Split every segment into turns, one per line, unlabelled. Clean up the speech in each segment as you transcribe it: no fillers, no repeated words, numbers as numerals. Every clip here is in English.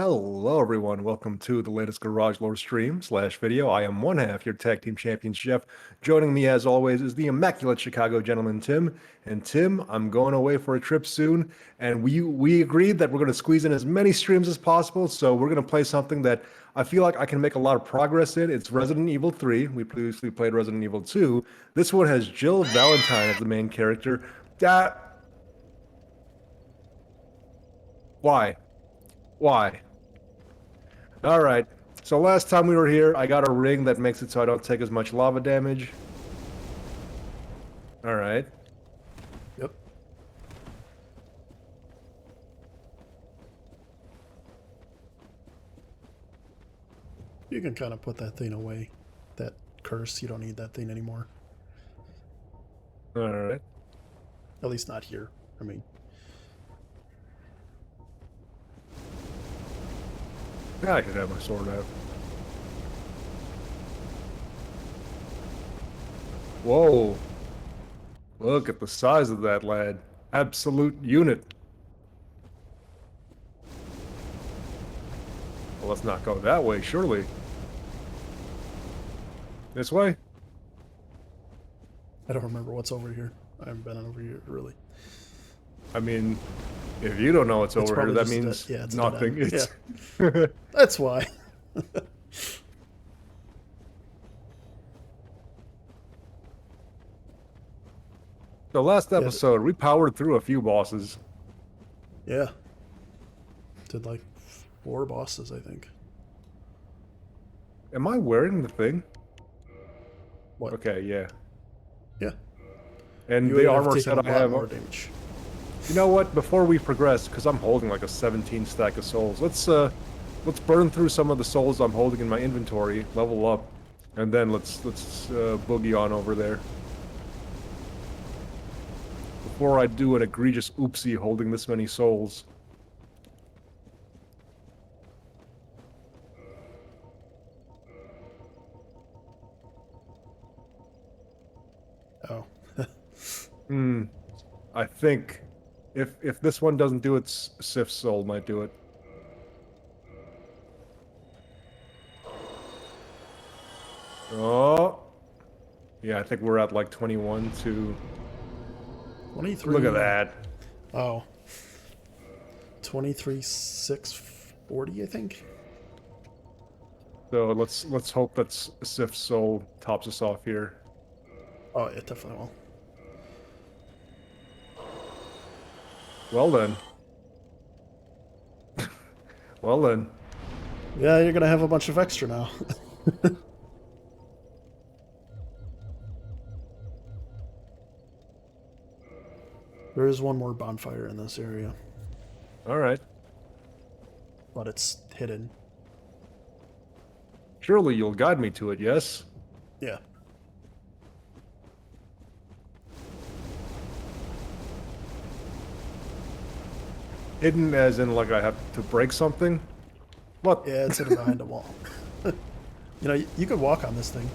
Hello, everyone. Welcome to the latest Garage Lore stream slash video. I am one half your tag team champions, Jeff. Joining me, as always, is the immaculate Chicago gentleman, Tim. And Tim, I'm going away for a trip soon, and we agreed that we're going to squeeze in as many streams as possible. So we're going to play something that I feel like I can make a lot of progress in. It's Resident Evil 3. We previously played Resident Evil 2. This one has Jill Valentine as the main character. Why? Why? All right. So last time we were here, I got a ring that makes it so I don't take as much lava damage. All right.
Yep. You can kind of put that thing away. That curse, you don't need that thing anymore.
All right.
At least not here. I mean,
Yeah, I could have my sword out. Whoa. Look at the size of that lad. Absolute unit. Well, let's not go that way, surely. This way?
I don't remember what's over here. I haven't been over here, really.
I mean, if you don't know what's over here,
probably
that
just
means
it's a
nothing.
dead end.
It's
That's why.
The last episode, we powered through a few bosses.
Yeah. Did like 4 bosses, I think.
Am I wearing the thing?
What?
Okay, yeah.
Yeah.
And
You
the
have
armor
taken
set
a
I
lot
have.
more damage.
You know what? Before we progress, because I'm holding like a 17 stack of souls, let's burn through some of the souls I'm holding in my inventory, level up, and then let's boogie on over there. Before I do an egregious oopsie holding this many souls.
Oh.
I think if this one doesn't do it, Sif's soul might do it. Oh. Yeah, I think we're at like 21 to...
23.
Look at that.
Oh. 23,640, I think.
So let's hope that Sif's soul tops us off here.
Oh, it definitely will.
Well then. Well then.
Yeah, you're gonna have a bunch of extra now. There is one more bonfire in this area,
All right.
but it's hidden.
Surely you'll guide me to it, yes?
Yeah.
Hidden as in like I have to break something? What?
Yeah, it's hidden behind a wall. You know, you could walk on this thing.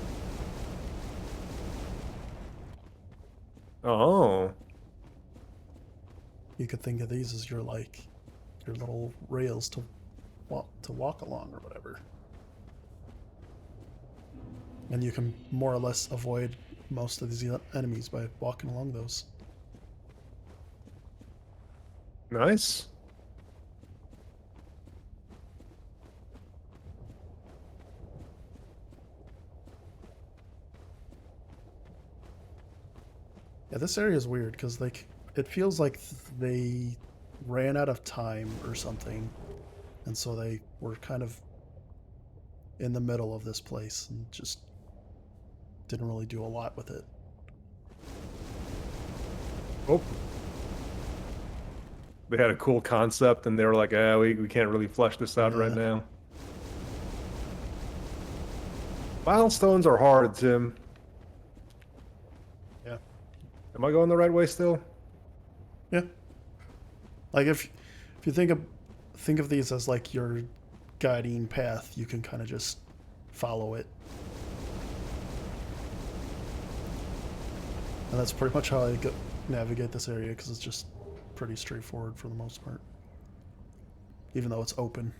Oh.
You could think of these as your your little rails to walk along or whatever. And you can more or less avoid most of these enemies by walking along those.
Nice.
Yeah, this area is weird because it feels like they ran out of time or something, and so they were kind of in the middle of this place and just didn't really do a lot with it.
Oh. They had a cool concept and they were like, we can't really flesh this out right now. Milestones are hard, Tim.
Yeah.
Am I going the right way still?
Yeah. Like if you think of these as like your guiding path, you can kind of just follow it. And that's pretty much how I navigate this area, because it's just pretty straightforward for the most part. Even though it's open.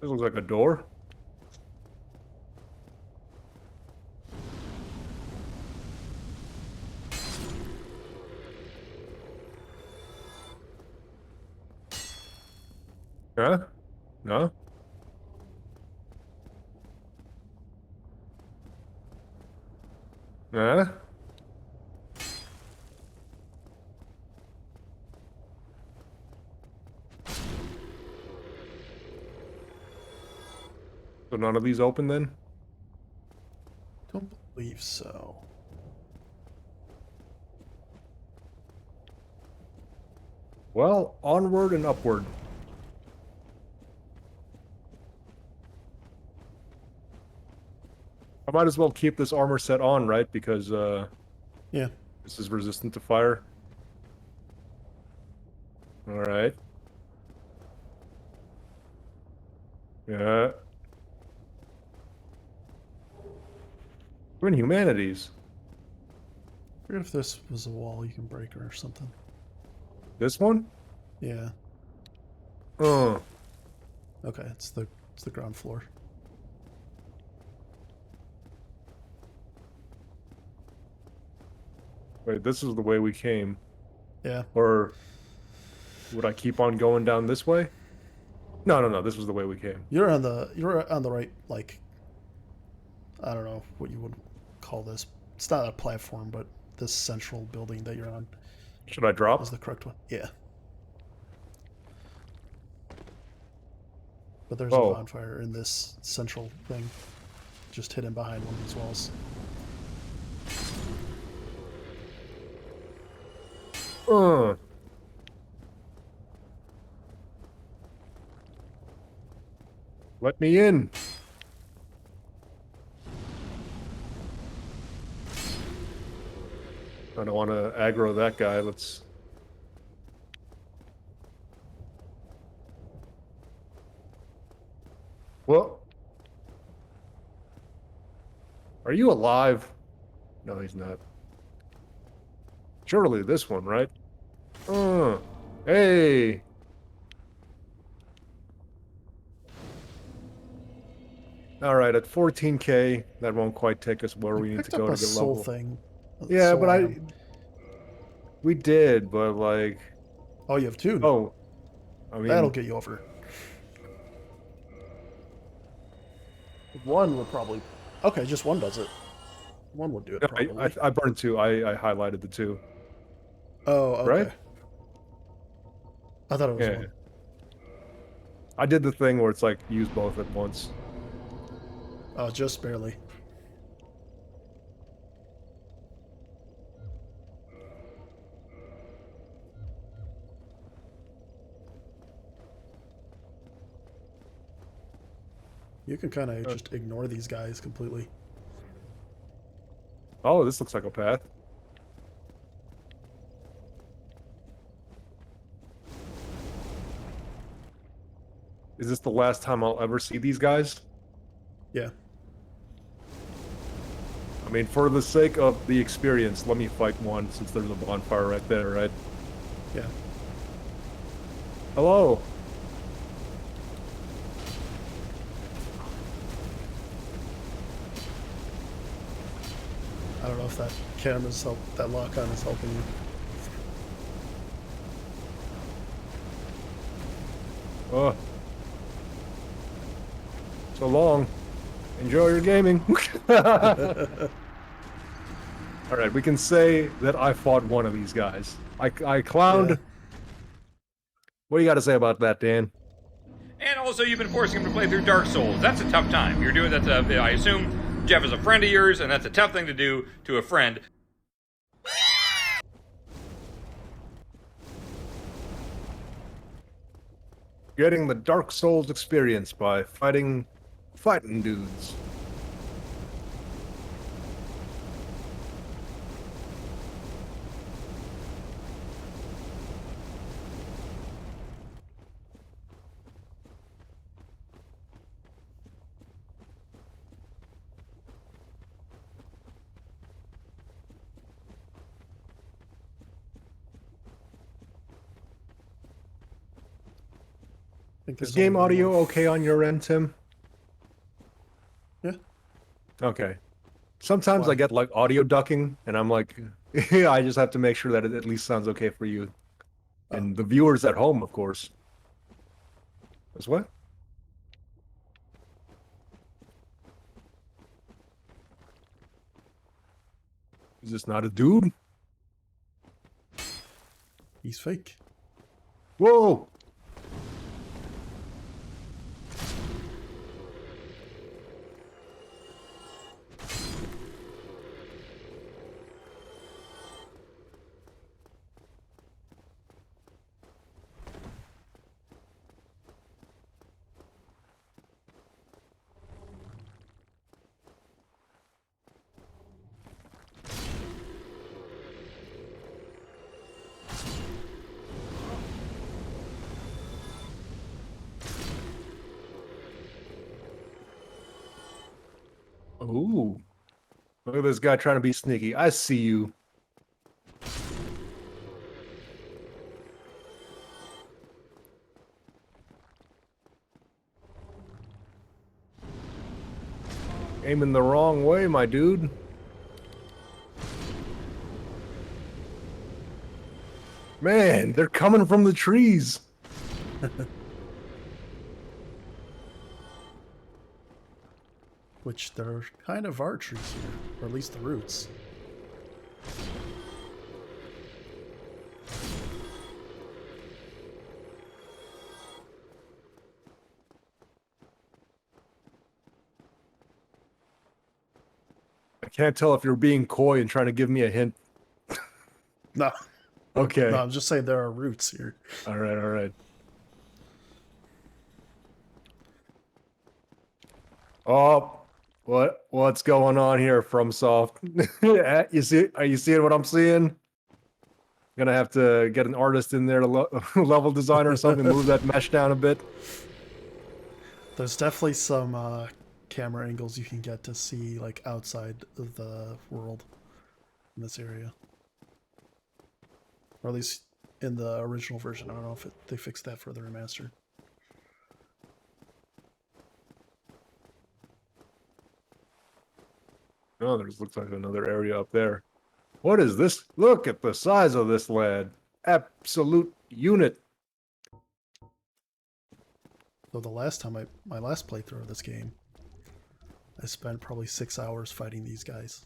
This looks like a door. Huh? No? Huh? So none of these open then?
Don't believe so.
Well, onward and upward. I might as well keep this armor set on, right? Because
Yeah.
this is resistant to fire. All right. Yeah. We're in humanities.
I forget if this was a wall you can break or something.
This one?
Yeah.
Oh.
Okay, it's the ground floor.
Wait, this is the way we came.
Yeah.
Or would I keep on going down this way? No, no, no. This was the way we came.
You're on the right, like, I don't know what you would call this. It's not a platform, but this central building that you're on
Should I drop?
is the correct one. Yeah. But there's a
Oh.
bonfire in this central thing, just hidden behind one of these walls.
Uh. Let me in. I don't want to aggro that guy. Let's... Well... Are you alive? No, he's not. Surely this one, right? Hey! Alright, at 14k, that won't quite take us where
You
we need to
picked up
go
a
to get
soul
level.
thing.
Yeah,
soul
but
item.
we did, but like...
Oh, you have two.
Oh, I mean...
That'll get you over. One would probably. Okay, just one does it. One would do it
no,
probably.
I burned two. I highlighted the two.
Oh,
Right?
okay. I thought it was
Yeah.
one.
I did the thing where it's like, use both at once.
Oh, just barely. You can kind of just ignore these guys completely.
Oh, this looks like a path. Is this the last time I'll ever see these guys?
Yeah.
I mean, for the sake of the experience, let me fight one since there's a bonfire right there, right?
Yeah.
Hello.
I don't know if that cam is that lock on is helping you.
Oh. So long. Enjoy your gaming. Alright, we can say that I fought one of these guys. I clowned.
Yeah.
What do you got to say about that, Dan?
And also, you've been forcing him to play through Dark Souls. That's a tough time. You're doing that. I assume Jeff is a friend of yours, and that's a tough thing to do to a friend.
Getting the Dark Souls experience by fighting dudes.
think
Is
there's only
game
one
audio
more.
okay on your end, Tim?
Yeah.
Okay. Sometimes I
Why?
get like audio ducking, and I'm like, yeah, I just have to make sure that it at least sounds okay for you
Oh.
and the viewers at home, of course. As what? Is this not a dude?
He's fake.
Whoa! Ooh. Look at this guy trying to be sneaky. I see you. Aiming the wrong way, my dude. Man, they're coming from the trees.
Which there kind of are trees here, or at least the roots.
I can't tell if you're being coy and trying to give me a hint.
No,
Okay.
no, I'm just saying there are roots here.
All right, all right. Oh, what's going on here, FromSoft? You see? Are you seeing what I'm seeing? Gonna have to get an artist in there to level designer or something, move that mesh down a bit.
There's definitely some camera angles you can get to see like outside of the world in this area, or at least in the original version. I don't know if they fixed that for the remaster.
Oh, there's looks like another area up there. What is this? Look at the size of this lad. Absolute unit.
So the last time my last playthrough of this game, I spent probably 6 hours fighting these guys.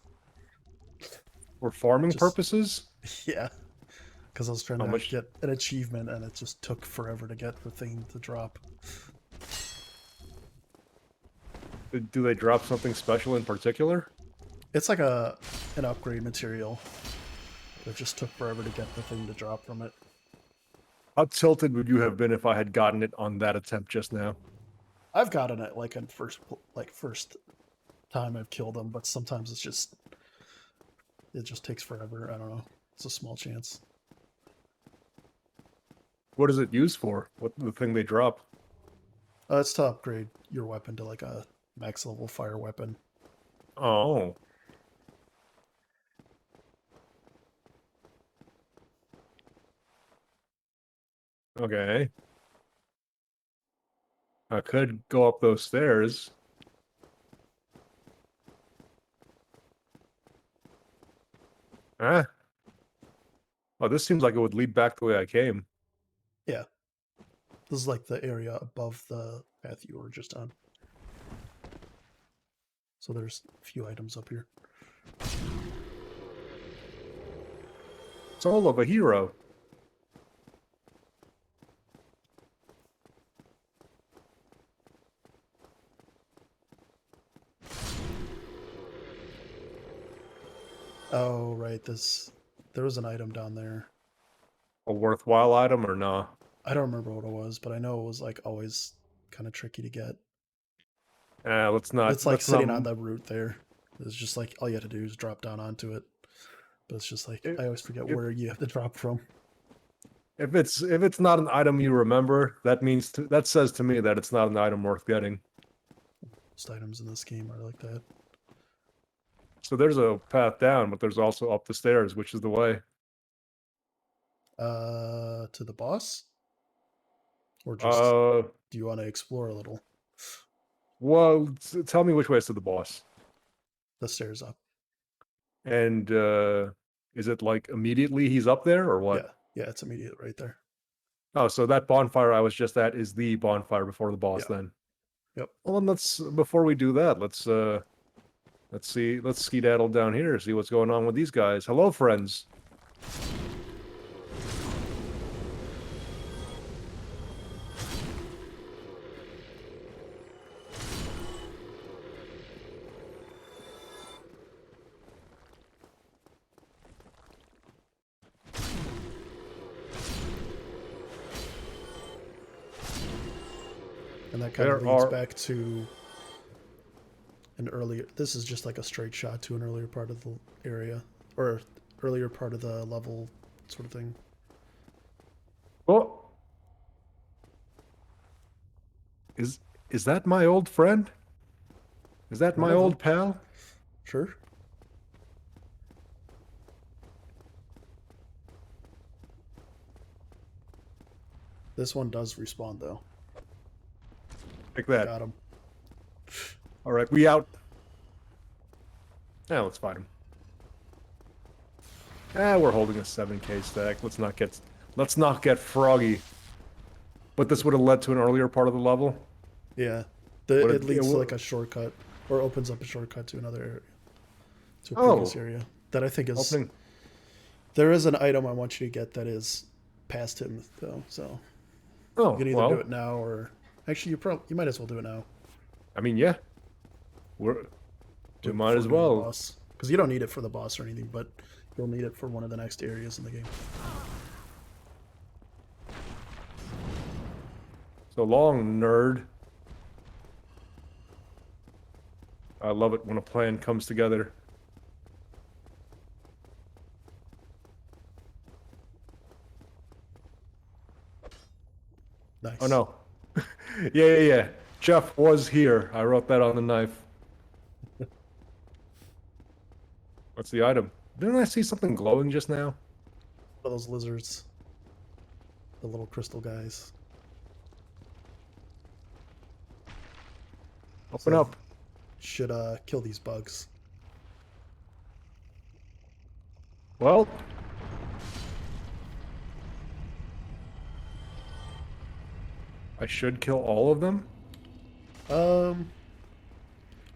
For farming
Just-
purposes?
Yeah, because I was trying
How
to
much-
get an achievement, and it just took forever to get the thing to drop.
Do they drop something special in particular?
It's like an upgrade material. It just took forever to get the thing to drop from it.
How tilted would you have been if I had gotten it on that attempt just now?
I've gotten it like in first time I've killed them, but sometimes it just takes forever. I don't know. It's a small chance.
What is it used for? What the thing they drop?
It's to upgrade your weapon to like a max level fire weapon.
Oh. Okay. I could go up those stairs. Ah. Oh, this seems like it would lead back the way I came.
Yeah. This is like the area above the path you were just on. So there's a few items up here.
Soul of a hero.
Oh, right. There was an item down there.
A worthwhile item or nah?
I don't remember what it was, but I know it was like always kind of tricky to get.
Let's not.
It's like
let's
sitting
not,
on the route there. It's just like all you have to do is drop down onto it. But it's just like I always forget where you have to drop from.
If it's not an item you remember, that says to me that it's not an item worth getting.
Most items in this game are like that.
So there's a path down, but there's also up the stairs, which is the way.
To the boss? Or just do you want to explore a little?
Well, tell me which way is to the boss.
The stairs up.
And is it like immediately he's up there or what?
Yeah, it's immediate right there.
Oh, so that bonfire I was just at is the bonfire before the boss
Yeah.
then.
Yep.
Well, then before we do that, let's skedaddle down here, see what's going on with these guys. Hello, friends.
And that kind of
There
leads
are-
back to an earlier. This is just like a straight shot to an earlier part of the area, or earlier part of the level, sort of thing.
Oh, is that my old friend? Is that
One
my
of
old
them.
pal?
Sure. This one does respawn though.
Like that.
Got him.
All right, we out. Yeah, let's fight him. We're holding a 7K stack. Let's not get froggy. But this would have led to an earlier part of the level.
Yeah.
What
It
it-
leads
it
to
wa-
like a shortcut, or opens up a shortcut to another area, to a
Oh.
previous area that I think is.
Opening.
There is an item I want you to get that is past him though, so
Oh,
you can either
well,
do it now or actually you might as well do it now.
I mean, yeah. We might as well.
Because you don't need it for the boss or anything, but you'll need it for one of the next areas in the game.
So long, nerd. I love it when a plan comes together.
Nice.
Oh no. Yeah. Jeff was here. I wrote that on the knife. What's the item? Didn't I see something glowing just now?
One of those lizards. The little crystal guys.
Open
So-
up.
Should kill these bugs.
Well. I should kill all of them?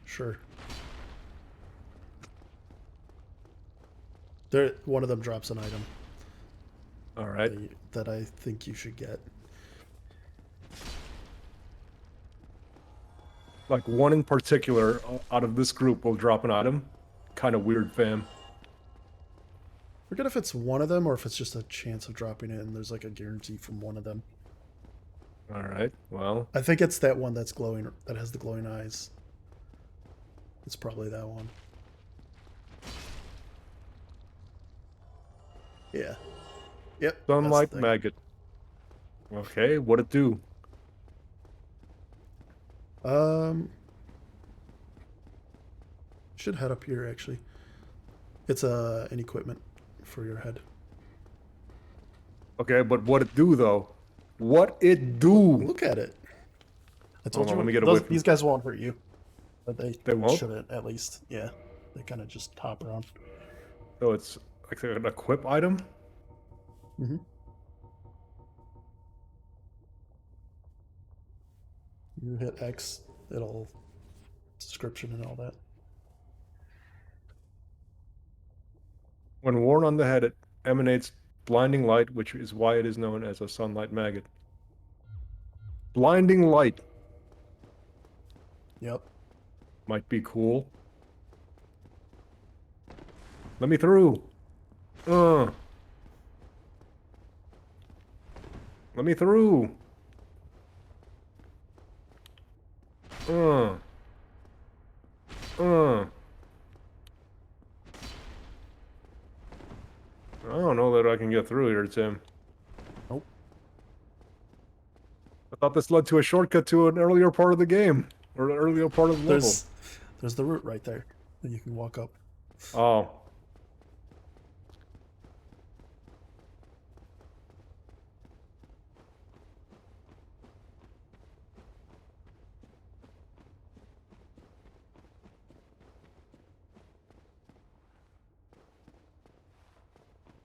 Sure. One of them drops an item
Alright.
that I think you should get.
Like one in particular out of this group will drop an item. Kind of weird, fam.
Forget if it's one of them or if it's just a chance of dropping it and there's like a guarantee from one of them.
Alright, well.
I think it's that one that's glowing, that has the glowing eyes. It's probably that one. Yeah. Yep. that's the
Sunlight
thing.
maggot. Okay, what'd it do?
Should head up here actually. It's an equipment for your head.
Okay, but what'd it do though? What it do?
Look at it. I told
Hold on,
you
let me get
those-
away from-
these guys won't hurt you, but they
won't?
shouldn't at least. Yeah, they kind of just hop around.
So it's like an equip item?
Mm-hmm. You hit X, it'll description and all that.
When worn on the head, it emanates blinding light, which is why it is known as a sunlight maggot. Blinding light
Yep.
might be cool. Let me through. Let me through. I don't know that I can get through here, Tim.
Nope.
I thought this led to a shortcut to an earlier part of the game, or an earlier part of the level.
There's the route right there that you can walk up.
Oh.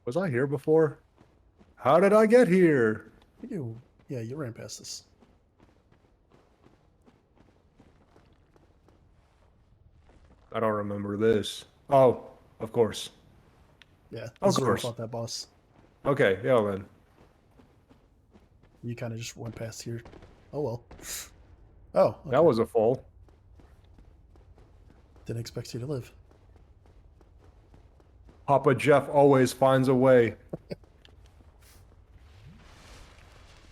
Was I here before? How did I get here?
Yeah, you ran past this.
I don't remember this. Oh, of course.
Yeah,
Of
this is where I
course.
fought that boss.
Okay, yeah then.
You kind of just went past here. Oh well. Oh, okay.
That was a fall.
Didn't expect you to live.
Papa Jeff always finds a way.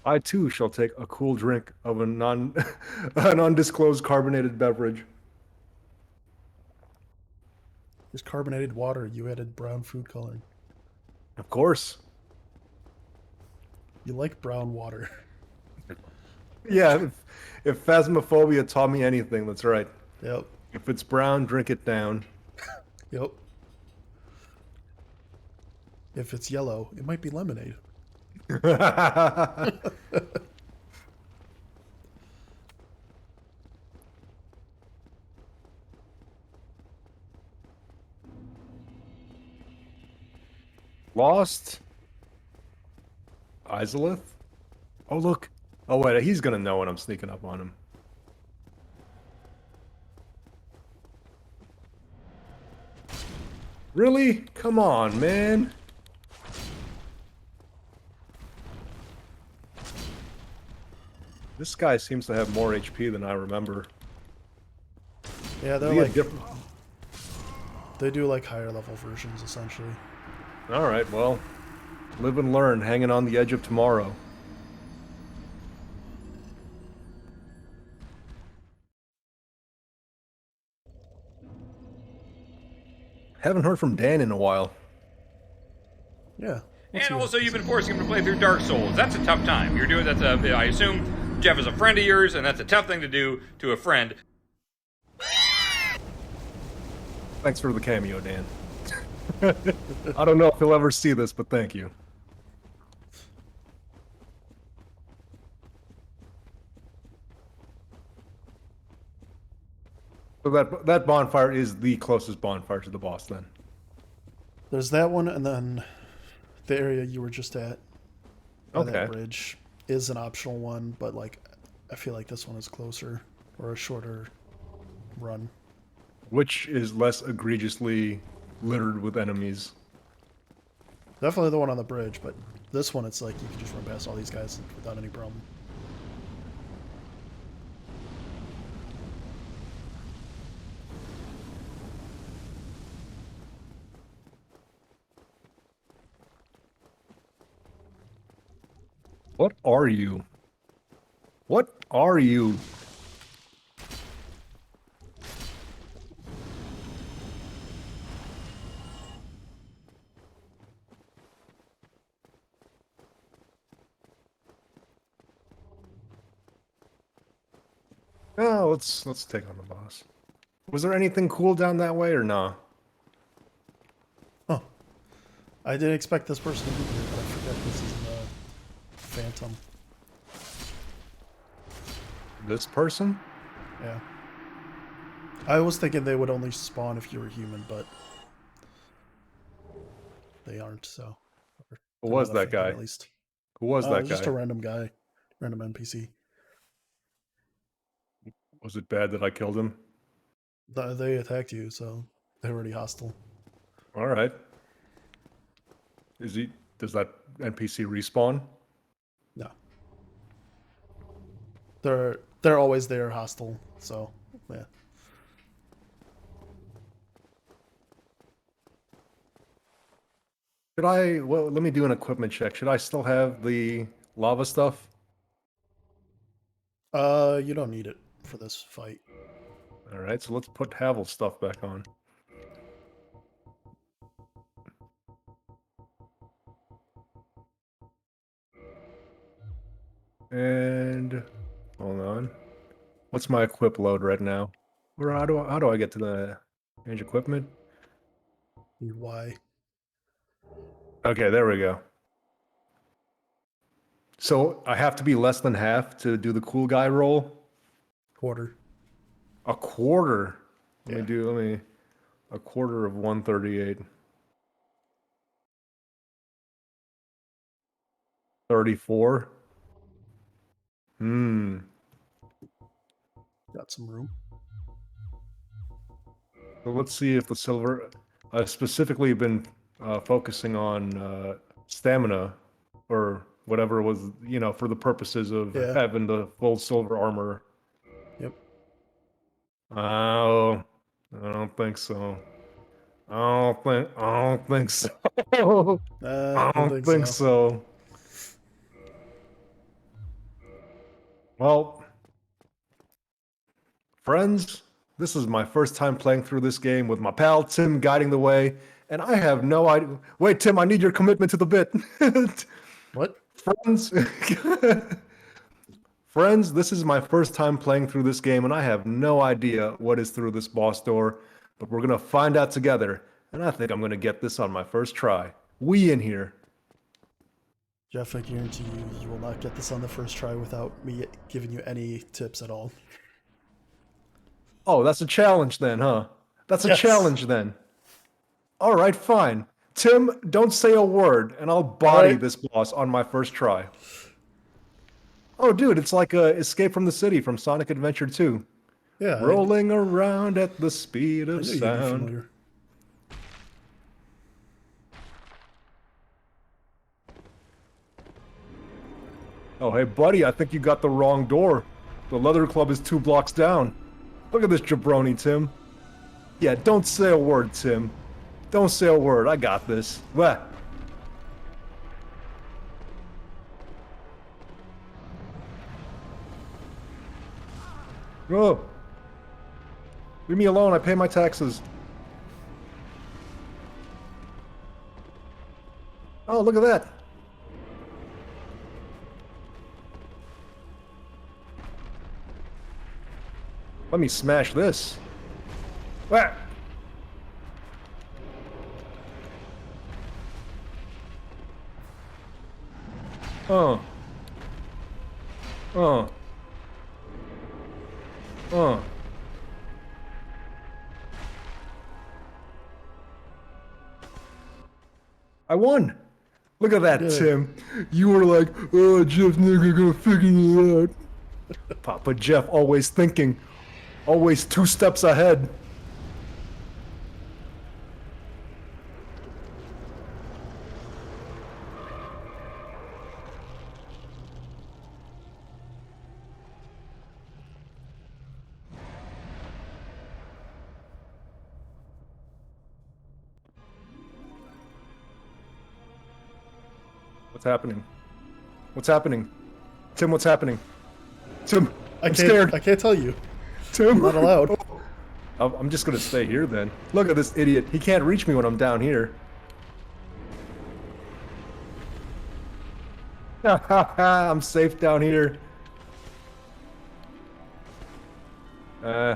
I too shall take a cool drink of a an undisclosed carbonated beverage.
There's carbonated water. You added brown food coloring.
Of course.
You like brown water.
Yeah, if Phasmophobia taught me anything, that's right.
Yep.
If it's brown, drink it down.
Yep. If it's yellow, it might be lemonade.
Lost? Izalith? Oh, look. Oh, wait, he's gonna know when I'm sneaking up on him. Really? Come on, man. This guy seems to have more HP than I remember.
Yeah,
Is
they're
he a
like
different...
they do like higher level versions essentially.
All right, well, live and learn, hanging on the edge of tomorrow. Haven't heard from Dan in a while.
Yeah.
And also, you've been forcing him to play through Dark Souls. That's a tough time. You're doing that's a. I assume Jeff is a friend of yours, and that's a tough thing to do to a friend.
Thanks for the cameo, Dan. I don't know if he'll ever see this, but thank you. So that bonfire is the closest bonfire to the boss, then.
There's that one, and then the area you were just at, by
Okay.
that bridge, is an optional one, but like, I feel like this one is closer or a shorter run.
Which is less egregiously littered with enemies.
Definitely the one on the bridge, but this one, it's like you can just run past all these guys without any problem.
What are you? What are you? Oh, let's take on the boss. Was there anything cool down that way or nah?
Oh, I didn't expect this person to be here, but I forgot this is the Phantom.
This person?
Yeah. I was thinking they would only spawn if you were human, but they aren't, so. Or
Who
they're
was
not a
that
Phantom,
guy?
At least.
Who was that
Just
guy?
a random guy, random NPC.
Was it bad that I killed him?
They attacked you, so they're already hostile.
All right. Does that NPC respawn?
No. They're always there hostile, so yeah.
Well, let me do an equipment check. Should I still have the lava stuff?
You don't need it for this fight.
All right, so let's put Havel's stuff back on. And hold on. What's my equip load right now? Or how do I get to the range equipment?
Why?
Okay, there we go. So I have to be less than half to do the cool guy roll?
Quarter.
A quarter.
Yeah.
A quarter of 138. 34. Hmm.
Got some room.
So let's see if the silver. I've specifically been focusing on stamina or whatever was, for the purposes of
Yeah.
having the full silver armor.
Yep.
Oh, I don't think so. I don't think so. I don't think so. Well, friends, this is my first time playing through this game with my pal Tim guiding the way, and I have no idea. Wait, Tim, I need your commitment to the bit.
What?
Friends, friends, this is my first time playing through this game, and I have no idea what is through this boss door, but we're gonna find out together, and I think I'm gonna get this on my first try. We in here.
Jeff, I guarantee you will not get this on the first try without me giving you any tips at all.
Oh, that's a challenge then, huh? That's a
Yes.
challenge then. All right, fine. Tim, don't say a word, and I'll body
Alright.
this boss on my first try. Oh, dude, it's like Escape from the City from Sonic Adventure 2.
Yeah.
Rolling around at the speed
I
of
knew you'd be
sound.
familiar.
Oh, hey, buddy, I think you got the wrong door. The Leather Club is 2 blocks down. Look at this jabroni, Tim. Yeah, don't say a word, Tim. Don't say a word. I got this. What? Oh. Leave me alone. I pay my taxes. Oh, look at that. Let me smash this. Ah. Oh. Oh. Oh. I won. Look at that,
Good.
Tim. You were like, oh, Jeff nigga gonna figure it out. Papa Jeff always thinking, always 2 steps ahead. What's happening? What's happening? Tim, what's happening? Tim, I'm scared.
I can't tell you.
Tim,
I'm not allowed.
I'm just gonna stay here then. Look at this idiot. He can't reach me when I'm down here. I'm safe down here. Uh.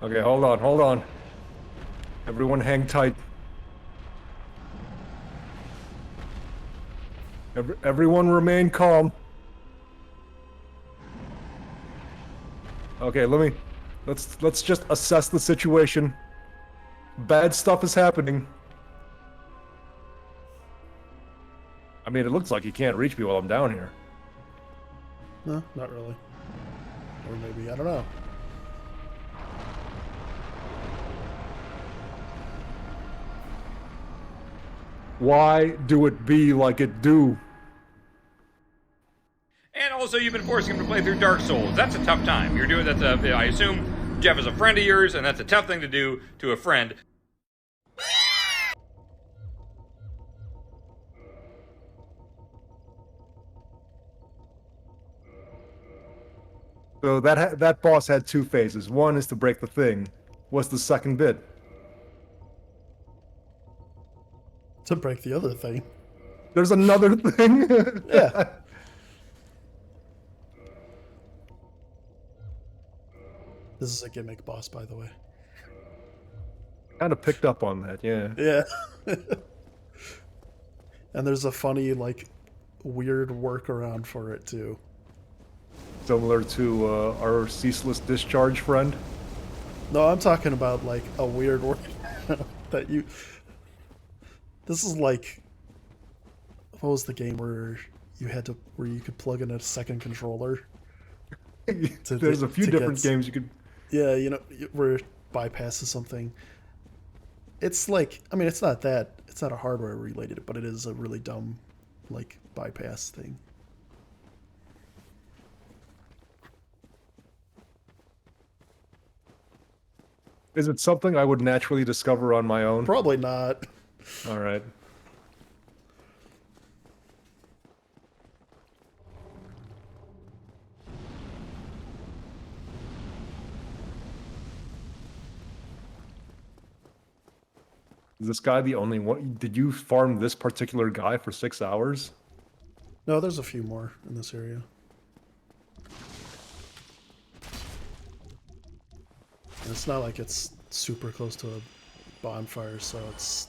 Okay, hold on, hold on. Everyone hang tight. Everyone remain calm. Okay, let's just assess the situation. Bad stuff is happening. I mean, it looks like he can't reach me while I'm down here.
No, not really. Or maybe, I don't know.
Why do it be like it do?
And also, you've been forcing him to play through Dark Souls. That's a tough time. You're doing that. I assume Jeff is a friend of yours, and that's a tough thing to do to a friend.
So that boss had 2 phases. One is to break the thing. What's the second bit?
To break the other thing.
There's another thing?
Yeah. This is a gimmick boss, by the way.
Kind of picked up on that, yeah.
Yeah. And there's a funny, like, weird workaround for it, too.
similar to our ceaseless discharge friend.
No, I'm talking about like a weird word that you. This is like, what was the game where you could plug in a second controller?
There's a few
to
different
get-
games you could.
Yeah, where it bypasses something. It's like, I mean, it's not a hardware related, but it is a really dumb, like, bypass thing.
Is it something I would naturally discover on my own?
Probably not.
All right. Is this guy the only one? Did you farm this particular guy for 6 hours?
No, there's a few more in this area. And it's not like it's super close to a bonfire, so it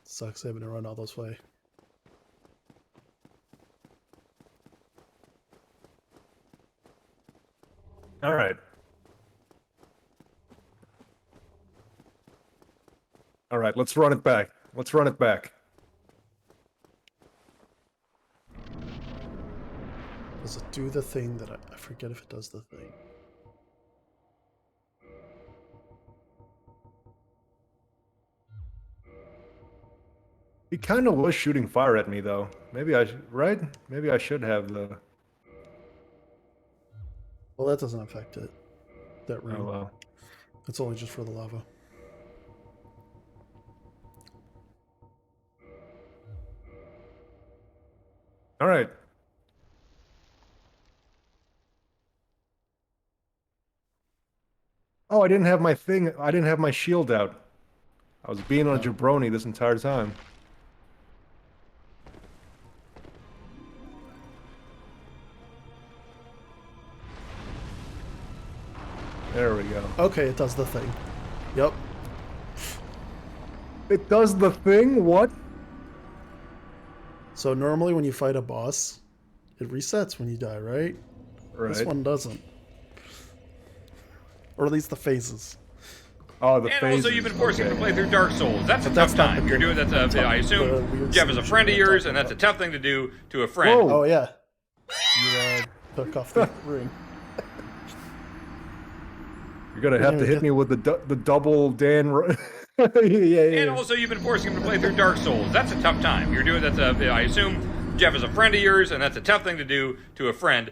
sucks having to run all this way.
All right. All right, let's run it back. Let's run it back.
Does it do the thing that I forget if it does the thing?
He kind of was shooting fire at me, though. Maybe I right? Maybe I should have the.
Well, that doesn't affect it. That
Oh
room.
well.
It's only just for the lava.
All right. Oh, I didn't have my thing. I didn't have my shield out. I was being on a jabroni this entire time. There we go.
Okay, it does the thing. Yep.
It does the thing? What?
So normally when you fight a boss, it resets when you die, right?
Right.
This one doesn't. Or at least the phases.
Oh, the
And
phases.
also, you've been forcing him to
Okay.
play through Dark Souls. That's a
But
tough
that's not
time.
the
You're doing that's a. I
the
assume
weird
Jeff is a
solution
friend of
we're
yours,
talking
and that's a
about.
tough thing to do to a friend.
Whoa.
Oh yeah. You took off the ring.
You're gonna have to
even
hit
get-
me with the double Dan. Yeah.
And also, you've been forcing him to play through Dark Souls. That's a tough time. You're doing that's a. I assume Jeff is a friend of yours, and that's a tough thing to do to a friend.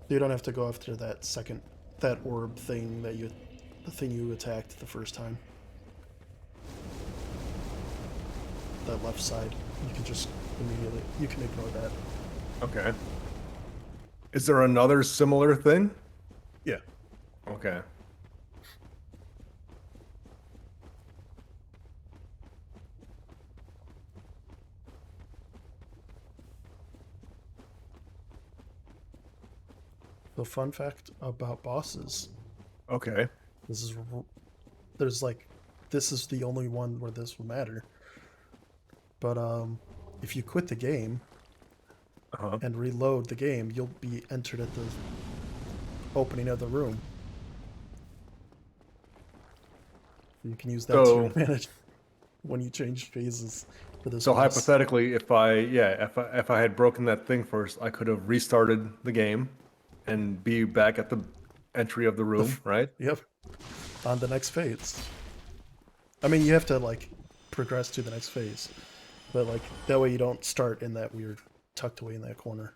You don't have to go after that orb thing the thing you attacked the first time. That left side. You can just you can ignore that.
Okay. Is there another similar thing?
Yeah.
Okay.
The fun fact about bosses,
Okay.
this is the only one where this will matter. But if you quit the game
Uh-huh.
and reload the game, you'll be entered at the opening of the room. You can use that to
So-
your advantage when you change phases for this.
So
boss.
hypothetically, if I had broken that thing first, I could have restarted the game and be back at the entry of the room, right?
Yep. On the next phase. I mean, you have to like progress to the next phase, but like that way you don't start in that weird tucked away in that corner.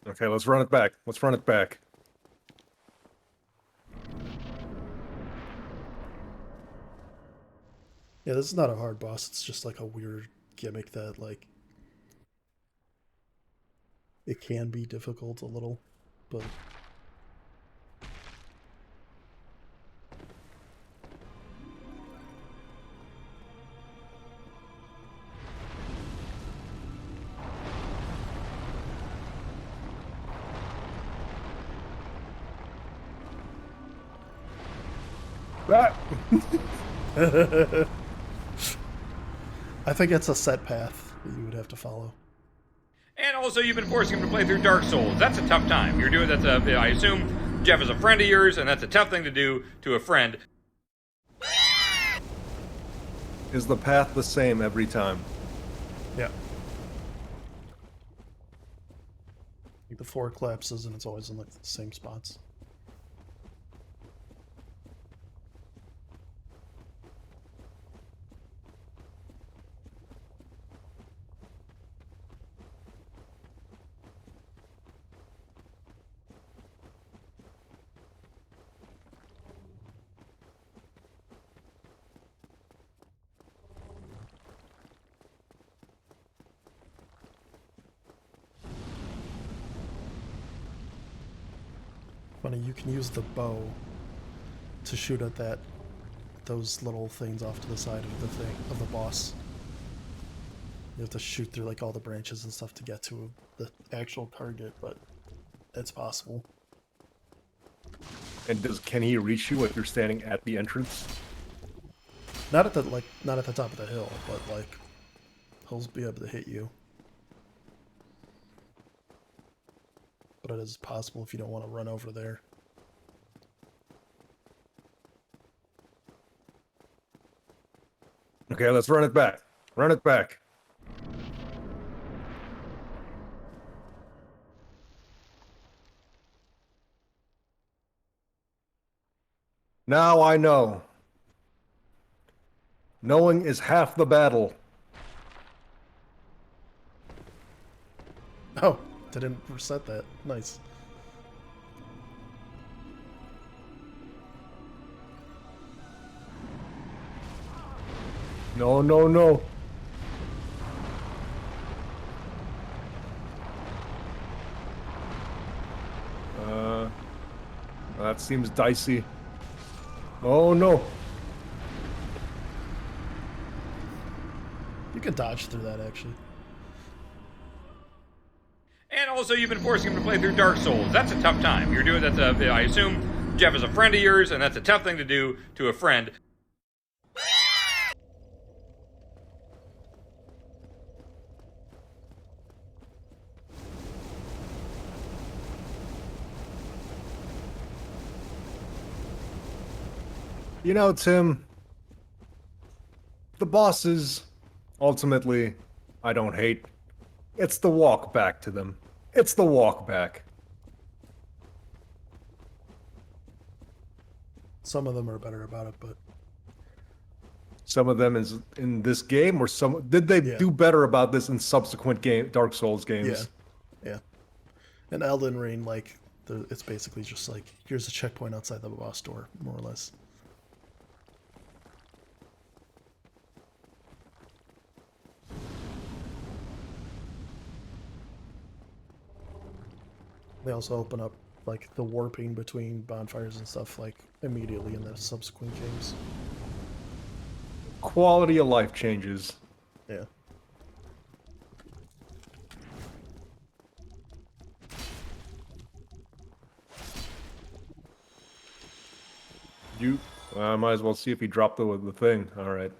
Okay, let's run it back. Let's run it back.
Yeah, this is not a hard boss. It's just like a weird gimmick that like it can be difficult a little, but
Ah!
I think it's a set path that you would have to follow.
And also, you've been forcing him to play through Dark Souls. That's a tough time. You're doing that's a. I assume Jeff is a friend of yours, and that's a tough thing to do to a friend.
Is the path the same every time?
Yeah. Like the floor collapses and it's always in like the same spots. Funny, you can use the bow to shoot at those little things off to the side of the boss. You have to shoot through like all the branches and stuff to get to the actual target, but it's possible.
And can he reach you if you're standing at the entrance?
Not at the top of the hill, but like he'll be able to hit you. But it is possible if you don't want to run over there.
Okay, let's run it back. Run it back. Now I know. Knowing is half the battle.
Oh, didn't reset that. Nice.
No, no, no. That seems dicey. Oh no.
You can dodge through that actually.
And also, you've been forcing him to play through Dark Souls. That's a tough time. You're doing that's a. I assume Jeff is a friend of yours, and that's a tough thing to do to a friend.
You know, Tim, the bosses, ultimately, I don't hate. It's the walk back to them. It's the walk back.
Some of them are better about it, but
Some of them is in this game, or some did they
Yeah.
do better about this in subsequent Dark Souls
yeah,
games?
yeah. And Elden Ring, like, it's basically just like, here's a checkpoint outside the boss door, more or less. They also open up like the warping between bonfires and stuff like immediately in the subsequent games.
Quality of life changes.
Yeah.
I might as well see if he dropped the thing. All right.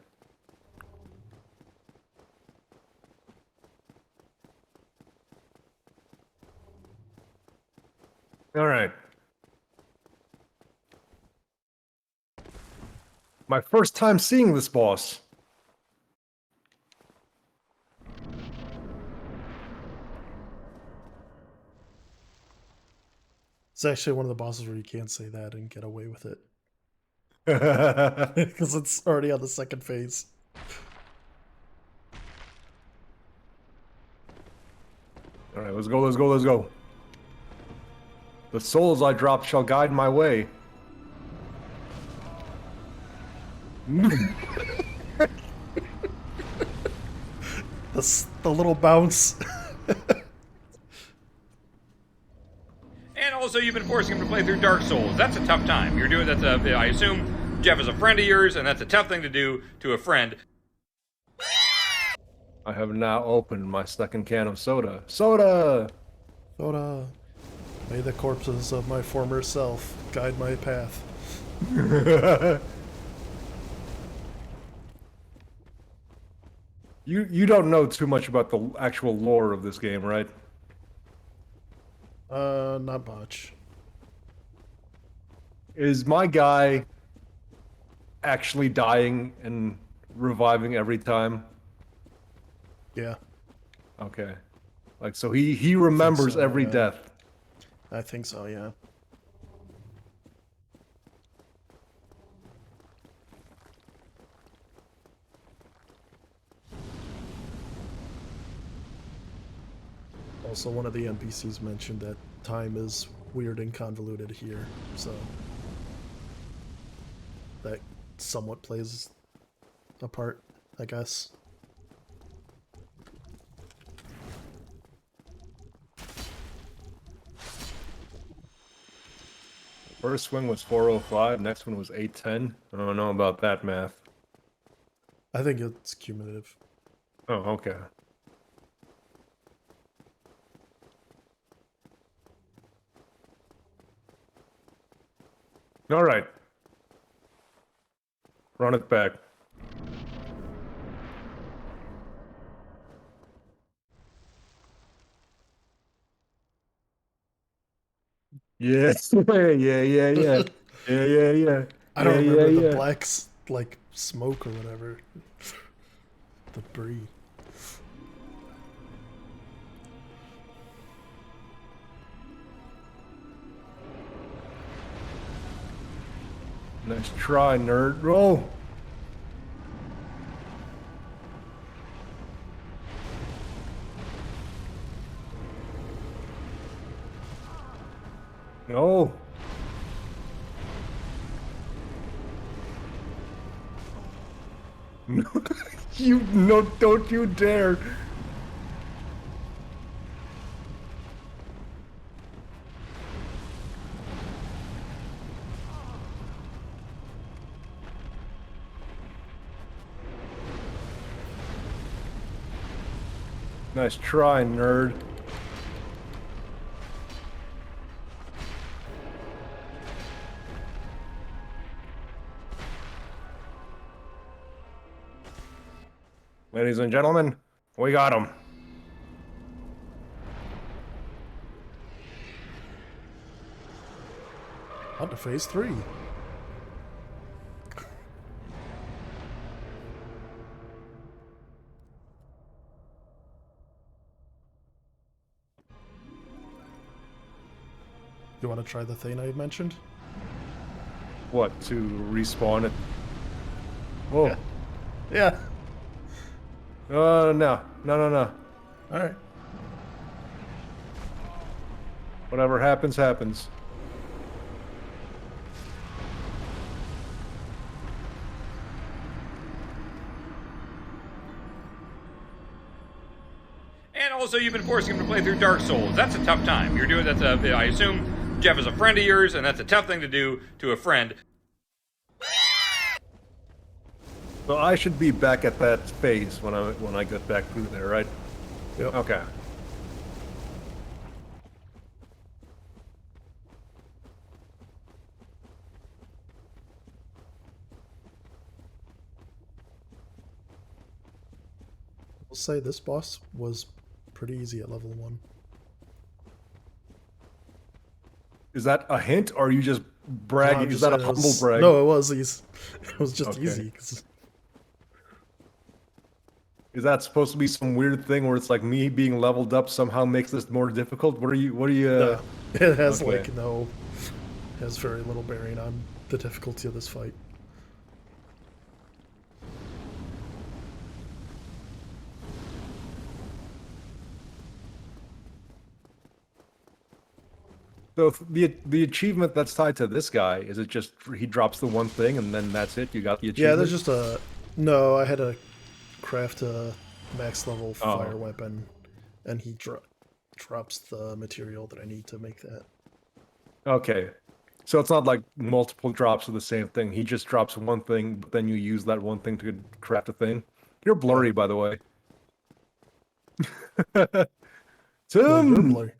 All right. My first time seeing this boss.
It's actually one of the bosses where you can't say that and get away with it.
All
Because it's already on the second phase.
right, let's go, let's go, let's go. The souls I drop shall guide my way.
The little bounce.
And also, you've been forcing him to play through Dark Souls. That's a tough time. You're doing that's a. I assume Jeff is a friend of yours, and that's a tough thing to do to a friend.
I have now opened my second can of soda. Soda!
Soda. May the corpses of my former self guide my path.
You don't know too much about the actual lore of this game, right?
Not much.
Is my guy actually dying and reviving every time?
Yeah,
Okay. Like, so he remembers
so,
every
yeah.
death.
I think so, yeah. Also, one of the NPCs mentioned that time is weird and convoluted here, so that somewhat plays a part, I guess.
First swing was 405, next one was 810. I don't know about that math.
I think it's cumulative.
Oh, okay. All right. Run it back. Yes. Yeah, yeah, yeah, yeah. Yeah, yeah, yeah.
I don't
Yeah, yeah,
remember the
yeah.
black, like, smoke or whatever. Debris.
Nice try, nerd. Roll. No. No. You no, don't you dare. Nice try, nerd. Ladies and gentlemen, we got him.
On to phase 3. You want to try the thing I mentioned?
What, to respawn it? Whoa.
Yeah. Yeah.
No. No, no, no.
Alright.
Whatever happens, happens.
And also, you've been forcing him to play through Dark Souls. That's a tough time. You're doing that's a. I assume Jeff is a friend of yours, and that's a tough thing to do to a friend.
So I should be back at that phase when I get back through there, right?
Yep.
Okay.
I'll say this boss was pretty easy at level 1.
Is that a hint, or are you just bragging?
No, I'm
Is
just
that a
saying it
humble
was-
brag?
No, it was easy. It was just
Okay.
easy. 'Cause
Is that supposed to be some weird thing where it's like me being leveled up somehow makes this more difficult? What are you?
no, it has
okay.
like no, has very little bearing on the difficulty of this fight.
So the achievement that's tied to this guy, is it just he drops the one thing and then that's it? You got the achievement?
Yeah, there's just a no. I had to craft a max level
Oh.
fire weapon, and he drops the material that I need to make that.
Okay. So it's not like multiple drops of the same thing. He just drops one thing, but then you use that one thing to craft a thing. You're blurry, by the way.
Well,
Tim!
you're blurry.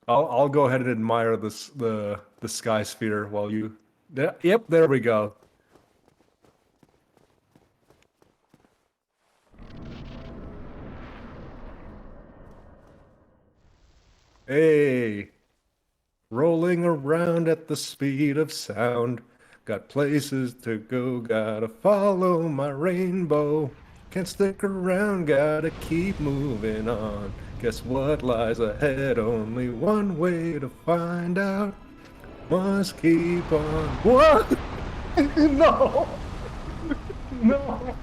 I'll go ahead and admire this the sky sphere while you. Yep, there we go. Hey, rolling around at the speed of sound. Got places to go, gotta follow my rainbow. Can't stick around, gotta keep moving on. Guess what lies ahead? Only one way to find out. Must keep on. What? No! No!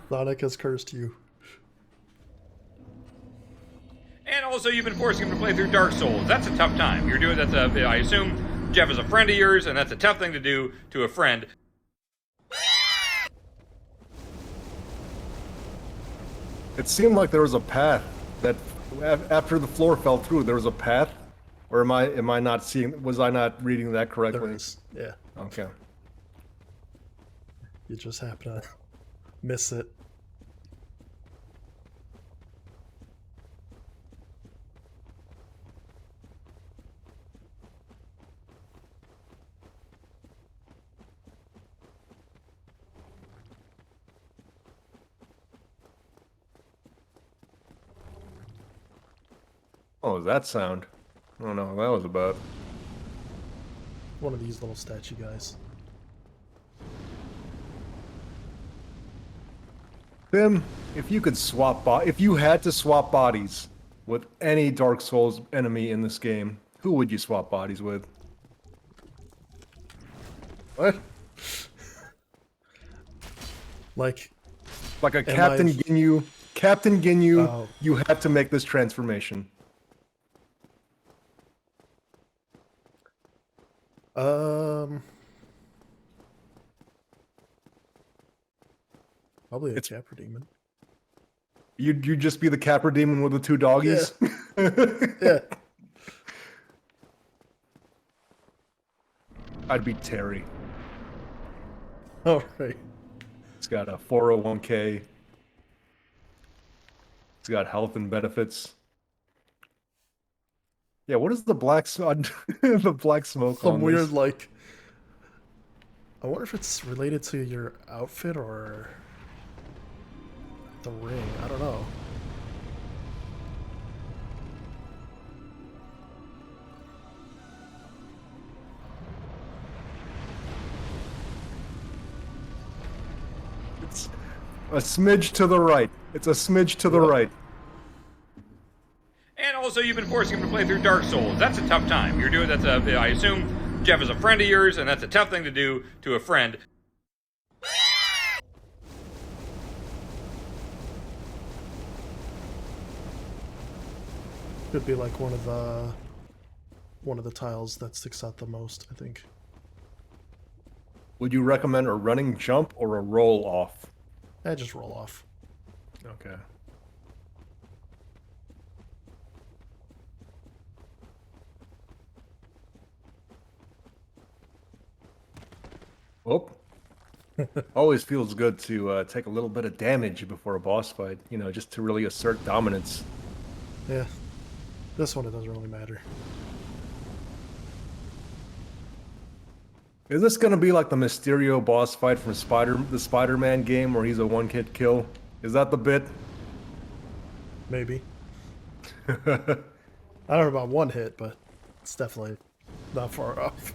Sonic has cursed you.
And also, you've been forcing him to play through Dark Souls. That's a tough time. You're doing I assume Jeff is a friend of yours, and that's a tough thing to do to a friend.
It seemed like there was a path that after the floor fell through, there was a path. Or am I not seeing, was I not reading that correctly?
There is. Yeah.
Okay.
You just happen to miss it.
What was that sound? I don't know what that was about.
One of these little statue guys.
Tim, if you could if you had to swap bodies with any Dark Souls enemy in this game, who would you swap bodies with? What?
Like,
Like a
Am
Captain
I-
Ginyu. Captain Ginyu,
Oh.
you had to make this transformation.
Probably a
It's-
Capra Demon.
You'd just be the Capra Demon with the two doggies?
Yeah.
I'd be Terry.
All right.
He's got a 401k. He's got health and benefits. Yeah, what is the black the black smoke
Some
on
weird,
this?
like. I wonder if it's related to your outfit or the ring. I don't know.
It's a smidge to the right. It's a smidge to the
Yep.
right.
And also, you've been forcing him to play through Dark Souls. That's a tough time. You're doing I assume Jeff is a friend of yours, and that's a tough thing to do to a friend.
Could be like one of the tiles that sticks out the most, I think.
Would you recommend a running jump or a roll off?
Just roll off.
Okay. Oh. Always feels good to take a little bit of damage before a boss fight, you know, just to really assert dominance.
Yeah. This one, it doesn't really matter.
Is this gonna be like the Mysterio boss fight from the Spider-Man game where he's a one-hit kill? Is that the bit?
Maybe. I don't know about one hit, but it's definitely not far off.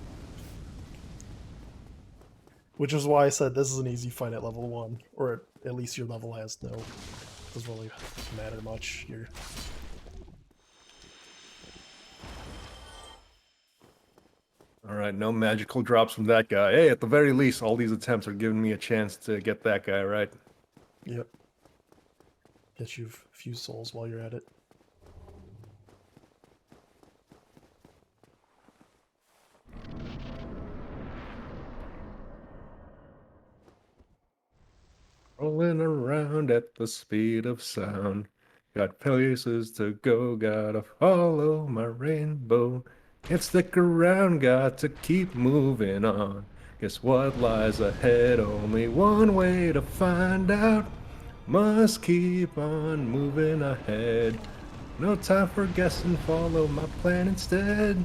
Which is why I said this is an easy fight at level 1. Or at least your level has no... Doesn't really matter much here.
Alright, no magical drops from that guy. Hey, at the very least, all these attempts are giving me a chance to get that guy, right?
Yep. Get you a few souls while you're at it.
Rolling around at the speed of sound. Got places to go, gotta follow my rainbow. Can't stick around, got to keep moving on. Guess what lies ahead? Only one way to find out. Must keep on moving ahead. No time for guessing, follow my plan instead.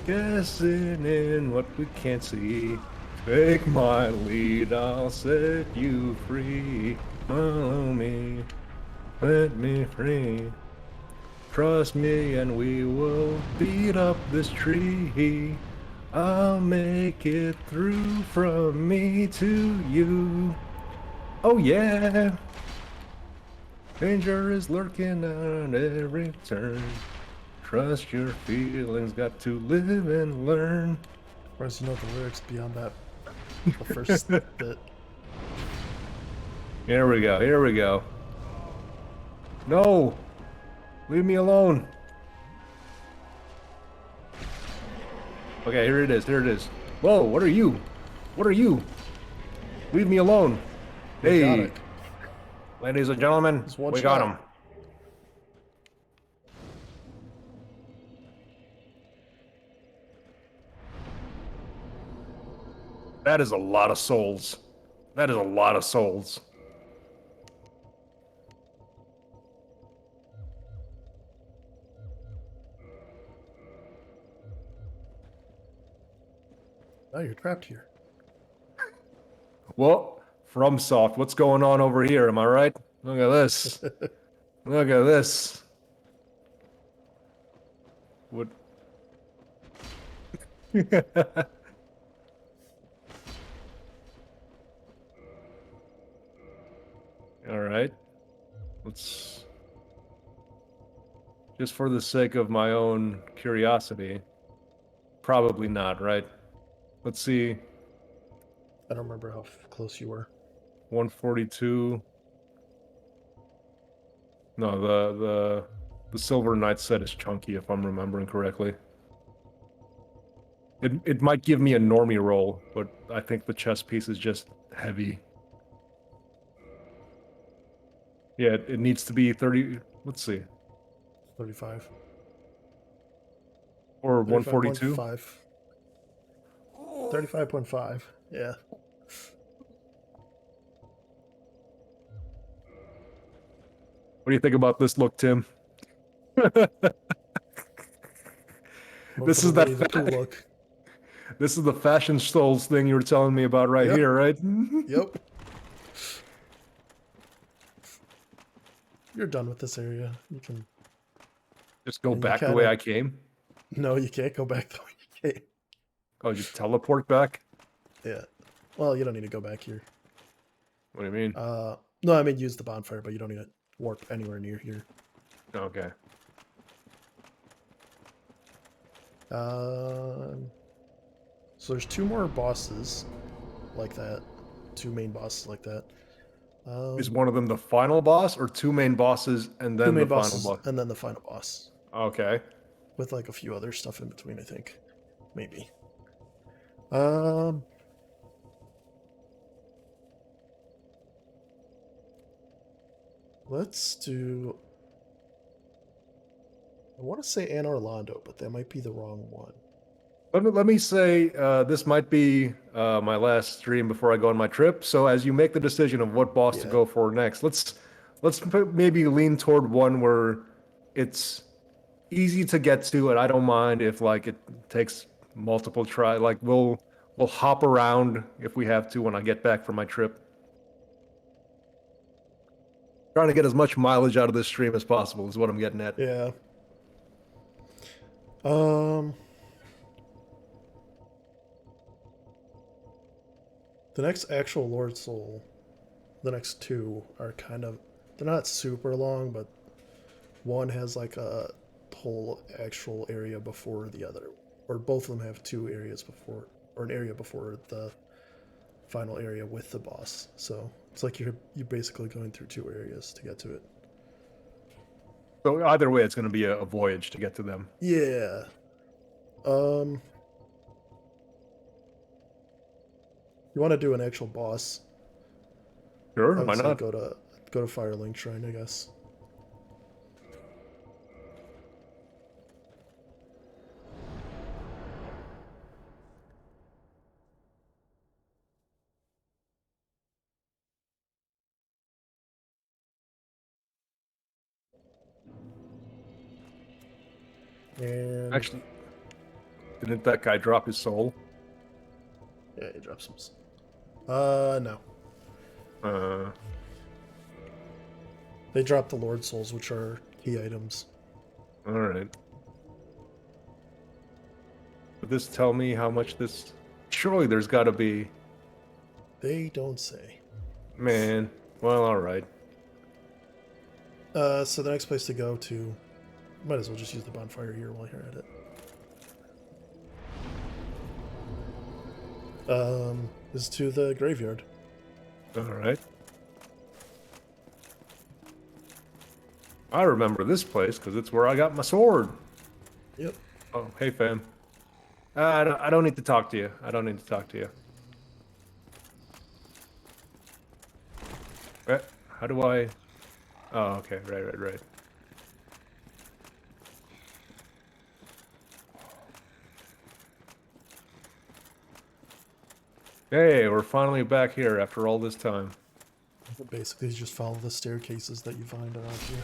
Guessing in what we can't see. Take my lead, I'll set you free. Follow me. Let me free. Trust me and we will beat up this tree. I'll make it through from me to you. Oh yeah. Danger is lurking on every turn. Trust your feelings, got to live and learn.
Whereas you know the lyrics beyond that, the first bit.
Here we go, here we go. No! Leave me alone. Okay, here it is, here it is. Whoa, what are you? What are you? Leave me alone.
We got
Hey,
it.
ladies and gentlemen,
It's one
we got
shot.
him. That is a lot of souls. That is a lot of souls.
Now you're trapped here.
Well, FromSoft, what's going on over here? Am I right? Look at this. Look at this. What? All right. Let's, just for the sake of my own curiosity, probably not, right? Let's see.
I don't remember how close you were.
142. No, the Silver Knight set is chunky if I'm remembering correctly. It might give me a normie roll, but I think the chess piece is just heavy. Yeah, it needs to be 30. Let's see.
35.
Or 142.
35.5. 35.5. Yeah.
What do you think about this look, Tim?
Most
This
of
is
the
that
Winnie the Pooh
fa-
look.
This is the fashion souls thing you were telling me about right
Yep.
here, right?
Yep. You're done with this area. You can.
Just go
And you
back the way
kinda-
I came.
No, you can't go back the way you came.
Oh, just teleport back?
Yeah. Well, you don't need to go back here.
What do you mean?
No, I mean use the bonfire, but you don't need to warp anywhere near here.
Okay.
So there's two more bosses like that. Two main bosses like that.
Is one of them the final boss, or two main bosses and
Two
then the
main
final
bosses
boss?
and then the final boss.
Okay.
With like a few other stuff in between, I think. Maybe. Um Let's do. I want to say Anne Orlando, but that might be the wrong one.
Let me say this might be my last stream before I go on my trip. So as you make the decision of what boss to
Yeah.
go for next, let's maybe lean toward one where it's easy to get to, and I don't mind if like it takes multiple try. Like we'll hop around if we have to when I get back from my trip. Trying to get as much mileage out of this stream as possible is what I'm getting at.
Yeah. The next actual Lord Soul, the next two are kind of, they're not super long, but one has like a whole actual area before the other, or both of them have two areas before, or an area before the final area with the boss. So it's like you're basically going through two areas to get to it.
So either way, it's going to be a voyage to get to them.
Yeah. You want to do an actual boss?
Sure,
I would
why
say
not?
go to Firelink Shrine, I guess. And
Actually, didn't that guy drop his soul?
yeah, he drops some. No. They drop the Lord Souls, which are key items.
All right. Would this tell me how much this? Surely there's got to be.
They don't say.
Man. Well, all right.
So the next place to go to, might as well just use the bonfire here while you're at it. Is to the graveyard.
All right. I remember this place because it's where I got my sword.
Yep.
Oh, hey, fam. I don't need to talk to you. I don't need to talk to you. How do I... Oh, okay. Right. Hey, we're finally back here after all this time.
Basically, you just follow the staircases that you find around here.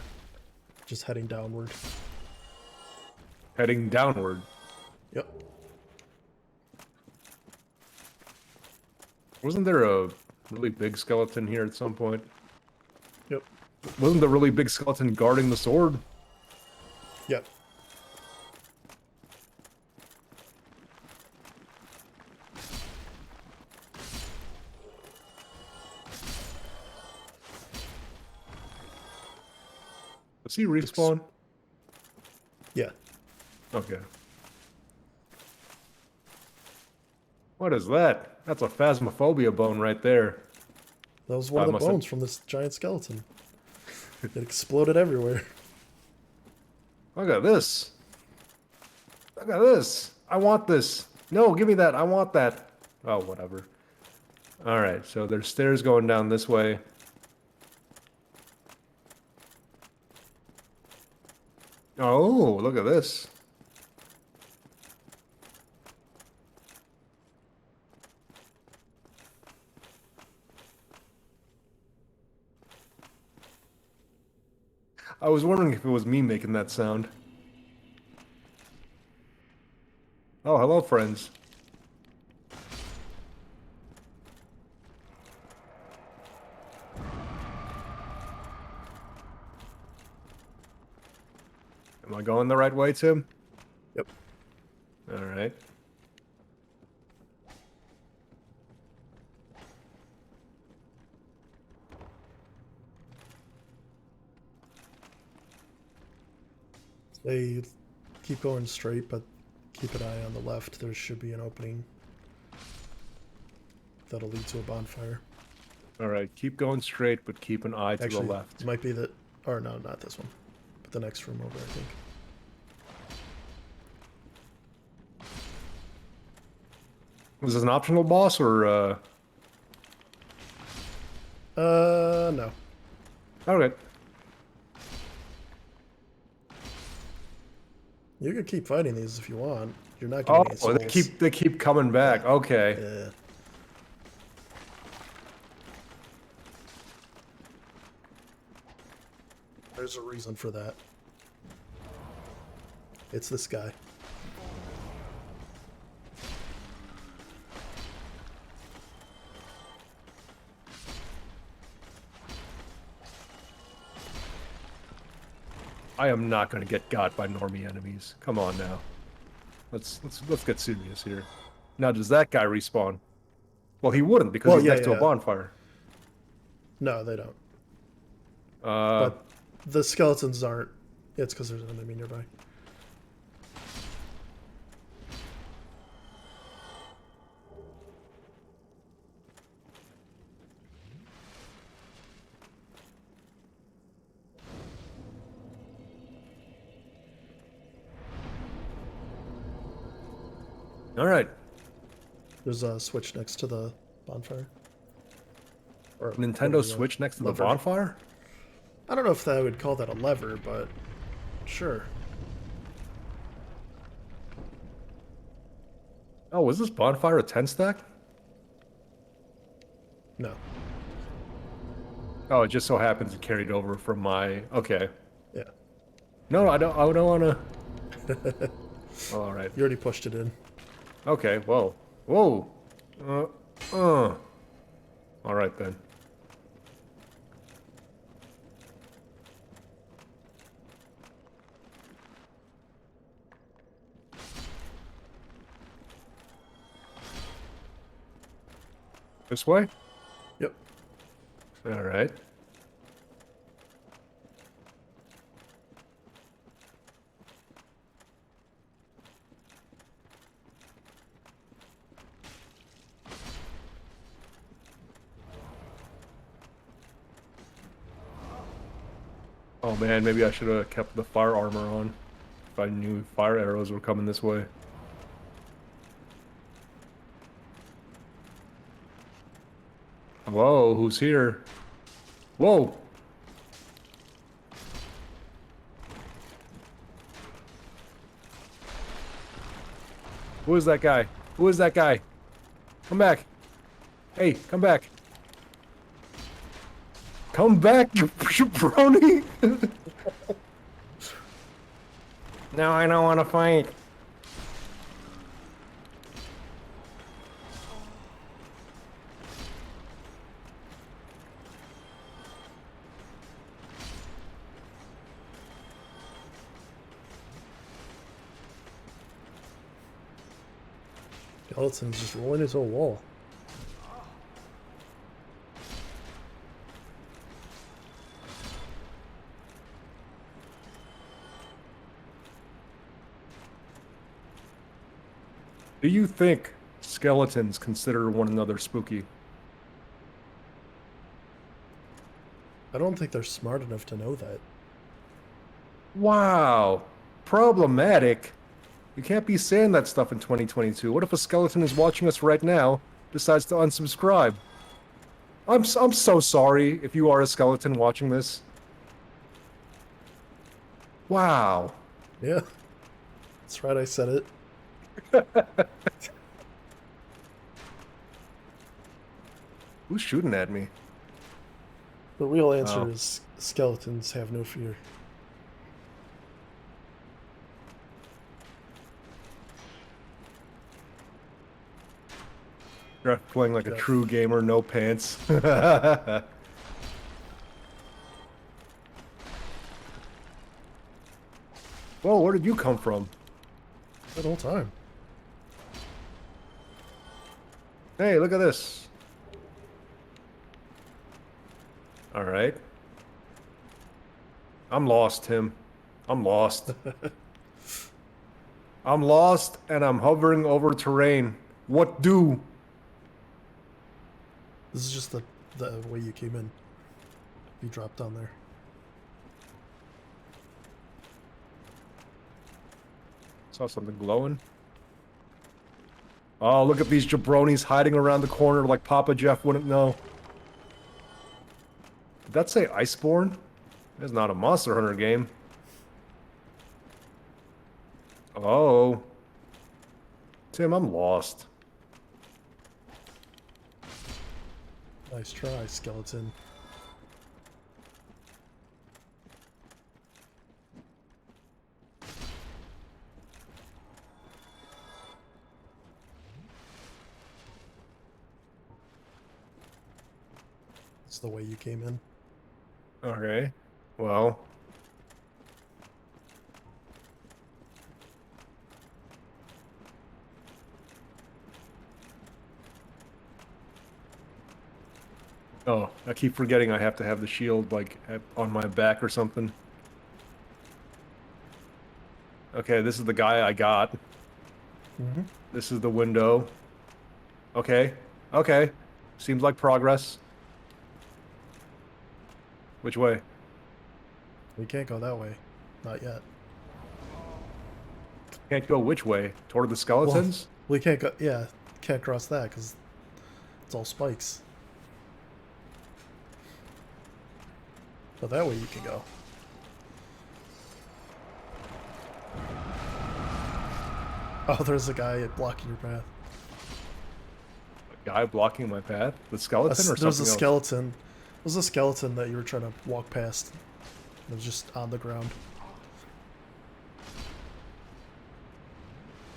Just heading downward.
Heading downward.
Yep.
Wasn't there a really big skeleton here at some point?
Yep.
Wasn't the really big skeleton guarding the sword?
Yep.
Does he respawn?
Yeah.
Okay. What is that? That's a phasmophobia bone right there.
That was one of the
must have-
bones from this giant skeleton. It exploded everywhere.
Look at this. Look at this. I want this. No, give me that. I want that. Oh, whatever. Alright, so there's stairs going down this way. Oh, look at this. I was wondering if it was me making that sound. Oh, hello, friends. Am I going the right way, Tim?
Yep.
All right.
They keep going straight, but keep an eye on the left. There should be an opening that'll lead to a bonfire.
All right. Keep going straight, but keep an eye to
Actually,
the left.
it might be that, or no, not this one, but the next room over, I think.
Was this an optional boss or?
No.
Okay.
You can keep fighting these if you want. You're not getting any
Oh,
souls.
they keep coming back. Okay.
Yeah. There's a reason for that. It's this guy.
I am not going to get got by normie enemies. Come on now. Let's get serious here. Now, does that guy respawn? Well, he wouldn't because
Well,
he's
yeah,
next to a
yeah.
bonfire.
No, they don't.
Uh,
But the skeletons aren't. It's because there's an enemy nearby.
all right.
There's a switch next to the bonfire. Or
Nintendo
whatever
Switch next to the
lever.
bonfire?
I don't know if I would call that a lever, but sure.
Oh, was this bonfire a 10 stack?
No.
Oh, it just so happens it carried over from my... Okay.
Yeah.
No, I don't want to... All right.
You already pushed it in.
Okay, whoa. Whoa. All right, then. This way?
Yep.
All right. Oh man, maybe I should have kept the fire armor on if I knew fire arrows were coming this way. Whoa, who's here? Whoa! Who is that guy? Who is that guy? Come back. Hey, come back. Come back, you jabroni! No, I don't want to fight.
Skeleton's just rolling his own wall.
Do you think skeletons consider one another spooky?
I don't think they're smart enough to know that.
Wow. Problematic. You can't be saying that stuff in 2022. What if a skeleton is watching us right now, decides to unsubscribe? I'm so sorry if you are a skeleton watching this. Wow.
Yeah. That's right, I said it.
Who's shooting at me?
The real answer
Oh.
is skeletons have no fear.
You're playing like a
Yeah.
true gamer, no pants. Whoa, where did you come from?
That whole time.
Hey, look at this. Alright. I'm lost, Tim. I'm lost. I'm lost and I'm hovering over terrain. What do?
This is just the way you came in. You dropped down there.
Saw something glowing. Oh, look at these jabronis hiding around the corner like Papa Jeff wouldn't know. Did that say Iceborne? That's not a Monster Hunter game. Oh. Tim, I'm lost.
Nice try, skeleton. It's the way you came in.
Okay. Well. Oh, I keep forgetting I have to have the shield, like, on my back or something. Okay, this is the guy I got.
Mm-hmm.
This is the window. Okay. Okay. Seems like progress. Which way?
We can't go that way. Not yet.
Can't go which way? Toward the skeletons?
We can't go. Yeah, can't cross that because it's all spikes. But that way you can go. Oh, there's a guy blocking your path.
A guy blocking my path? The skeleton or something
There's a
else?
skeleton. There's a skeleton that you were trying to walk past. It was just on the ground.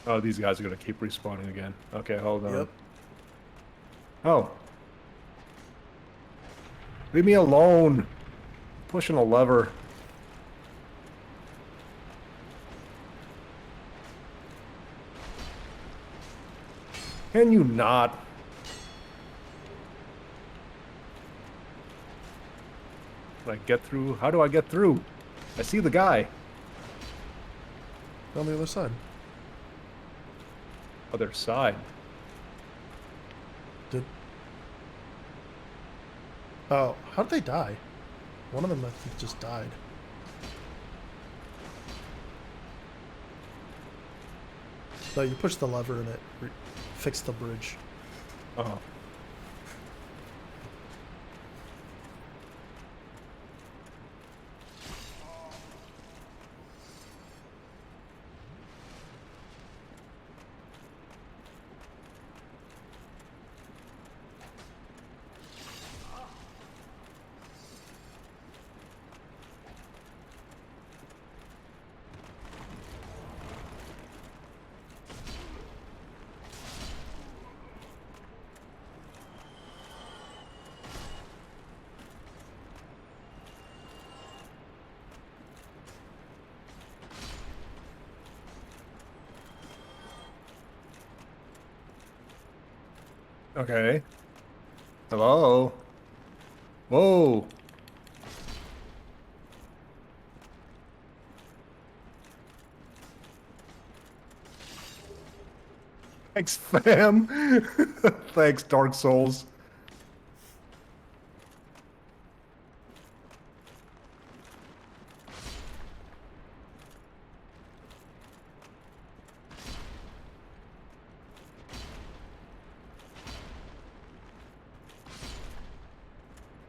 Oh, these guys are gonna keep respawning again. Okay, hold on.
Yep.
Oh. Leave me alone. Pushing a lever. Can you not? Can I get through? How do I get through? I see the guy.
On the other side.
Other side.
Did... Oh, how did they die? One of them, I think, just died. No, you push the lever and it fixed the bridge.
Oh. Okay. Hello? Whoa! Thanks, fam! Thanks, Dark Souls.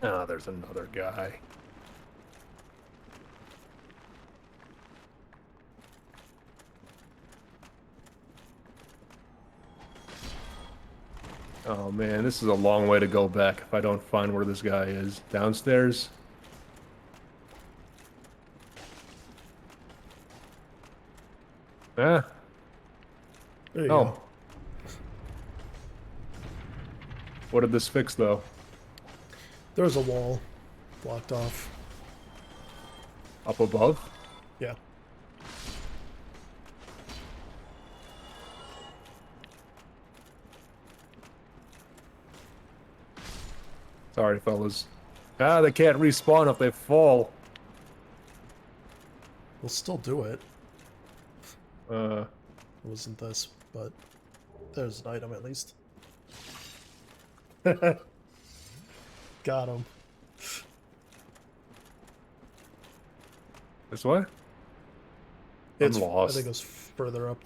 Ah, there's another guy. Oh man, this is a long way to go back if I don't find where this guy is. Downstairs? Ah,
There you
oh.
go.
What did this fix though?
There was a wall blocked off.
Up above?
Yeah.
Sorry, fellas. Ah, they can't respawn if they fall.
We'll still do it.
Uh,
It wasn't this, but there's an item at least. Got him.
this way?
It's,
lost.
I think it was further up.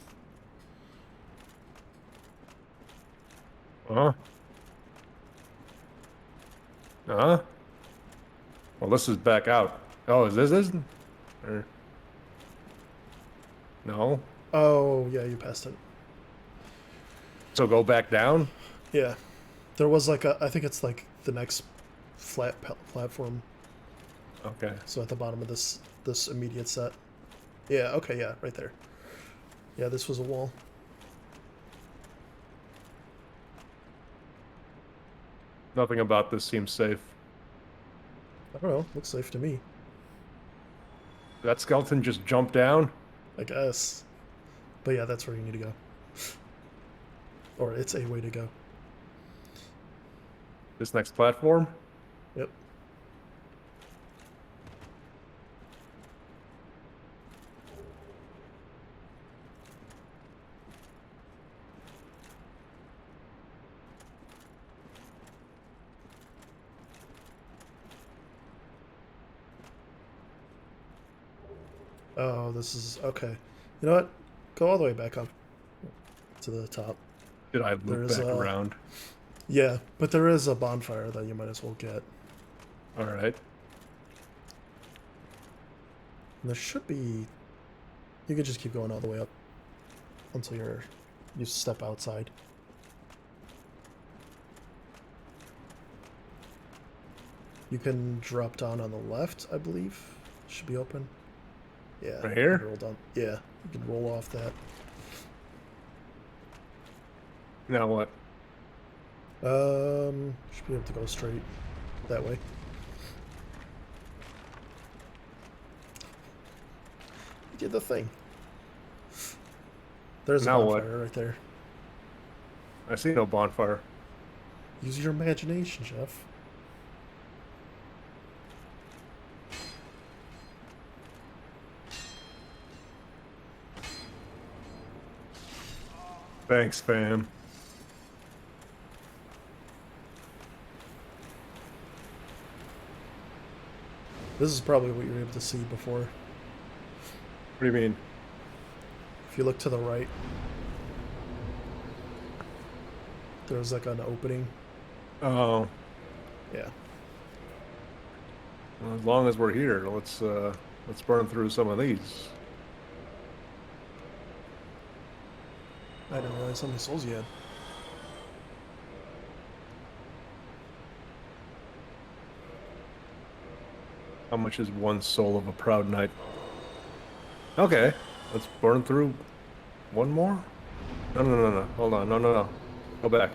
Huh? Huh? Well, this is back out. Oh, is this? Or... No?
Oh, yeah, you passed it.
So go back down?
Yeah. There was like a, I think it's like the next flat platform.
Okay.
So at the bottom of this immediate set. Yeah, okay, yeah, right there. Yeah, this was a wall.
Nothing about this seems safe.
I don't know, looks safe to me.
That skeleton just jumped down?
I guess. But yeah, that's where you need to go. Or it's a way to go.
This next platform?
Yep. Oh, this is okay. You know what? Go all the way back up to the top.
Did I loop
There's
back
a-
around?
Yeah, but there is a bonfire that you might as well get.
Alright.
And there should be. You can just keep going all the way up until you step outside. You can drop down on the left, I believe. Should be open. Yeah.
Right
you
here?
can roll down. Yeah, you can roll off that.
Now what?
Should be able to go straight that way. You did the thing. There's a
Now what?
bonfire right there.
I see no bonfire.
Use your imagination, Jeff.
Thanks, fam.
This is probably what you were able to see before.
What do you mean?
If you look to the right, there's like an opening.
Oh,
Yeah.
well, as long as we're here, let's burn through some of these.
I didn't realize how many souls you had.
How much is one soul of a proud knight? Okay, let's burn through one more. No, no, no, no. Hold on. No, no, no. Go back.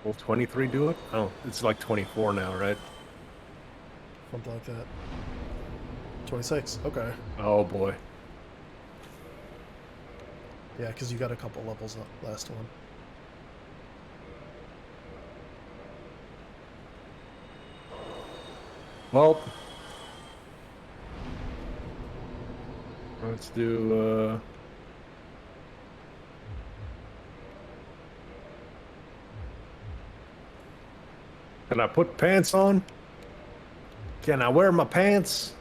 Will 23 do it? Oh, it's like 24 now, right?
Something like that. 26. Okay.
Oh boy.
Yeah, because you got a couple levels up last one.
Well, let's do. Can I put pants on? Can I wear my pants?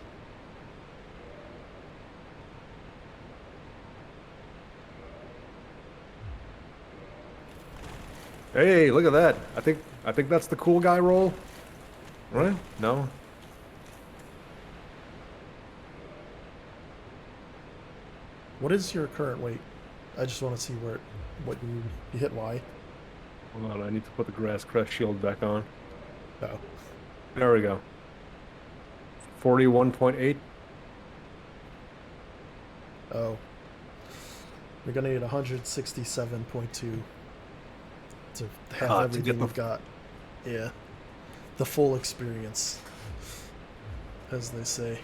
Hey, look at that. I think that's the cool guy role. Right? No.
What is your current weight? I just want to see what you hit Y.
Hold on, I need to put the grass crest shield back on.
Oh.
There we go. 41.8.
Oh. You're gonna need 167.2 to have
Ah, to
everything
get the-
you've got. Yeah. The full experience, as they say.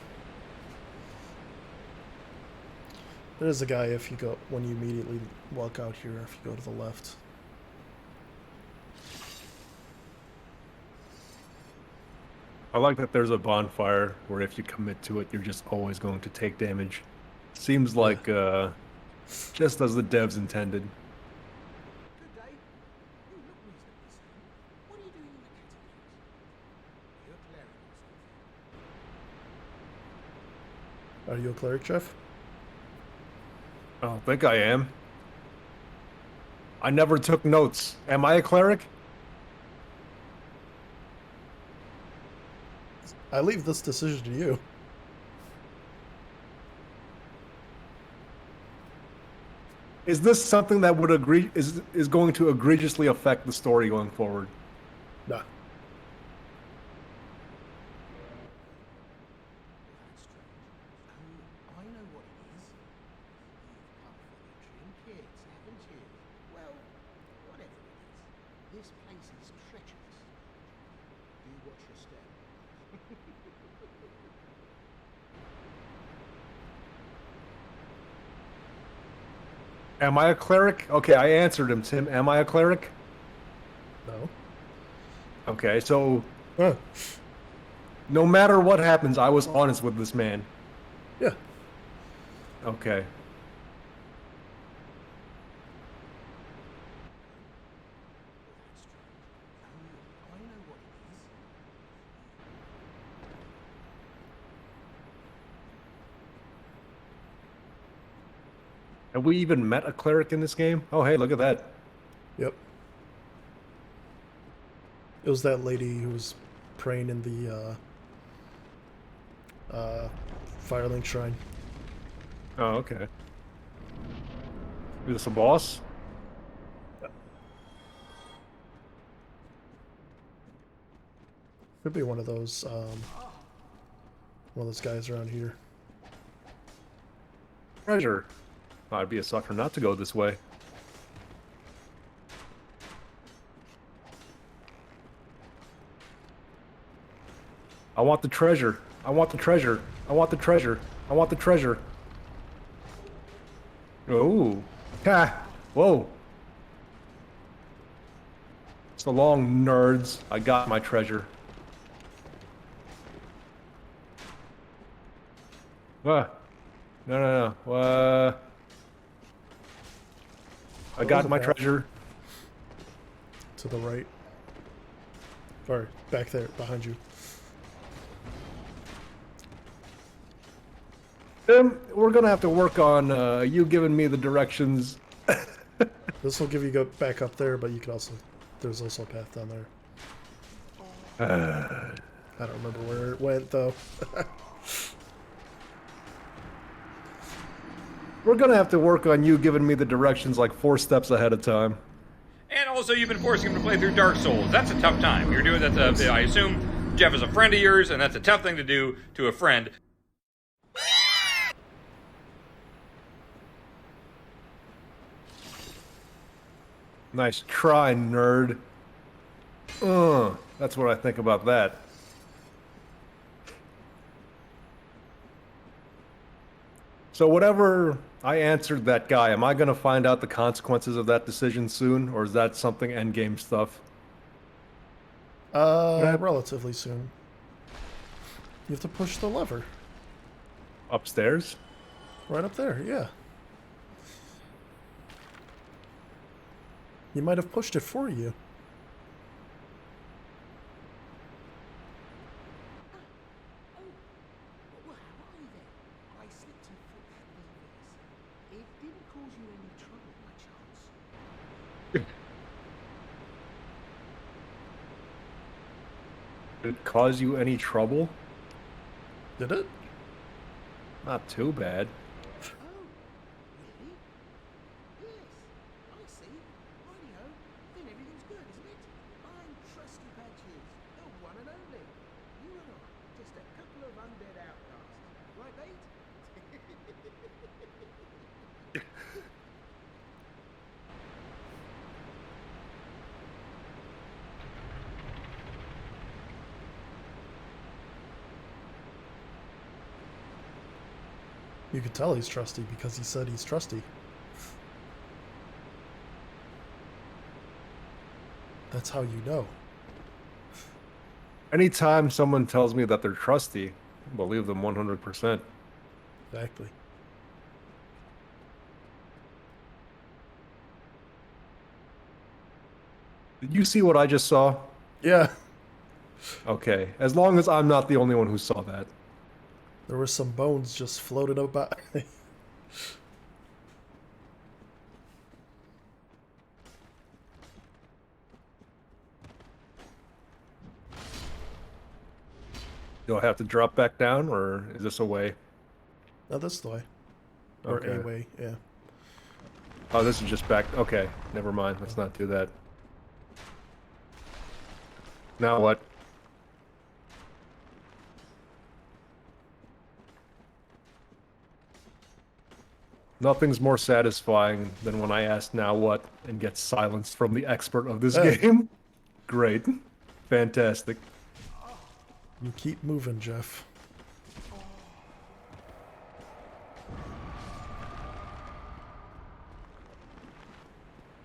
There's a guy if you go when you immediately walk out here, if you go to the left.
I like that there's a bonfire where if you commit to it, you're just always going to take damage. Seems like just as the devs intended.
Good day. You look reasonably sane. What are you doing in the catacombs? You're cleric or something.
Are you a cleric, Jeff?
I don't think I am. I never took notes. Am I a cleric?
I leave this decision to you.
Is this something that would is going to egregiously affect the story going forward?
Nah.
That's strange. Oh, I know what it is. You've come for the trinkets, haven't you? Well, whatever it is, this place is treacherous. Do watch your step.
Am I a cleric? Okay, I answered him, Tim. Am I a cleric?
No.
Okay, so
Huh.
no matter what happens, I was honest with this man.
Yeah.
Okay.
That's strange. Oh, I know what it is.
Have we even met a cleric in this game? Oh, hey, look at that.
Yep. It was that lady who was praying in the Firelink Shrine.
Oh, okay. Is this a boss?
Could be one of those guys around here.
Treasure. I'd be a sucker not to go this way. I want the treasure. I want the treasure. I want the treasure. I want the treasure. Oh. Ha. Whoa. So long, nerds. I got my treasure. No, no, no. I
There was
got
a
my
path.
treasure.
To the right. Or back there, behind you.
Tim, we're gonna have to work on you giving me the directions.
This will give you go back up there, but you can also... There's also a path down there. I don't remember where it went, though.
We're gonna have to work on you giving me the directions like 4 steps ahead of time.
And also, you've been forcing him to play through Dark Souls. That's a tough time. You're doing that. I assume Jeff is a friend of yours, and that's a tough thing to do to a friend.
Nice try, nerd. That's what I think about that. So whatever I answered that guy, am I gonna find out the consequences of that decision soon, or is that something endgame stuff?
Relatively soon. You have to push the lever.
Upstairs?
Right up there, yeah. You might have pushed it for you.
Well, how are you then? I slipped and flipped that levers. It didn't cause you any trouble, by chance.
Did it cause you any trouble?
Did it?
Not too bad.
Oh, really? Yes, I see. Rightio. Then everything's good, isn't it? I'm Trusty Patches, the one and only. You and I, just a couple of undead outcasts. Right, mate?
You could tell he's trusty because he said he's trusty. That's how you know.
Anytime someone tells me that they're trusty, I believe them 100%.
Exactly.
Did you see what I just saw?
Yeah.
Okay, as long as I'm not the only one who saw that.
There were some bones just floating about.
Do I have to drop back down, or is this a way?
No, this is the way. Or
Okay.
a way, yeah.
Oh, this is just back. Okay, never mind. Let's not do that. Now what? Nothing's more satisfying than when I ask now what and get silenced from the expert of this
Hey.
game. Great. Fantastic.
You keep moving, Jeff.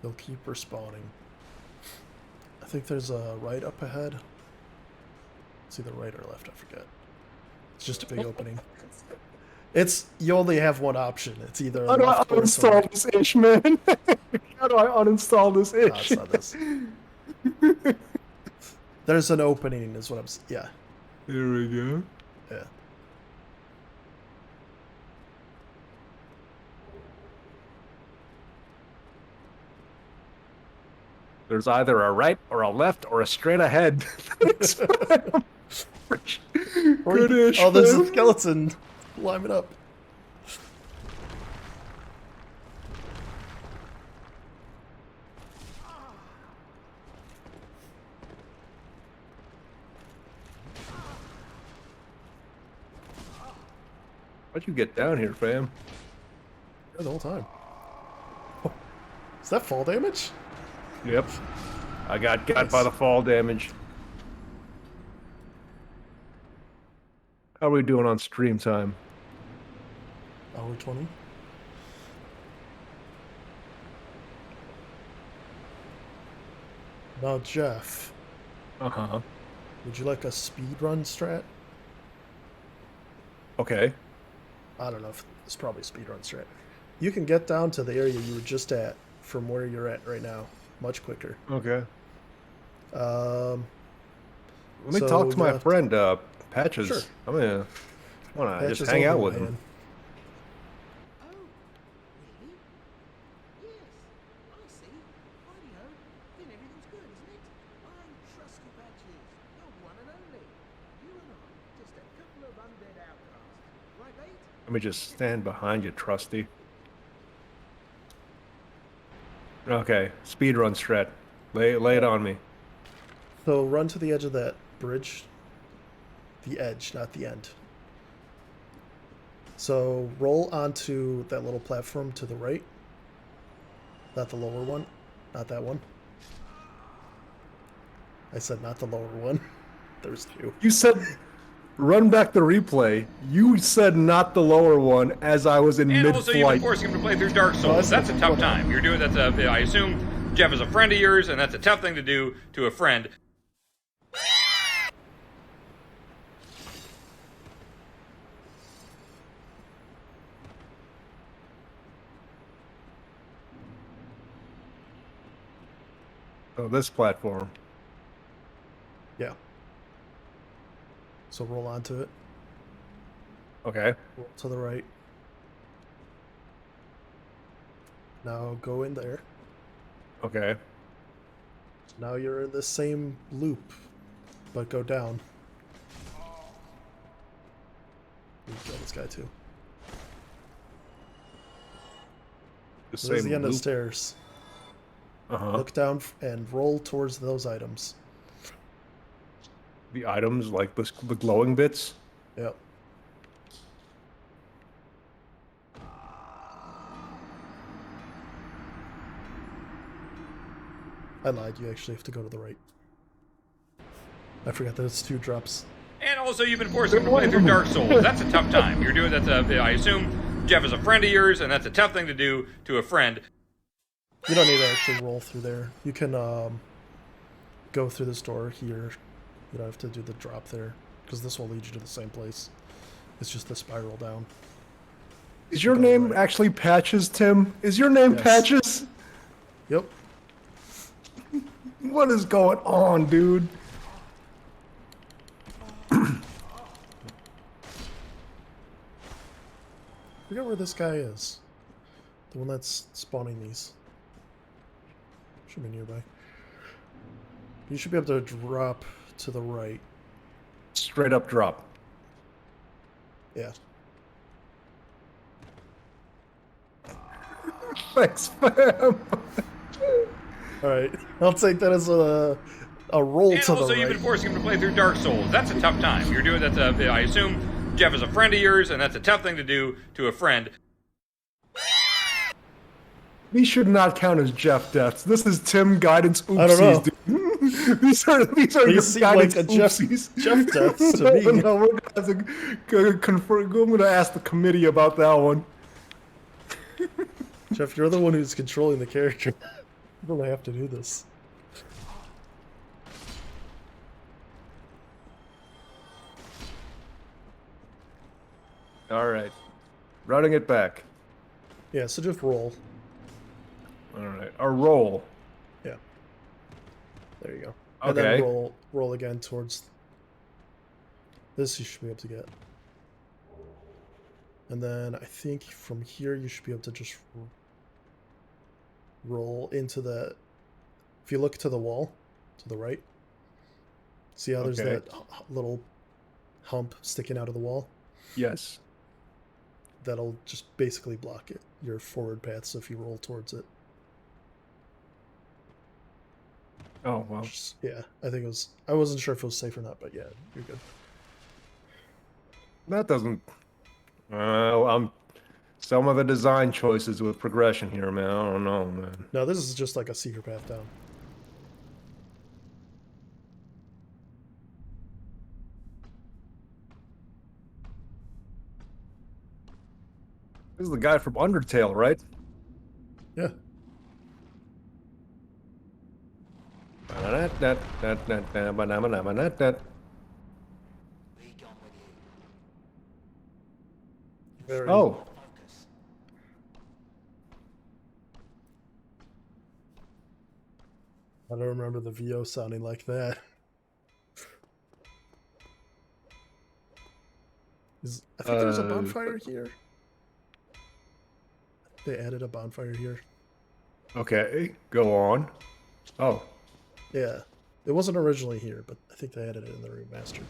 They'll keep respawning. I think there's a right up ahead. It's either right or left, I forget. It's just a big opening. It's you only have one option. It's either a
How do I
left or it's a
uninstall
right.
this ish, man? How do I uninstall this
No,
ish?
it's not this. There's an opening, is what I'm. Yeah,
There we go.
yeah.
There's either a right or a left or a straight ahead. Thanks, man. Good ish.
Oh, there's a
man.
skeleton. Climb it up.
How'd you get down here, fam?
Yeah, the whole time. Oh, is that fall damage?
Yep. I got by
Nice.
the fall damage. How are we doing on stream time?
Hour 20. Now, Jeff,
Uh-huh.
would you like a speed run strat?
Okay.
I don't know if it's probably speedrun strat. You can get down to the area you were just at from where you're at right now much quicker.
Okay.
Um,
Let me
So
talk to
you'll
my
have to-
friend Patches.
Sure.
I'm gonna wanna
Patch
just
is
hang out
over,
with him.
man.
Oh, really? Yes, I see. Rightio. Then everything's good, isn't it? I'm Trusty Patches, your one and only. You and I, just a couple of undead outcasts. Right, mate?
Let me just stand behind you, Trusty. Okay, speedrun strat. Lay it on me.
So run to the edge of that bridge. The edge, not the end. So roll onto that little platform to the right. Not the lower one. Not that one. I said not the lower one. There's two.
You said run back the replay. You said not the lower one as I was in
And also, you've been
mid-flight.
forcing him to play through Dark Souls. That's a tough time. You're doing that's a. I assume Jeff is a friend of yours, and that's a tough thing to do to a friend.
Oh, this platform.
Yeah. So roll onto it.
Okay.
Roll to the right. Now go in there.
Okay.
Now you're in the same loop, but go down. You can kill this guy too.
The
So there's
same
the end of the
loop.
stairs.
Uh-huh.
Look down and roll towards those items.
The items, like the glowing bits.
Yep. I lied. You actually have to go to the right. I forgot that it's 2 drops.
And also, you've been forcing him to play through Dark Souls. That's a tough time. You're doing that's a. I assume Jeff is a friend of yours, and that's a tough thing to do to a friend.
You don't need to actually roll through there. You can go through this door here. You don't have to do the drop there, because this will lead you to the same place. It's just the spiral down.
Is your
Go
name
right.
actually Patches, Tim? Is your name
Yes.
Patches?
Yep.
What is going on, dude?
Forget where this guy is. The one that's spawning these. Should be nearby. You should be able to drop to the right.
Straight up drop.
Yeah.
Thanks, fam.
Alright. I'll take that as a roll
And
to the
also,
right.
you've been forcing him to play through Dark Souls. That's a tough time. You're doing that's a. I assume Jeff is a friend of yours, and that's a tough thing to do to a friend.
These should not count as Jeff deaths. This is Tim guidance oopsies,
I don't know.
dude. these are
These
your
seem
guidance
like a Jeff-
oopsies.
Jeff deaths to me.
No, we're gonna have to confirm. I'm gonna ask the committee about that one.
Jeff, you're the one who's controlling the character. You don't have to do this.
All right, routing it back.
Yeah, so just roll.
All right, our roll.
Yeah. There you go. And
Okay.
then roll again towards this. You should be able to get. And then I think from here you should be able to just roll into the. If you look to the wall, to the right, see how there's
Okay.
that little hump sticking out of the wall?
Yes.
That'll just basically block it, your forward path. So if you roll towards it,
Oh well.
just, yeah, I think it was. I wasn't sure if it was safe or not, but yeah, you're good.
That doesn't. Some of the design choices with progression here, man. I don't know, man.
No, this is just like a secret path down.
This is the guy from Undertale, right?
Yeah. You Very.
Oh,
Focus.
I don't remember the VO sounding like that. I think there's a bonfire here. They added a bonfire here.
okay. Go on. Oh,
Yeah. It wasn't originally here, but I think they added it in the remaster.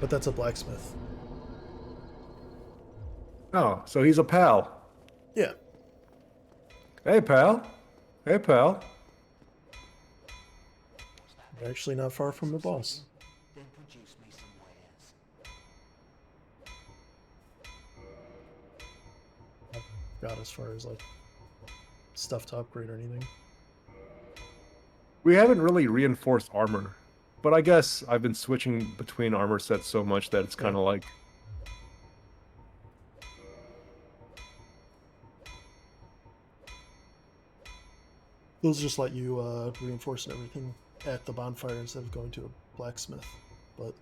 But that's a blacksmith.
oh. So he's a pal.
Yeah.
Hey, pal. Hey, pal.
We're actually not far from the boss.
Then produce me some wares.
Got as far as like stuff to upgrade or anything.
We haven't really reinforced armor, but I guess I've been switching between armor sets so much that it's kind of like.
Those just let you reinforce everything at the bonfire instead of going to a blacksmith. But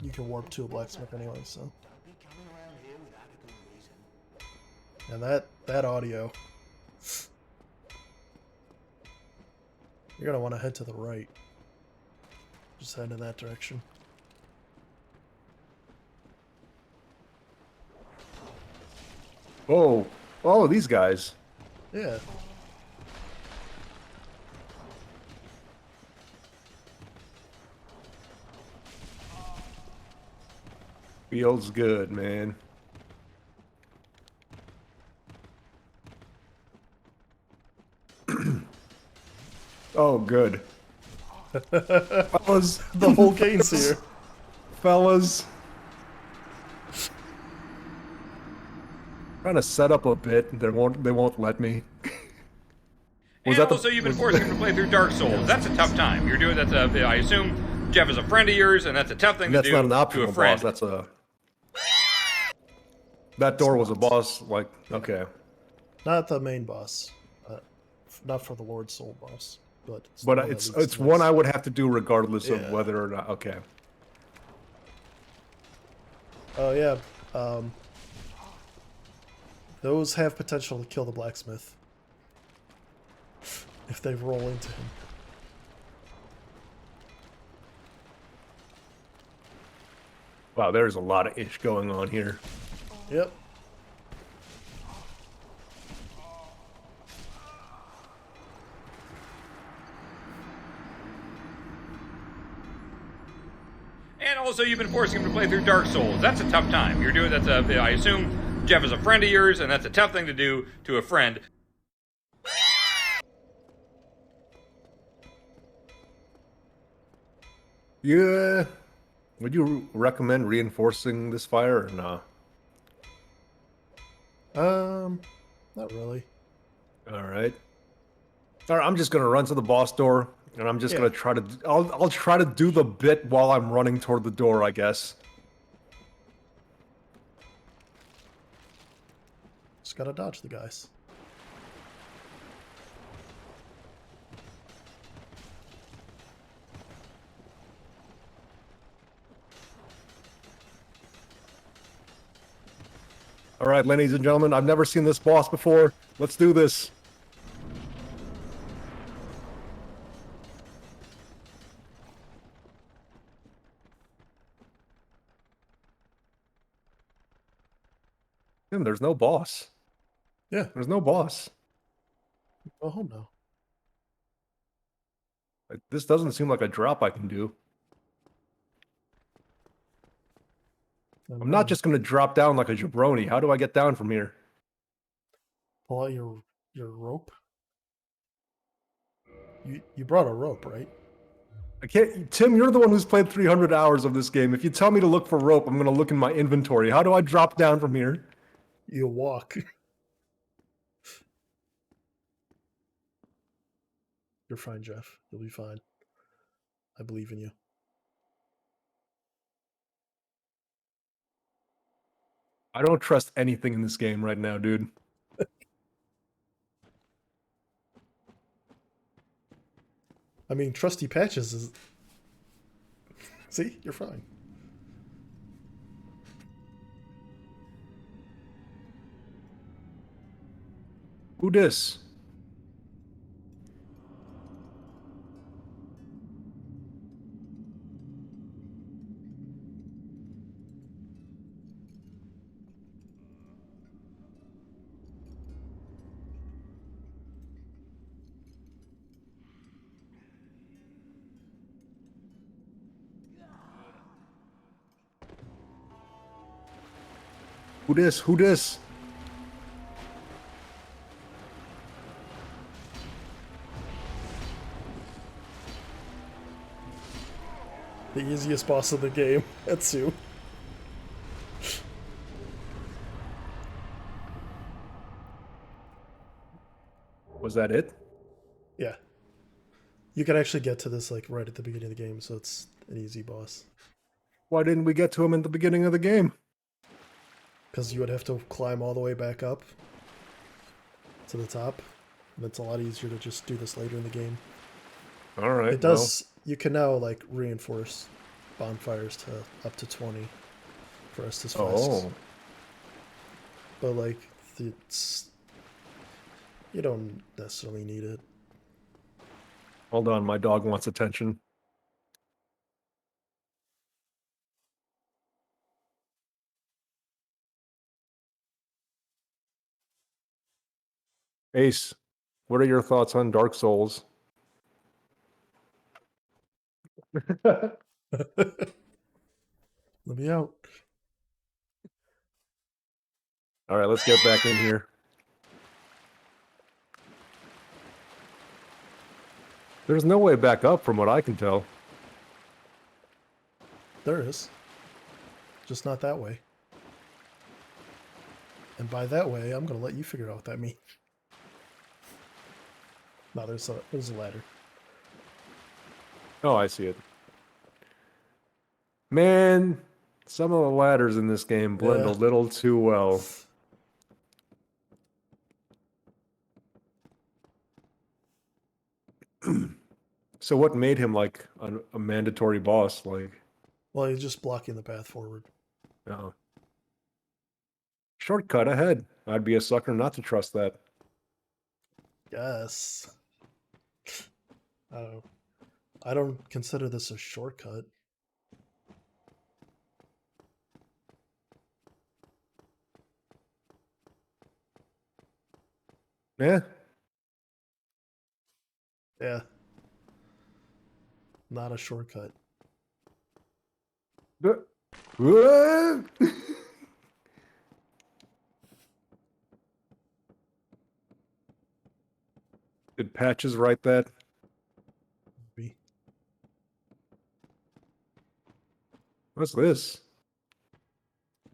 you can warp to a blacksmith anyway, so.
Don't be coming around here without a good reason.
And that audio. You're gonna want to head to the right. Just head in that direction.
Oh, oh, these guys.
Yeah.
Feels good, man. Oh, good. Fellas,
The whole game's here.
fellas. Trying to set up a bit. They won't let me.
And
that the-
also, you've been forcing him to play through Dark Souls. That's a tough time. You're doing I assume Jeff is a friend of yours, and that's a tough thing
That's
to do
not an
to
optional
a friend.
boss. That's a. That door was a boss. Like, okay,
Not the main boss. Not for the Lord Soul boss. But the
but
one that
it's
leads to
it's
the
one
boss.
I would have to do regardless
Yeah.
of whether or not. Okay.
Oh yeah. Those have potential to kill the blacksmith. If they roll into him.
Wow, there's a lot of ish going on here.
Yep.
And also, you've been forcing him to play through Dark Souls. That's a tough time. You're doing I assume Jeff is a friend of yours, and that's a tough thing to do to a friend.
Yeah. Would you recommend reinforcing this fire or no?
Not really.
All right. All right. I'm just gonna run to the boss door, and I'm just
Yeah.
gonna try to. I'll try to do the bit while I'm running toward the door, I guess.
Just gotta dodge the guys.
All right, ladies and gentlemen, I've never seen this boss before. Let's do this. Tim, there's no boss.
Yeah.
There's no boss.
Go home now.
This doesn't seem like a drop I can do. I'm not just gonna drop down like a jabroni. How do I get down from here?
Pull out your rope. You brought a rope, right?
I can't. Tim, you're the one who's played 300 hours of this game. If you tell me to look for rope, I'm gonna look in my inventory. How do I drop down from here?
You walk. You're fine, Jeff. You'll be fine. I believe in you.
I don't trust anything in this game right now, dude.
I mean, Trusty Patches is See, you're fine.
Who dis? Who dis? Who dis?
The easiest boss of the game, Etsu.
Was that it?
Yeah. You can actually get to this like right at the beginning of the game, so it's an easy boss.
Why didn't we get to him in the beginning of the game?
Because you would have to climb all the way back up to the top. And it's a lot easier to just do this later in the game.
All right.
It does. You can now like reinforce bonfires to up to 20 for Estus
Well,
Fest.
oh,
But like, it's you don't necessarily need it.
hold on. My dog wants attention. Ace, what are your thoughts on Dark Souls?
Let me out.
All right, let's get back in here. There's no way back up from what I can tell.
There is. Just not that way. And by that way, I'm gonna let you figure out what that means. No, there's a ladder.
Oh, I see it. Man, some of the ladders in this game blend
Yeah.
a little too well. So what made him like a mandatory boss? Like,
Well, he's just blocking the path forward.
shortcut ahead. I'd be a sucker not to trust that.
Yes. Oh, I don't consider this a shortcut.
Yeah.
Yeah. Not a shortcut.
Did Patches write that?
Maybe.
What's this?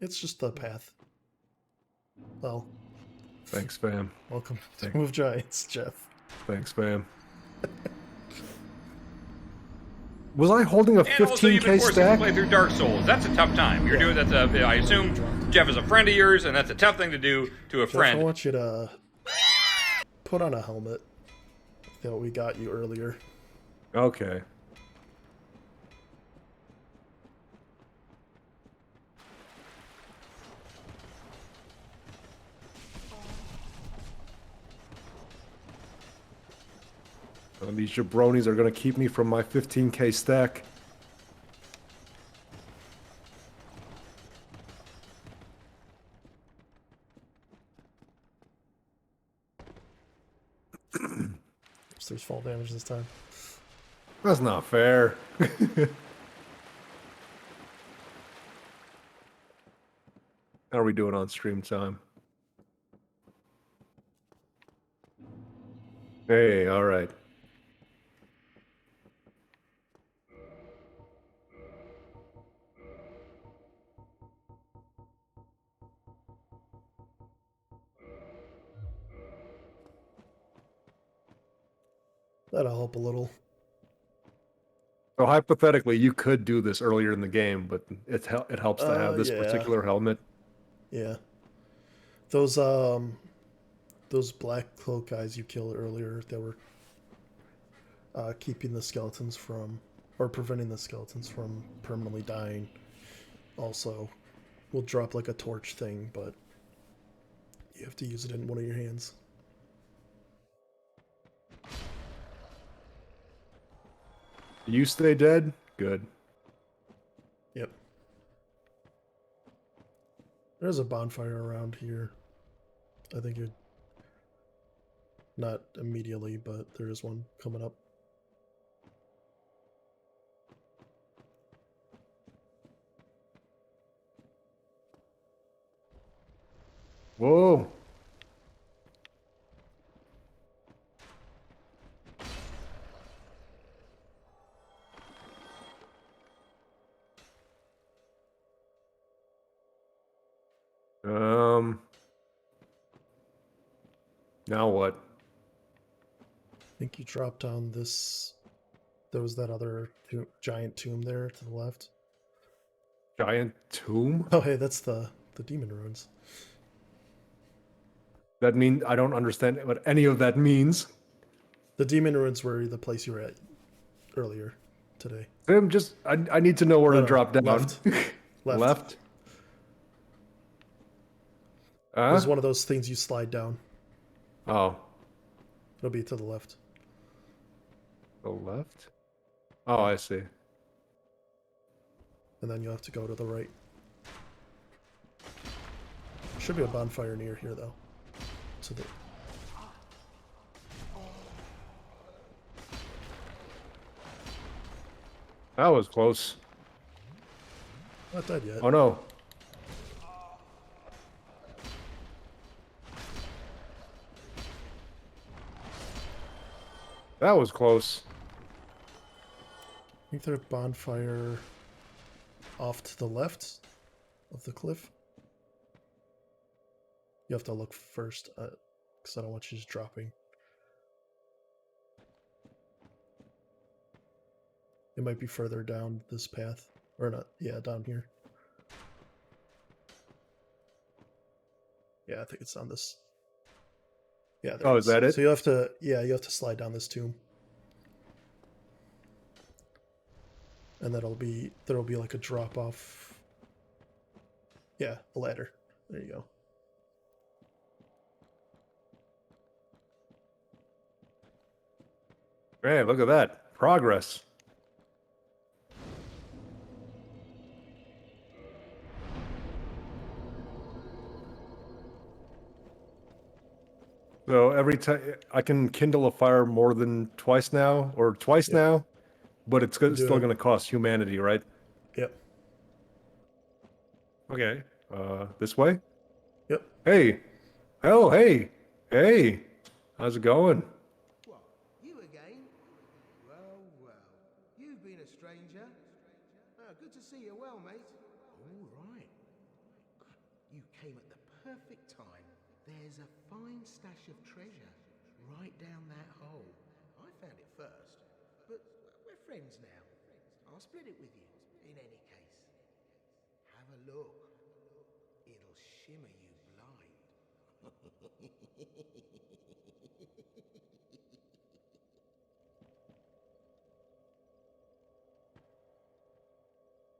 It's just the path. Well,
Thanks, fam.
welcome to
Thank-
Move Giants, Jeff.
Thanks, fam. Was I holding a
And also, you've
15k
been forcing him to
stack?
play through Dark Souls. That's a tough time. You're doing that's a. I assume Jeff is a friend of yours, and that's a tough thing to do to a
Jeff, I
friend.
want you to put on a helmet that we got you earlier.
Okay. These jabronis are going to keep me from my 15k stack.
There's fall damage this time.
That's not fair. How are we doing on stream time? Hey, all right.
That'll help a little.
So hypothetically, you could do this earlier in the game, but it helps to have this
Yeah.
particular helmet.
Yeah. Those black cloak guys you killed earlier that were keeping the skeletons from or preventing the skeletons from permanently dying. Also, will drop like a torch thing, but you have to use it in one of your hands.
You stay dead? Good.
Yep. There's a bonfire around here. I think it. Not immediately, but there is one coming up.
Whoa. Now what?
I think you drop down this. There was that other giant tomb there to the left.
Giant tomb?
Oh, hey, that's the demon ruins.
That mean I don't understand what any of that means.
The demon ruins were the place you were at earlier today.
Tim, just I need to know where
No,
to
no,
drop down.
left. Left.
Left.
There's one of those things you slide down.
Oh,
It'll be to the left.
the left. Oh, I see.
And then you'll have to go to the right. Should be a bonfire near here, though. To the
That was close.
not dead yet.
Oh no. That was close.
I think there's a bonfire off to the left of the cliff. You have to look first, because I don't want you just dropping. It might be further down this path. Or not, yeah, down here. Yeah, I think it's on this. Yeah, there
Oh,
it
is that it?
So you have to, yeah, you have to slide down this tomb. And there'll be like a drop off. Yeah, a ladder. There you go.
Hey, look at that. Progress. So every time I can kindle a fire more than twice now, or twice
Yep.
now, but it's
Do
still
it.
going to cost humanity, right?
Yep.
Okay. This way?
Yep.
Hey. Oh, hey. Hey. How's it going?
What, you again? Well, well, you've been a stranger. Good to see you well, mate. All right. You came at the perfect time. There's a fine stash of treasure right down that hole. I found it first, but we're friends now. I'll split it with you, in any case. Have a look. It'll shimmer you blind.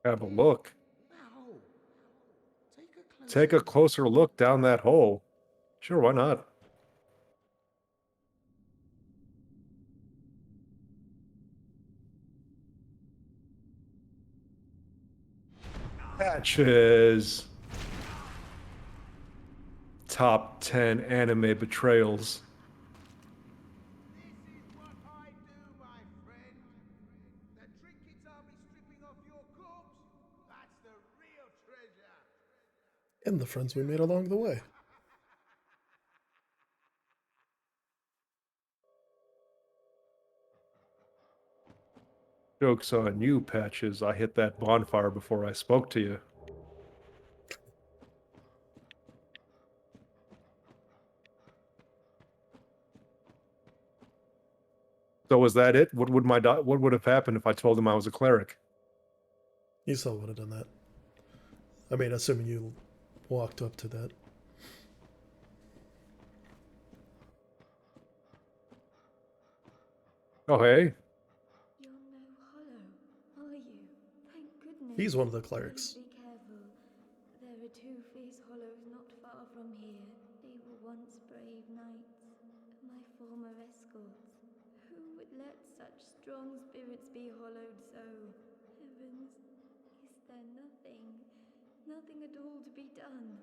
Have a look.
That hole. Take a close
Take a closer look down that hole. Sure, why not? Patches. Top 10 anime betrayals.
This is what I do, my friend. The trinkets I'll be stripping off your corpse, that's the real treasure.
And the friends we made along the way.
Joke's on you, Patches. I hit that bonfire before I spoke to you. So was that it? What would what would have happened if I told him I was a cleric?
You still would have done that. I mean, assuming you walked up to that.
Oh, hey.
You're no hollow.
He's one of the clerics.
Please be careful. There are two fierce hollows not far from here. They were once brave knights, my former escorts. Who would let such strong spirits be hollowed so? Heavens, is there nothing at all to be done?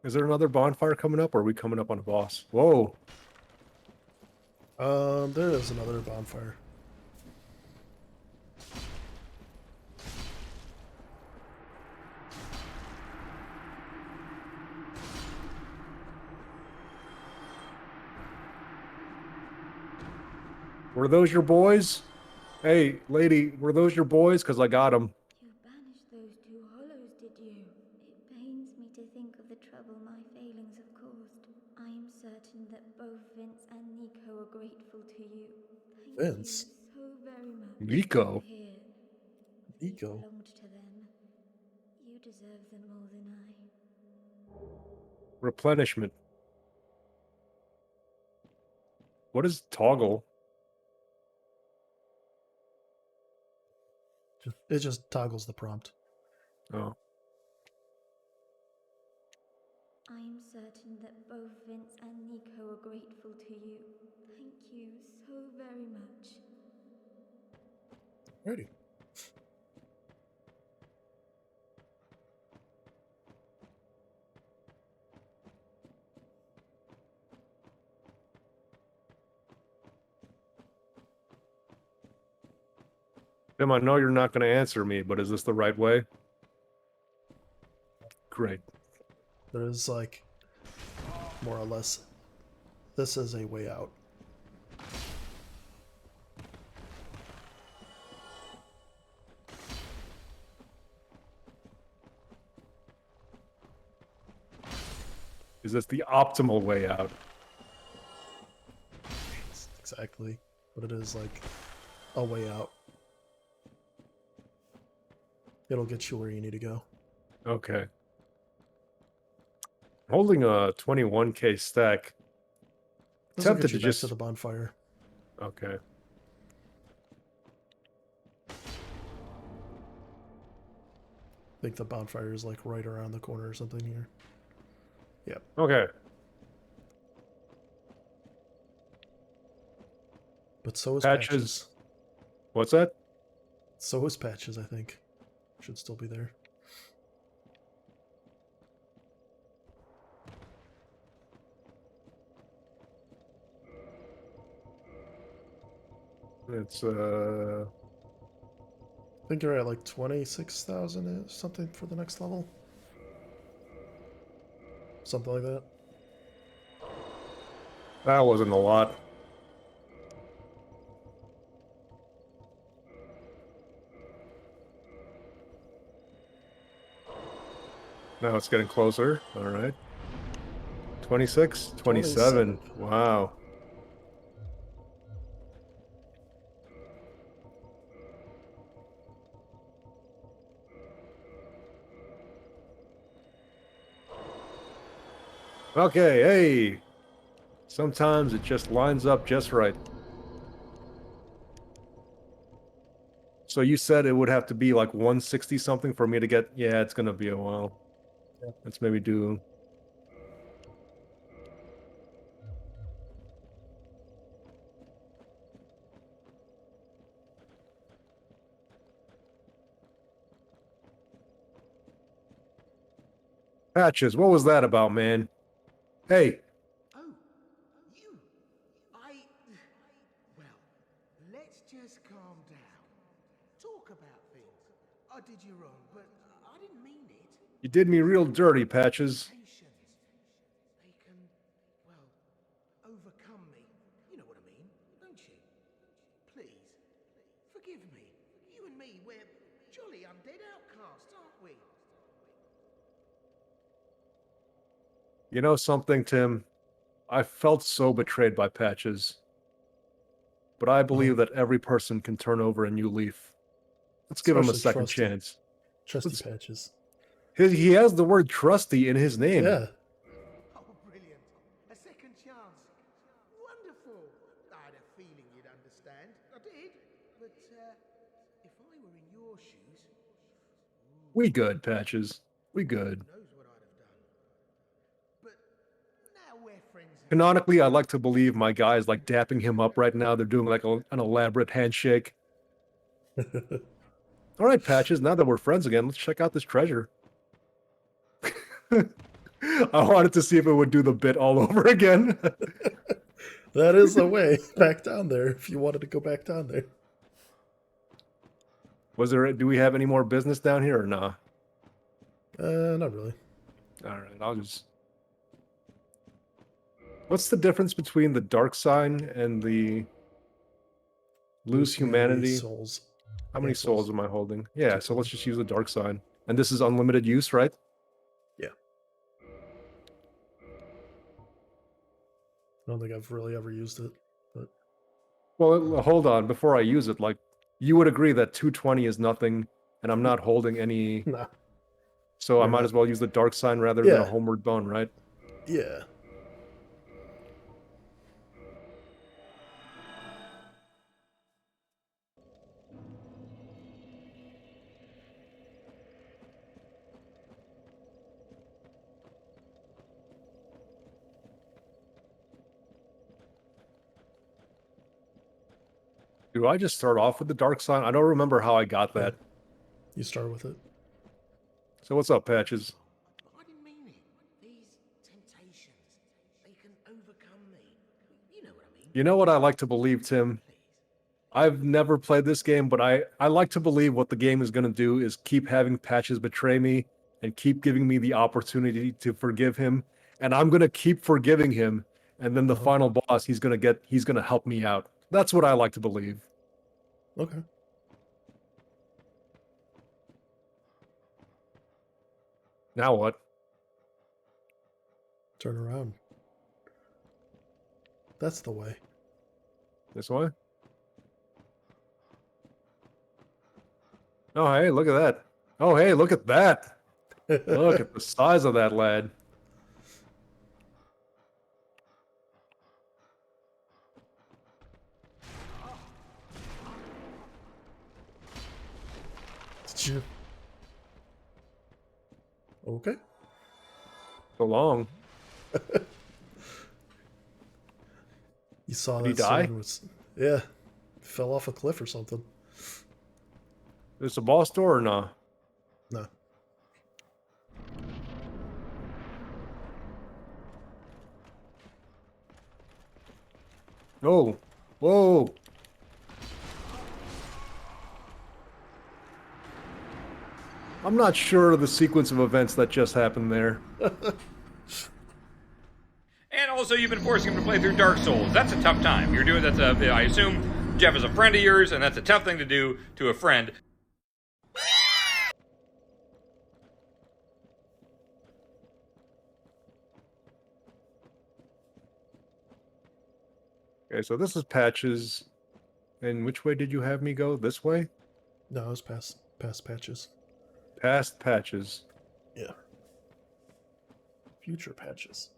Is there another bonfire coming up, or are we coming up on a boss? Whoa.
There is another bonfire.
Were those your boys? Hey, lady, were those your boys? Because I got them.
You banished those two hollows, did you? It pains me to think of the trouble my failings have caused. I am certain that both Vince and Nico are grateful to you. Thank
Vince?
you so very much.
Nico?
Here.
Nico.
You belonged to them. You deserve them more than I.
Replenishment. What is toggle?
It just toggles the prompt.
Oh.
I am certain that both Vince and Nico are grateful to you. Thank you so very much.
Alrighty.
Tim, I know you're not going to answer me, but is this the right way? Great.
There is like more or less. This is a way out.
Is this the optimal way out?
Exactly. But it is like a way out. It'll get you where you need to go.
Okay. Holding a 21k stack.
This will
Tempted
get you
to
back
just.
to the bonfire.
Okay.
I think the bonfire is like right around the corner or something here. Yep.
Okay.
But so is
Patches.
Patches.
What's that?
So is Patches, I think. Should still be there.
It's
I think you're at like 26,000 something for the next level. Something like that.
that wasn't a lot. Now it's getting closer. All right. 26, 27. Wow. Okay, hey. Sometimes it just lines up just right. So you said it would have to be like 160 something for me to get. Yeah, it's gonna be a while.
Yeah.
Let's maybe do. Patches, what was that about, man? Hey,
Oh, you. I. Well, let's just calm down. Talk about things. I did you wrong, but I didn't mean it.
you did me real dirty, Patches.
Patience. They can, well, overcome me. You know what I mean, don't you? Please, forgive me. You and me, we're jolly undead outcasts, aren't we?
You know something, Tim? I felt so betrayed by Patches. But I believe that every person can turn over a new leaf. Let's give him a
Especially
second
trusty.
chance.
Trusty
Let's-
Patches.
He has the word trusty in his name.
Yeah.
Oh, brilliant. A second chance. Wonderful. I had a feeling you'd understand. I did. But, if I were in your shoes,
We good, Patches. We good.
knows what I'd have done. But now we're friends.
Canonically, I like to believe my guy's like dapping him up right now. They're doing like an elaborate handshake. All right, Patches, now that we're friends again, let's check out this treasure. I wanted to see if it would do the bit all over again.
That is the way back down there if you wanted to go back down there.
Do we have any more business down here or nah?
Not really.
All right, I'll just. What's the difference between the dark sign and the lose humanity?
Souls.
How many
Yeah, souls.
souls am I holding? Yeah, so let's just use the dark sign. And this is unlimited use, right?
Yeah. I don't think I've really ever used it, but
Well, hold on. Before I use it, like, you would agree that 220 is nothing, and I'm not holding any.
nah.
So I
You're
might
not.
as well use the dark sign rather than a
Yeah.
homeward bone, right?
Yeah.
Do I just start off with the dark sign? I don't remember how I got that.
You start with it.
So what's up, Patches?
I didn't mean it. These temptations, they can overcome me. You know what I mean.
You know what I like to believe, Tim? I've never played this game, but I like to believe what the game is going to do is keep having Patches betray me and keep giving me the opportunity to forgive him. And I'm going to keep forgiving him. And then the final boss, he's going to help me out. That's what I like to believe.
Okay.
Now what?
Turn around. That's the way.
This way? Oh, hey, look at that. Oh, hey, look at that. Look at the size of that lad.
Did you? Okay.
So long.
You saw
Did he
that
die?
sword was, yeah, fell off a cliff or something.
Is the boss door or not?
No.
Oh, whoa. I'm not sure of the sequence of events that just happened there.
And also, you've been forcing him to play through Dark Souls. That's a tough time. You're doing I assume Jeff is a friend of yours, and that's a tough thing to do to a friend.
Okay, so this is Patches. And which way did you have me go? This way?
No, it was past patches.
Past Patches.
Yeah. Future patches.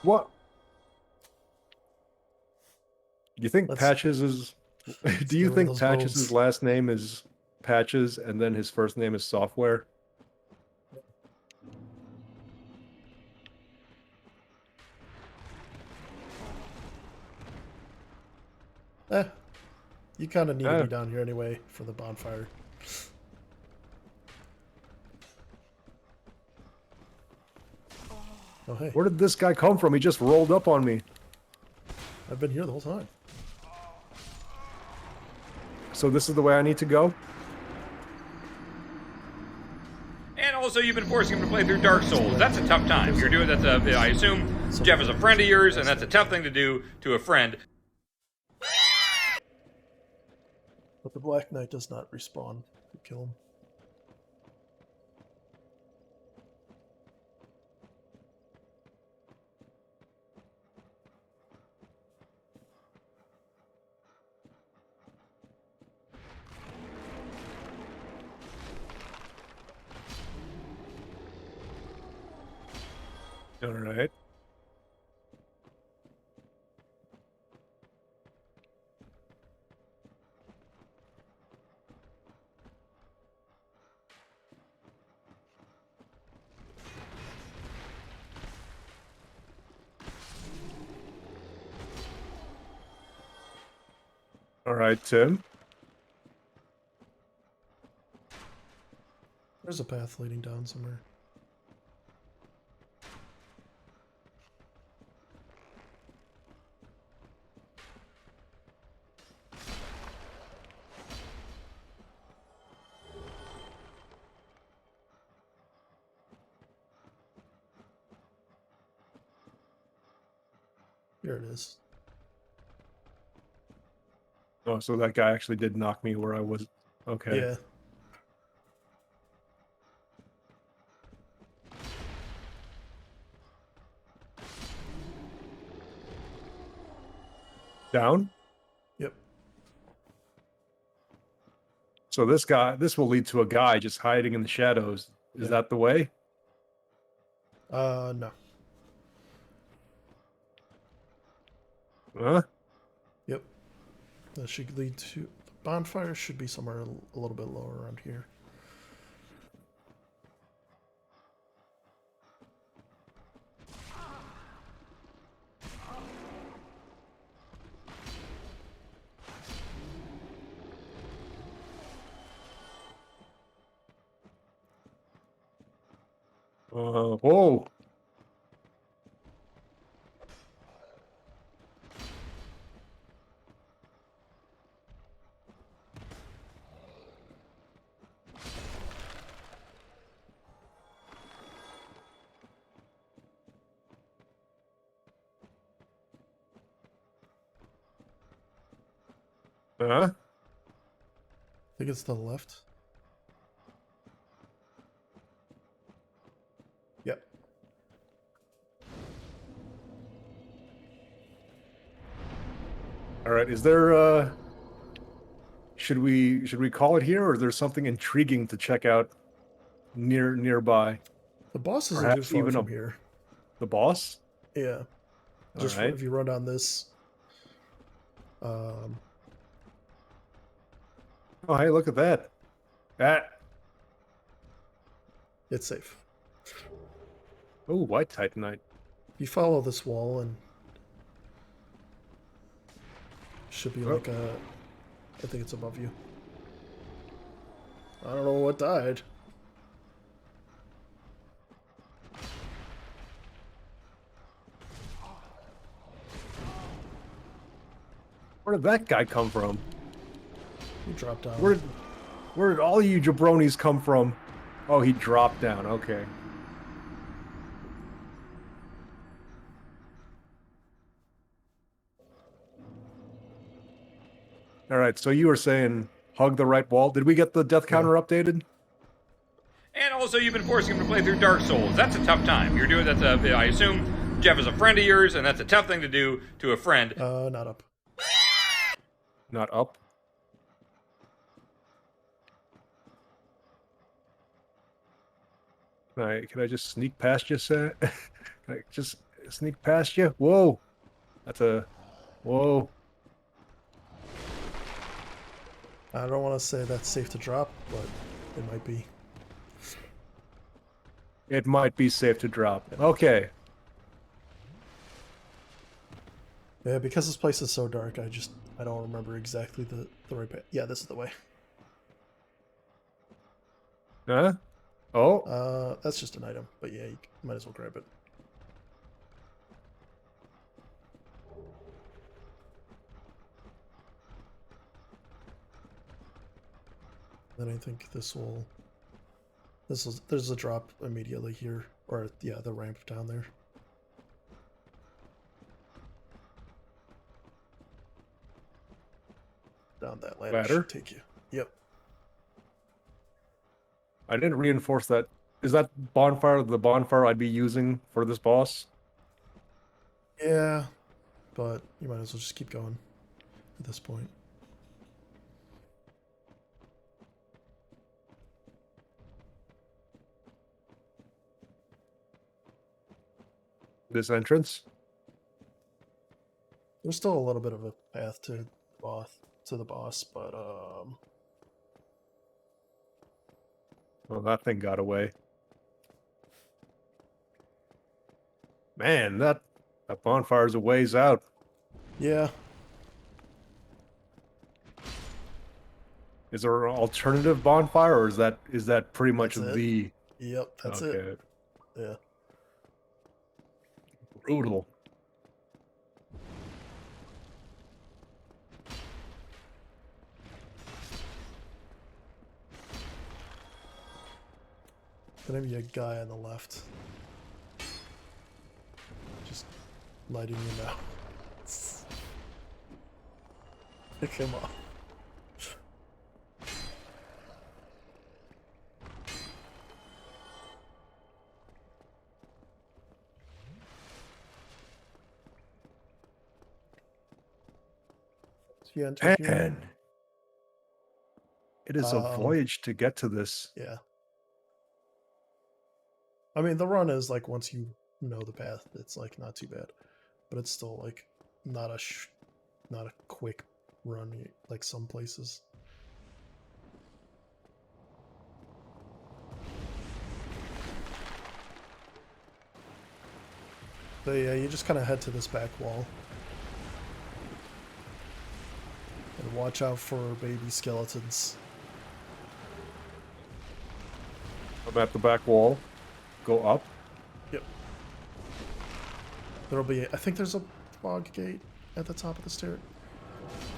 What? You think
Let's-
Patches is... Do you
get rid of
think
those
Patches'
bones.
last name is Patches and then his first name is Software?
You kind of need to
Yeah.
be down here anyway for the bonfire. Oh, hey.
Where did this guy come from? He just rolled up on me.
I've been here the whole time.
So this is the way I need to go?
And also, you've been forcing him to play through Dark Souls. That's a tough time. You're doing I assume Jeff is a friend of yours, and that's a tough thing to do to a friend.
But the Black Knight does not respawn. You kill him.
All right. All right, Tim.
There's a path leading down somewhere. Here it is.
Oh, so that guy actually did knock me where I was. Okay.
Yeah.
Down.
Yep.
So this will lead to a guy just hiding in the shadows. Is
Yeah.
that the way?
No.
Huh?
Yep. That should lead to... The bonfire should be somewhere a little bit lower around here.
Whoa. Huh?
I think it's to the left. Yep.
All right. Is there should we call it here, or is there something intriguing to check out nearby?
The boss isn't too
Perhaps
far
even
from here.
the boss?
Yeah.
All
Just
right.
if you run down this... Um,
Oh, hey, look at that. That.
it's safe.
Oh, white titanite.
You follow this wall and... Should be
Oh.
like a... I think it's above you. I don't know what died.
Where did that guy come from?
You dropped down.
Where did all you jabronis come from? Oh, he dropped down. Okay. All right. So you were saying hug the right wall. Did we get the death counter updated?
And also, you've been forcing him to play through Dark Souls. That's a tough time. You're doing I assume Jeff is a friend of yours, and that's a tough thing to do to a friend.
Not up.
Not up. All right. Can I just sneak past you, sir? Can I just sneak past you? Whoa. That's a. Whoa.
I don't want to say that's safe to drop, but it might be.
It might be safe to drop. Okay.
Yeah, because this place is so dark, I don't remember exactly the right path. Yeah, this is the way.
Huh? Oh.
That's just an item, but yeah, you might as well grab it. Then I think there's a drop immediately here, or yeah, the ramp down there. Down that ladder,
Ladder?
should take you. Yep.
I didn't reinforce that. Is that bonfire the bonfire I'd be using for this boss?
Yeah, but you might as well just keep going at this point.
This entrance?
There's still a little bit of a path to the boss, but
Well, that thing got away. Man, that bonfire's a ways out.
yeah,
Is there an alternative bonfire, or is that pretty much
That's it.
the
yep, that's
okay.
it. Yeah.
Brutal.
Gonna be a guy on the left. Just letting you know. Pick him up. He entered here.
Man, it is a voyage to get to this.
Yeah. I mean, the run is like once you know the path, it's like not too bad, but it's still like not a quick run like some places. But yeah, you just kind of head to this back wall. And watch out for baby skeletons.
I'm at the back wall. Go up.
Yep. There'll be, I think there's a fog gate at the top of the stair.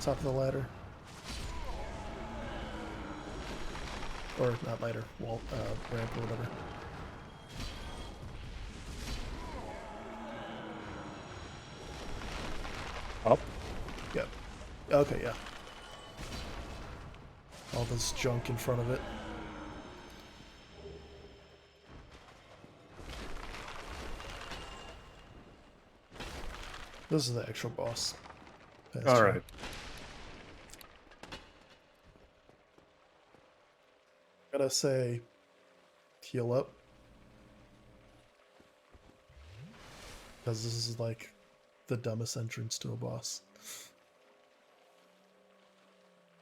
Top of the ladder. Or not ladder, wall, ramp or whatever.
Up.
Yep. Okay, yeah. All this junk in front of it. This is the actual boss.
All right.
Gotta say, heal up. Because this is like the dumbest entrance to a boss.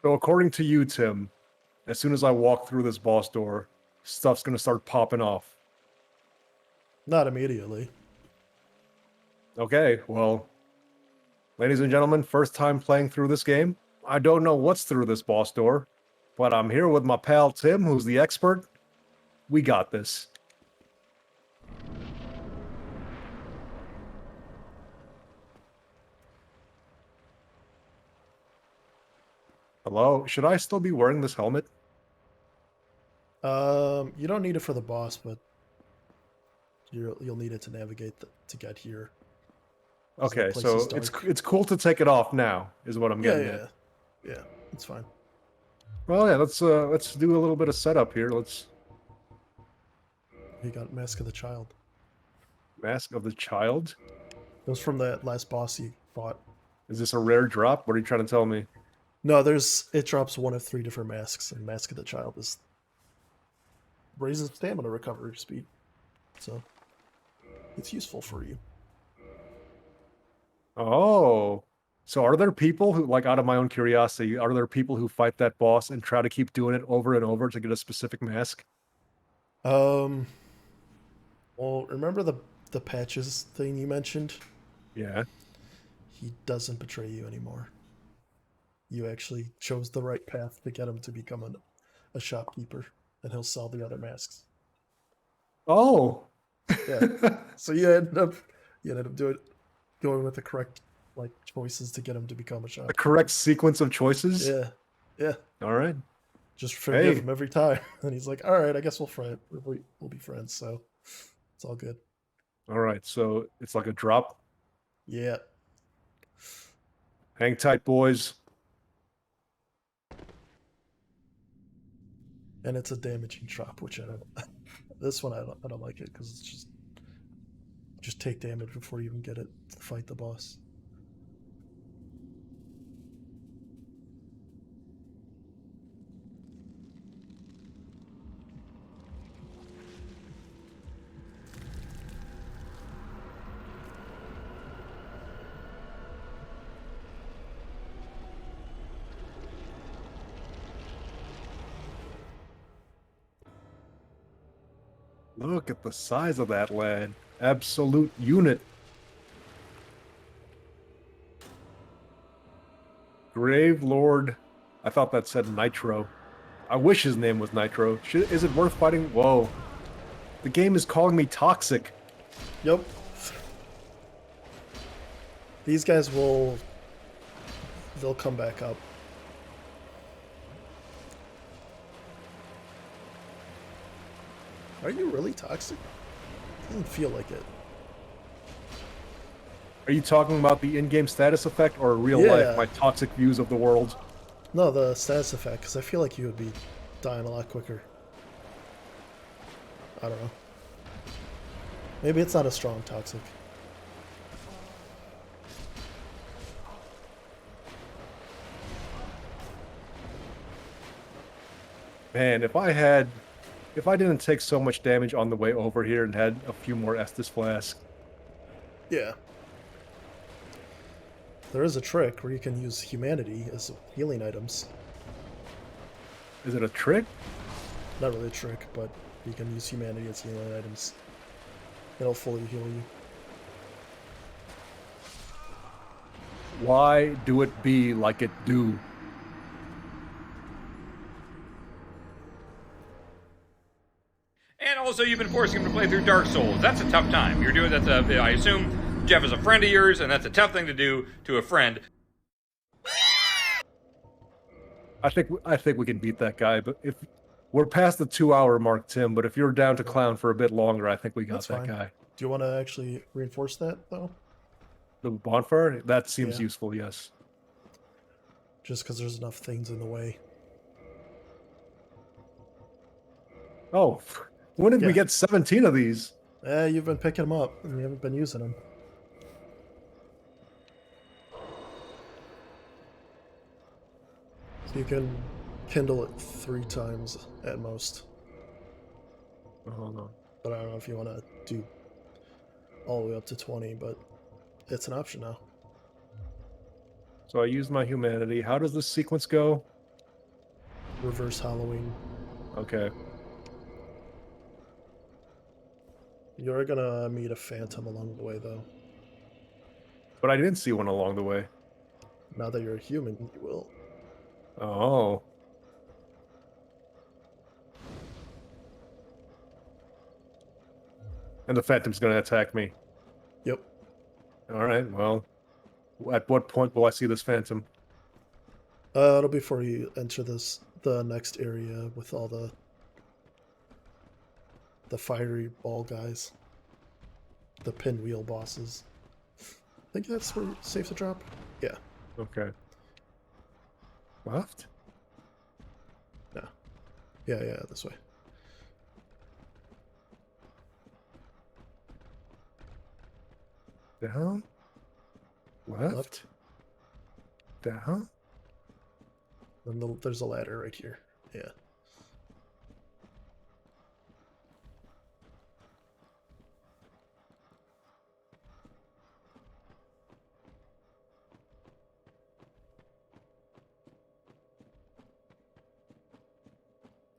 So according to you, Tim, as soon as I walk through this boss door, stuff's gonna start popping off.
Not immediately.
Okay, well, ladies and gentlemen, first time playing through this game. I don't know what's through this boss door, but I'm here with my pal Tim, who's the expert. We got this. Hello? Should I still be wearing this helmet?
You don't need it for the boss, but you'll need it to navigate to get here. 'Cause the
Okay,
place
so
is dark.
it's cool to take it off now, is what I'm
Yeah,
getting
yeah,
at.
yeah. It's fine.
Well, yeah, let's do a little bit of setup here. Let's
You got Mask of the Child.
Mask of the Child.
It was from that last boss you fought.
Is this a rare drop? What are you trying to tell me?
No, it drops one of 3 different masks, and Mask of the Child is raises stamina recovery speed. So it's useful for you.
Oh, so are there people who, like, out of my own curiosity, are there people who fight that boss and try to keep doing it over and over to get a specific mask?
Well, remember the patches thing you mentioned?
Yeah.
He doesn't betray you anymore. You actually chose the right path to get him to become a shopkeeper, and he'll sell the other masks.
Oh.
Yeah. So you ended up going with the correct like choices to get him to become a
The
shopkeeper.
correct sequence of choices?
Yeah. Yeah.
All right.
Just forgive
Hey.
him every time. And he's like, all right, I guess we'll be friends. So it's all good.
All right. So it's like a drop.
Yeah.
Hang tight, boys.
And it's a damaging drop, which I don't. This one I don't like it because it's just take damage before you even get it to fight the boss.
Look at the size of that lad. Absolute unit. Grave Lord. I thought that said Nitro. I wish his name was Nitro. Is it worth fighting? Whoa. The game is calling me toxic.
Yep. These guys they'll come back up. Are you really toxic? Doesn't feel like it.
Are you talking about the in-game status effect or real
Yeah.
life, my toxic views of the world?
No, the status effect, because I feel like you would be dying a lot quicker. I don't know. Maybe it's not a strong toxic.
Man, if I didn't take so much damage on the way over here and had a few more Estus flasks.
Yeah. There is a trick where you can use humanity as healing items.
Is it a trick?
Not really a trick, but you can use humanity as healing items. It'll fully heal you.
Why do it be like it do?
And also, you've been forcing him to play through Dark Souls. That's a tough time. You're doing I assume Jeff is a friend of yours, and that's a tough thing to do to a friend.
I think we can beat that guy, but if we're past the 2-hour mark, Tim, but if you're down to clown for a bit longer, I think we got
That's
that
fine.
guy.
Do you want to actually reinforce that, though?
The bonfire? That seems
Yeah.
useful, yes.
Just because there's enough things in the way.
Oh, when did we
Yeah.
get 17 of these?
You've been picking them up, and you haven't been using them. So you can kindle it 3 times at most.
Oh, hold on.
But I don't know if you want to do all the way up to 20, but it's an option now.
So I used my humanity. How does this sequence go?
Reverse Halloween.
Okay.
You're gonna meet a phantom along the way, though.
But I didn't see one along the way.
Now that you're a human, you will.
Oh. And the phantom's going to attack me.
Yep.
All right, well, at what point will I see this phantom?
It'll be before you enter the next area with all the fiery ball guys. The pinwheel bosses. I think that's where it's safe to drop? Yeah.
Okay. Left?
No. Yeah, this way.
Down? Left?
Left.
Down?
Then there's a ladder right here. Yeah.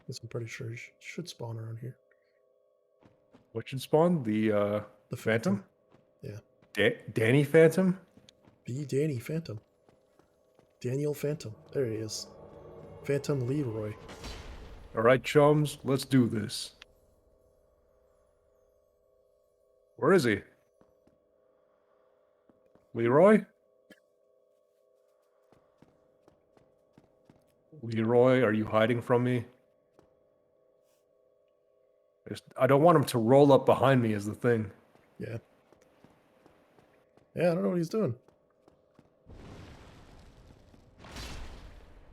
Guess I'm pretty sure it should spawn around here.
What should spawn? The Phantom?
Yeah.
Danny Phantom?
Be Danny Phantom. Daniel Phantom. There he is. Phantom Leroy.
All right, chums, let's do this. Where is he? Leroy? Leroy, are you hiding from me? I don't want him to roll up behind me is the thing.
Yeah. Yeah, I don't know what he's doing.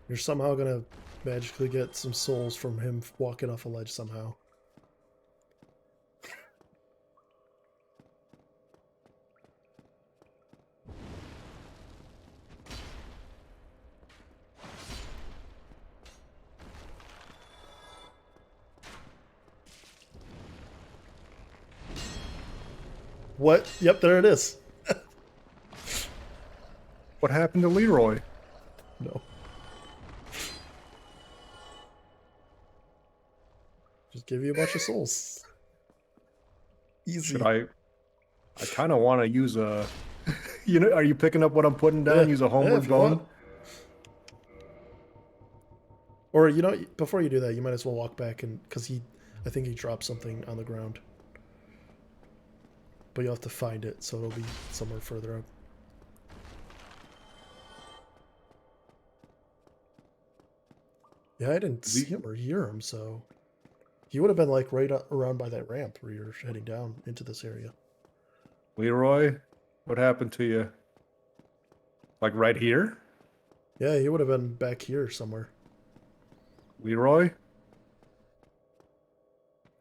You're somehow gonna magically get some souls from him walking off a ledge somehow. What? Yep, there it is.
What happened to Leroy?
No. Just give you a bunch of souls. Easy.
Should I kind of want to use a. You know, are you picking up what I'm putting down?
Yeah,
Use a
yeah,
homeward
if you want.
bone.
Or you know, before you do that, you might as well walk back and because I think he dropped something on the ground. But you'll have to find it, so it'll be somewhere further up. Yeah, I didn't see him or hear him, so he would have been like right around by that ramp where you're heading down into this area.
Leroy, what happened to you? Like right here?
Yeah, he would have been back here somewhere.
Leroy?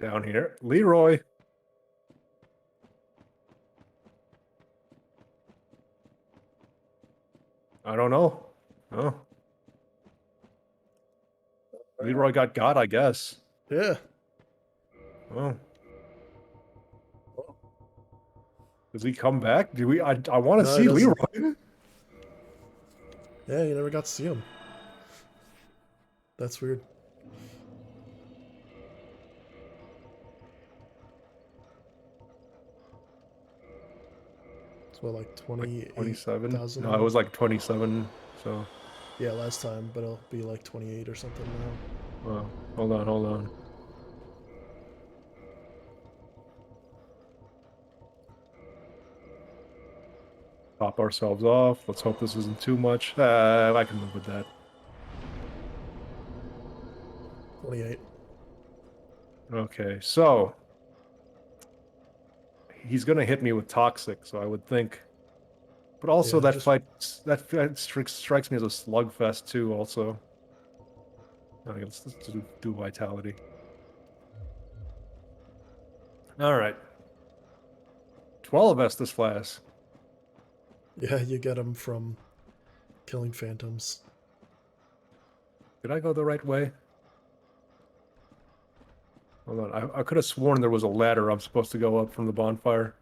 Down here. Leroy. I don't know. Oh. Leroy got, I guess.
Yeah.
Oh. Does he come back? Do we? I want to
No, he
see
doesn't.
Leroy.
Yeah, you never got to see him. That's weird. It's what, like
27.
28,000?
No, it was like 27. So,
Yeah, last time, but it'll be like 28 or something now.
hold on. Pop ourselves off. Let's hope this isn't too much. I can live with that.
28.
Okay, so he's gonna hit me with toxic, so I would think. But also
Yeah,
that fight strikes me as a slugfest too. Also, okay, let's do vitality. All right, 12 Estus Flask.
Yeah, you get him from killing phantoms.
Did I go the right way? Hold on, I could have sworn there was a ladder I'm supposed to go up from the bonfire.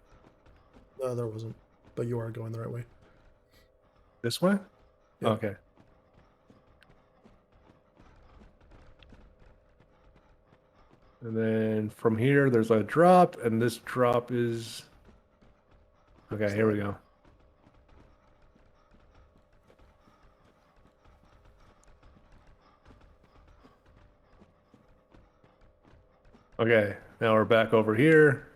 No, there wasn't. But you are going the right way.
This way?
Yeah.
Okay. And then from here, there's a drop, and this drop is... Okay, here we go. Okay, now we're back over here.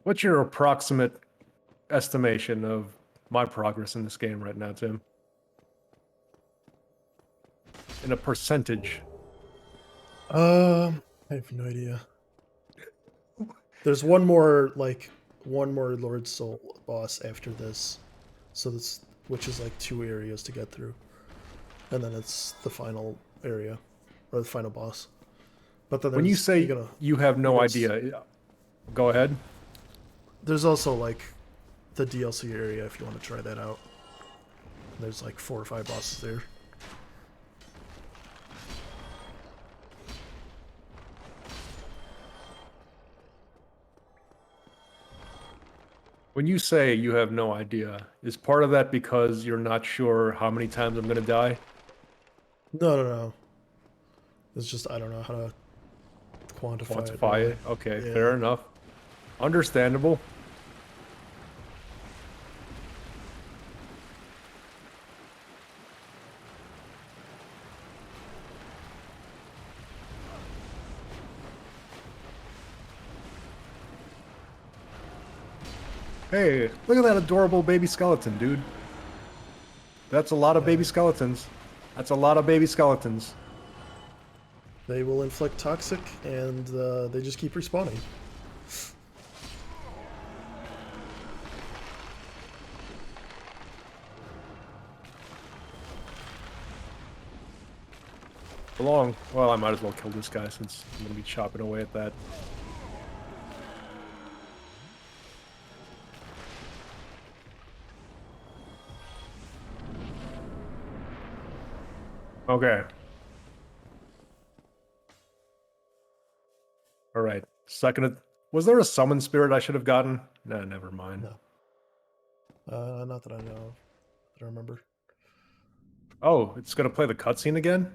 What's your approximate estimation of my progress in this game right now, Tim? In a percentage.
I have no idea. There's one more Lord Soul boss after this. So this which is like 2 areas to get through. And then it's the final area. Or the final boss. But then
When you say you have no
gotta
idea, go ahead.
There's also like the DLC area if you want to try that out. There's like 4 or 5 bosses there.
When you say you have no idea, is part of that because you're not sure how many times I'm going to die?
No. It's just I don't know how to quantify
It? Okay,
Yeah.
fair enough. Understandable. Hey, look at that adorable baby skeleton, dude. That's a lot of baby skeletons. That's a lot of baby skeletons.
They will inflict toxic, and they just keep respawning.
Well, I might as well kill this guy since I'm going to be chopping away at that. Okay. All right. Was there a summon spirit I should have gotten? Nah, never mind.
No. Not that I know of. That I remember.
Oh, it's gonna play the cutscene again?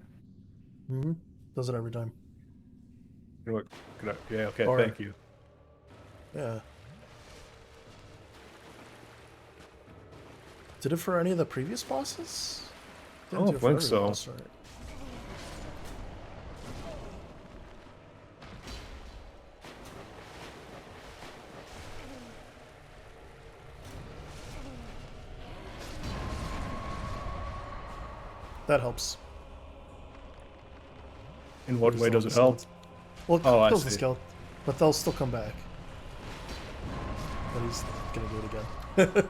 Mm-hmm. Does it every time.
You know what? Yeah, okay,
Or-
thank you.
Yeah. Did it for any of the previous bosses?
I don't
do it for
think
every
so.
boss, right? That helps.
In what
Kills
way
all
does
the
it help?
skeletons. Well, it
Oh, I
kills the
see.
skeleton, but they'll still come back. But he's gonna do it again.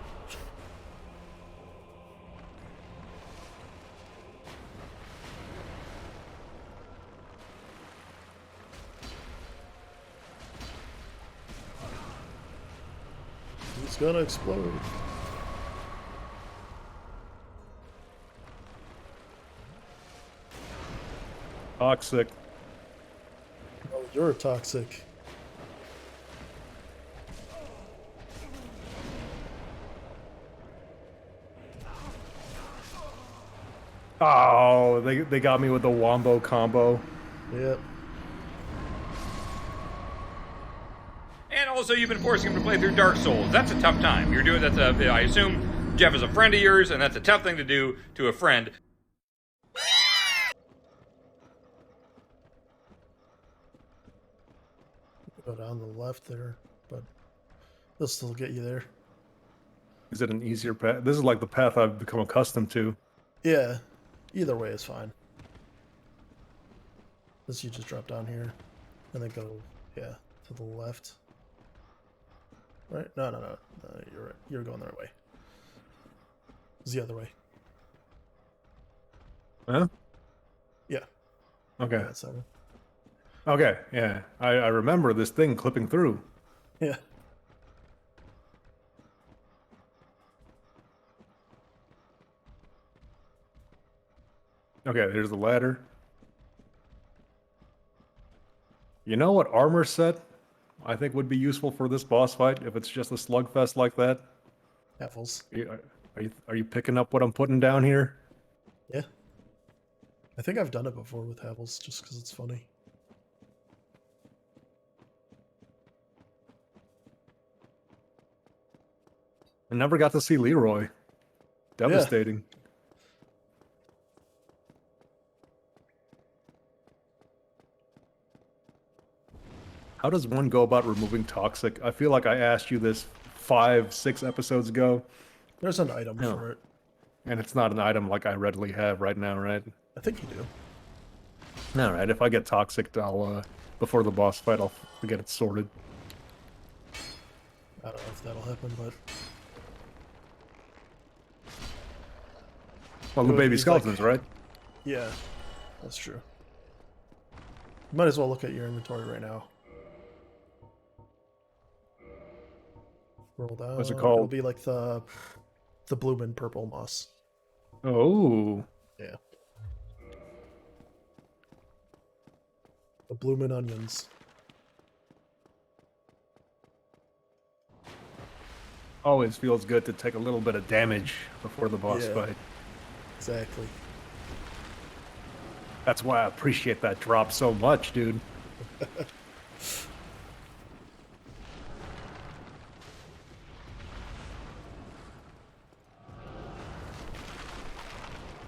He's gonna explode.
Toxic.
Oh, you're toxic.
Oh, they got me with the wombo combo.
Yep.
And also, you've been forcing him to play through Dark Souls. That's a tough time. You're doing I assume Jeff is a friend of yours, and that's a tough thing to do to a friend.
Go down the left there, but they'll still get you there.
Is it an easier path? This is like the path I've become accustomed to.
Yeah. Either way is fine. This you just drop down here, and then go, yeah, to the left. Right? No, you're right. You're going the right way. It's the other way.
Huh?
Yeah.
Okay.
That's that one.
Okay, yeah. I remember this thing clipping through.
Yeah.
Okay, there's the ladder. You know what armor set I think would be useful for this boss fight if it's just a slugfest like that?
Apples.
Are you picking up what I'm putting down here?
Yeah. I think I've done it before with apples, just because it's funny.
I never got to see Leroy. Devastating. How does one go about removing toxic? I feel like I asked you this 5-6 episodes ago,
There's an item
No.
for it.
and it's not an item like I readily have right now, right?
I think you do.
All right, if I get toxic, I'll before the boss fight, I'll get it sorted.
I don't know if that'll happen, but
Well,
It
the
would
baby
be like-
skeletons, right?
yeah, that's true. You might as well look at your inventory right now. Roll down.
What's it
It'll
called?
be like the bloomin' purple moss.
Oh,
Yeah. The bloomin' onions.
always feels good to take a little bit of damage before the boss
Yeah.
fight.
Exactly.
That's why I appreciate that drop so much, dude.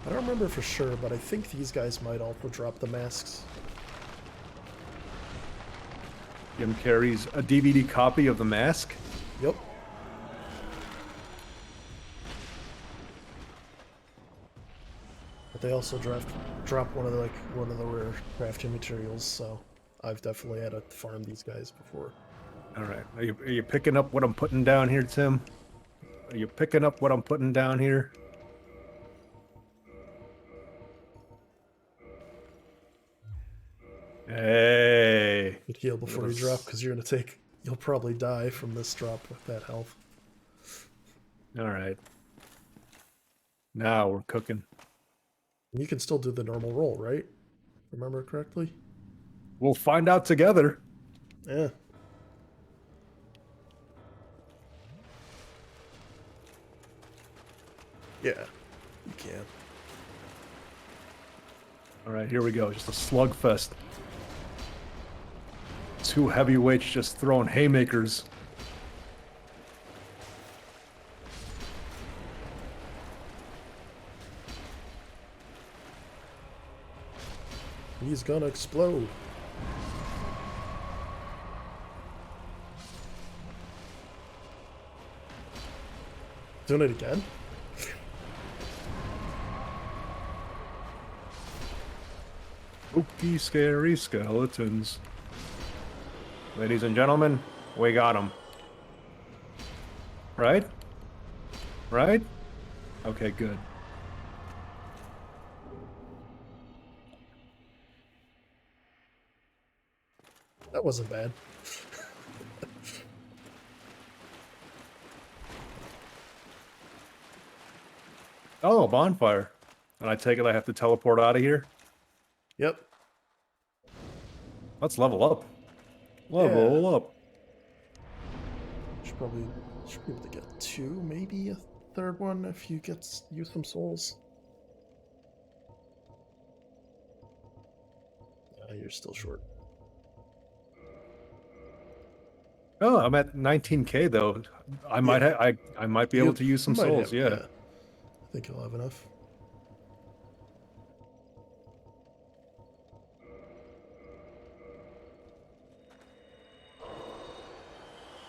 I don't remember for sure, but I think these guys might also drop the masks.
Jim carries a DVD copy of The Mask.
Yep. But they also drop one of the rare crafting materials, so I've definitely had to farm these guys before.
All right, are you picking up what I'm putting down here, Tim? Are you picking up what I'm putting down here? Hey.
Good heal before you drop, because you'll probably die from this drop with that health.
All right. Now we're cooking.
And you can still do the normal roll, right? Remember correctly?
We'll find out together.
Yeah. Yeah, you can.
All right, here we go. Just a slugfest. Two heavyweights just throwing haymakers.
He's gonna explode. Doing it again?
Spooky, scary skeletons. Ladies and gentlemen, we got them. Right? Right? Okay, good.
That wasn't bad.
Oh, a bonfire. And I take it I have to teleport out of here?
Yep.
Let's level up. Level up.
Should be able to get 2, maybe a third one if you use some souls. You're still short.
Oh, I'm at 19k though. I might I might be able to use some
might
souls,
have-
yeah.
I think you'll have enough.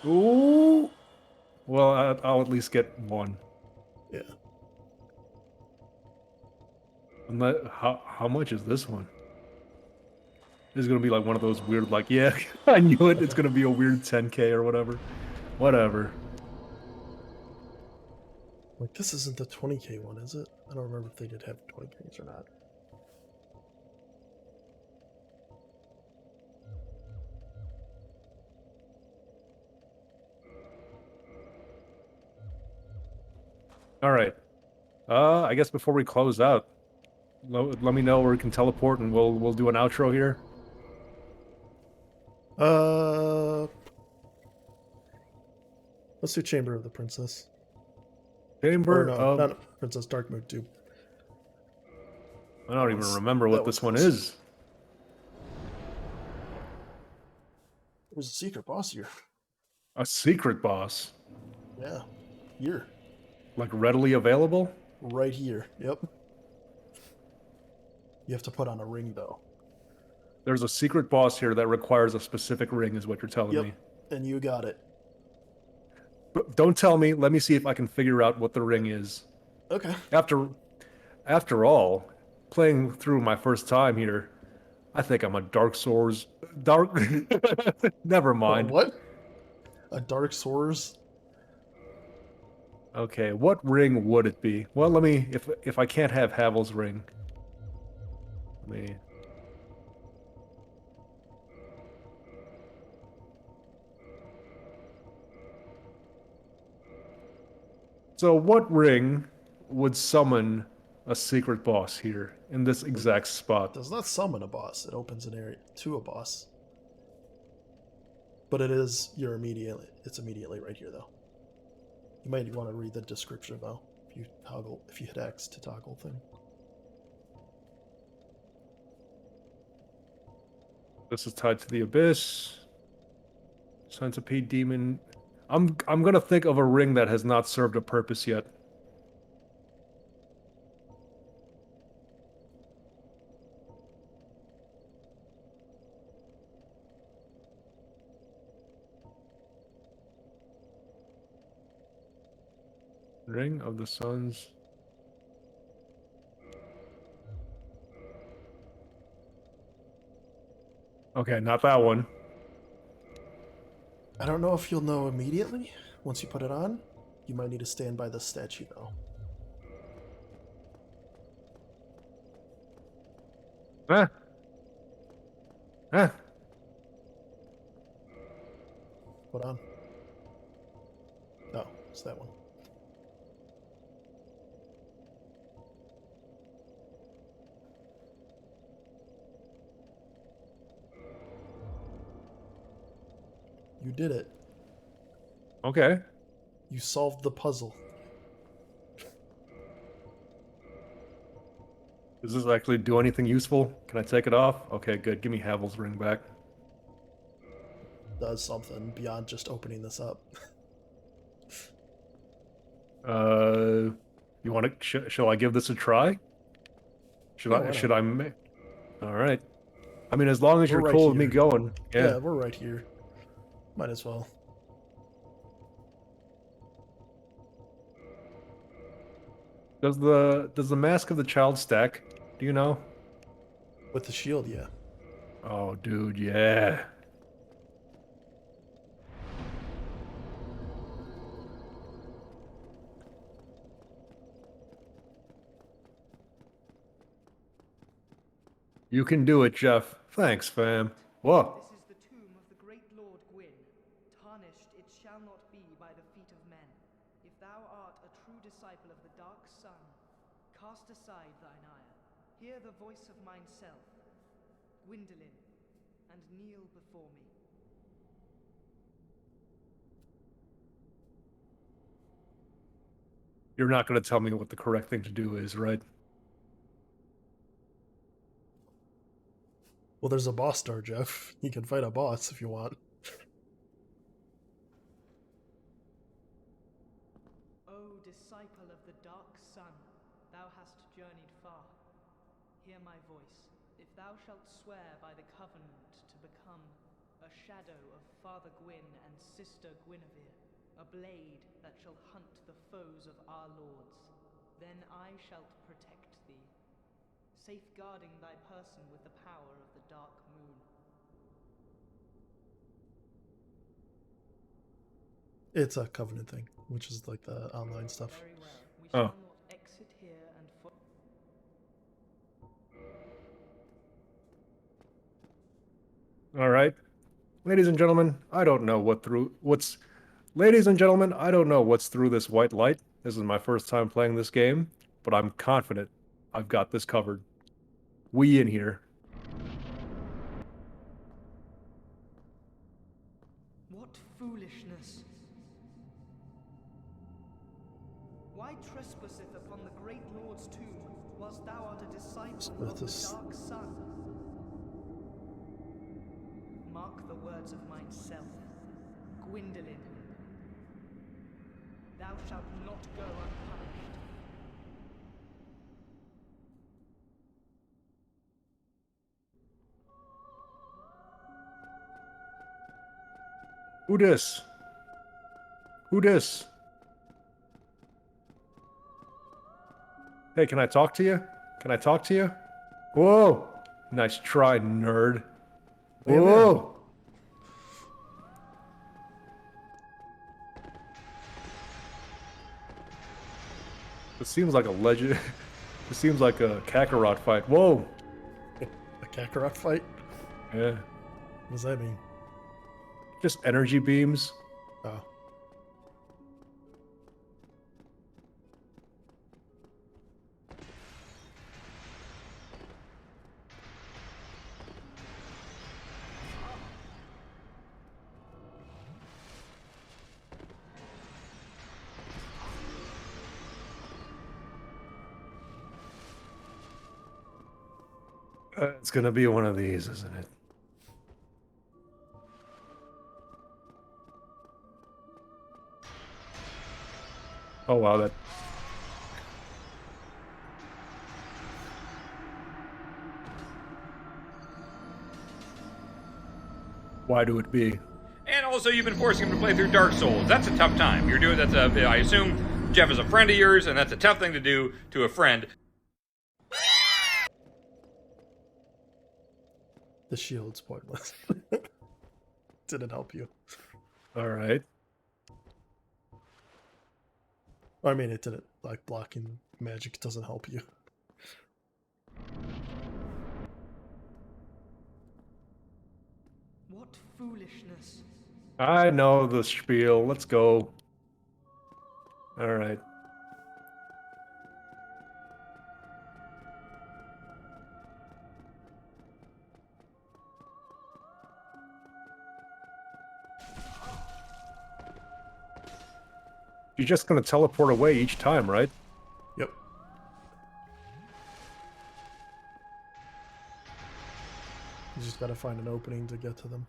Ooh. Well, I'll at least get one.
Yeah.
How much is this one? This is gonna be like one of those weird, like, yeah, I knew it. It's gonna be a weird 10k or whatever. Whatever.
Like, this isn't the 20k one, is it? I don't remember if they did have 20ks or not.
All right. I guess before we close out, let me know where we can teleport, and we'll do an outro here.
Let's do Chamber of the Princess.
Chamber
Or no,
of
not Princess Darkmoon 2.
I don't even
was-
remember
that
what
was
this one
close.
is.
There's a secret boss here.
A secret boss,
Yeah. Here.
like readily available.
Right here. Yep. You have to put on a ring, though.
There's a secret boss here that requires a specific ring, is what you're telling
Yep.
me.
And you got it.
But don't tell me. Let me see if I can figure out what the ring is.
Okay.
After all, playing through my first time here, I think I'm a Dark Souls. Never mind.
What? A Dark Souls?
Okay, what ring would it be? Well, let me. If I can't have Havel's ring, let me. So, what ring would summon a secret boss here in this exact spot?
Does not summon a boss. It opens an area to a boss. But it's immediately right here, though. You might want to read the description, though, if you hit X to toggle thing.
This is tied to the abyss. Centipede demon. I'm gonna think of a ring that has not served a purpose yet. Ring of the Suns. Okay, not that one.
I don't know if you'll know immediately once you put it on. You might need to stand by the statue, though.
Ah. Ah.
Put on. No, it's that one. You did it.
Okay.
You solved the puzzle.
Does this actually do anything useful? Can I take it off? Okay, good. Give me Havel's ring back.
Does something beyond just opening this up.
You want to? Shall I give this a try? Should
Yeah,
I?
why
Should
not?
I? All right. I mean, as long as
We're
you're
right
cool with me
here.
going.
Yeah,
Yeah.
we're right here. Might as well.
Does the mask of the child stack? Do you know?
With the shield, yeah.
Oh, dude, yeah. You can do it, Jeff. Thanks, fam. Whoa.
This is the tomb of the great Lord Gwyn. Tarnished it shall not be by the feet of men. If thou art a true disciple of the Dark Sun, cast aside thine ire. Hear the voice of mine self, Gwyndolin, and kneel before me.
You're not going to tell me what the correct thing to do is, right?
Well, there's a boss door, Jeff. You can fight a boss if you want.
O disciple of the Dark Sun, thou hast journeyed far. Hear my voice. If thou shalt swear by the covenant to become a shadow of Father Gwyn and Sister Guinevere, a blade that shall hunt the foes of our lords, then I shall protect thee, safeguarding thy person with the power of the dark moon.
It's a covenant thing, which is like the online stuff.
Very well. We
Oh.
shall not exit here and
All right. Ladies and gentlemen, I don't know what's Ladies and gentlemen, I don't know what's through this white light. This is my first time playing this game, but I'm confident I've got this covered. We in here.
What foolishness! Why trespasseth upon the great Lord's tomb, whilst thou art a disciple of the Dark Sun? Mark the words of mine self, Gwyndolin. Thou shalt not go unpunished.
Who dis? Who dis? Hey, can I talk to you? Can I talk to you? Whoa! Nice try, nerd.
Yeah, man.
Whoa! This seems like a legend. This seems like a Kakarot fight. Whoa!
A Kakarot fight?
Yeah.
What does that mean?
Just energy beams.
Oh.
It's gonna be one of these, isn't it? Oh wow, that. Why do it be?
And also, you've been forcing him to play through Dark Souls. That's a tough time. You're doing that's a. I assume Jeff is a friend of yours, and that's a tough thing to do to a friend.
The shield's pointless. Didn't help you.
All right.
I mean, it didn't. Like, blocking magic doesn't help you.
What foolishness!
I know the spiel. Let's go. All right. You're just gonna teleport away each time, right?
Yep. Just gotta find an opening to get to them.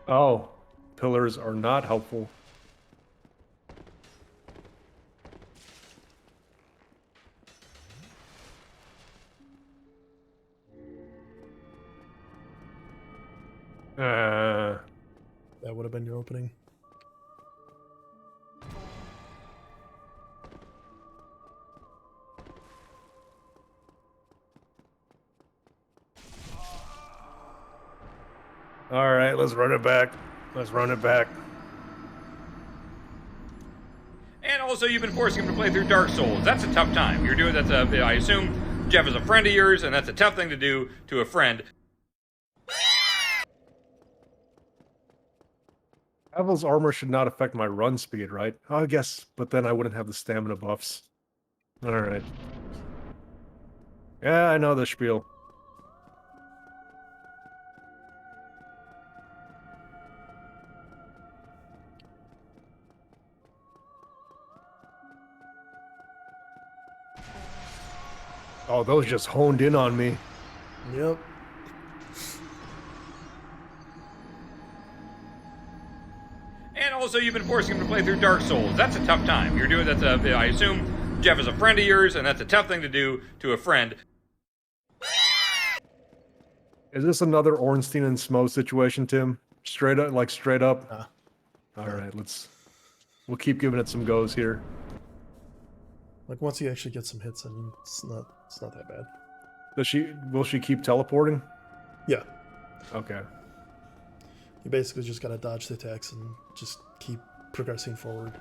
Oh, pillars are not helpful.
That would have been your opening.
All right, let's run it back. Let's run it back.
And also, you've been forcing him to play through Dark Souls. That's a tough time. You're doing I assume Jeff is a friend of yours, and that's a tough thing to do to a friend.
Pavel's armor should not affect my run speed, right? I guess, but then I wouldn't have the stamina buffs. All right. Yeah, I know the spiel. Oh, those just honed in on me.
Yep.
And also, you've been forcing him to play through Dark Souls. That's a tough time. You're doing I assume Jeff is a friend of yours, and that's a tough thing to do to a friend.
Is this another Ornstein and Smo situation, Tim? Straight up, like straight up? All right, we'll keep giving it some goes here.
Like once you actually get some hits in, it's not that bad.
Will she keep teleporting?
Yeah.
Okay.
You basically just gotta dodge the attacks and just keep progressing forward.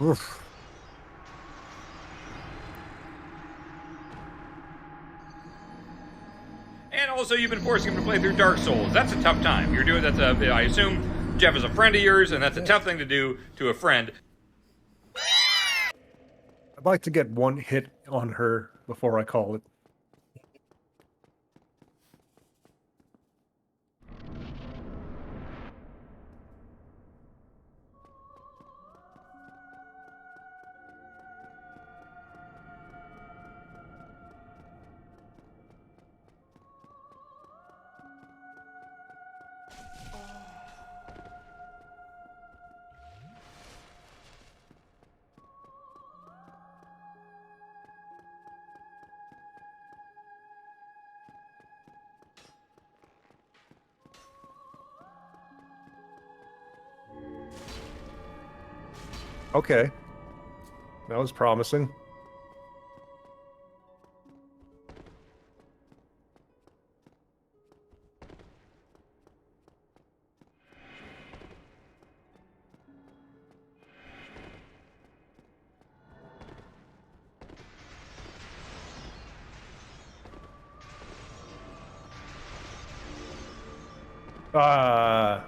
Oof.
And also, you've been forcing him to play through Dark Souls. That's a tough time. You're doing I assume Jeff is a friend of yours, and that's a tough thing to do to a friend.
I'd like to get one hit on her before I call it. Okay. That was promising. Ah.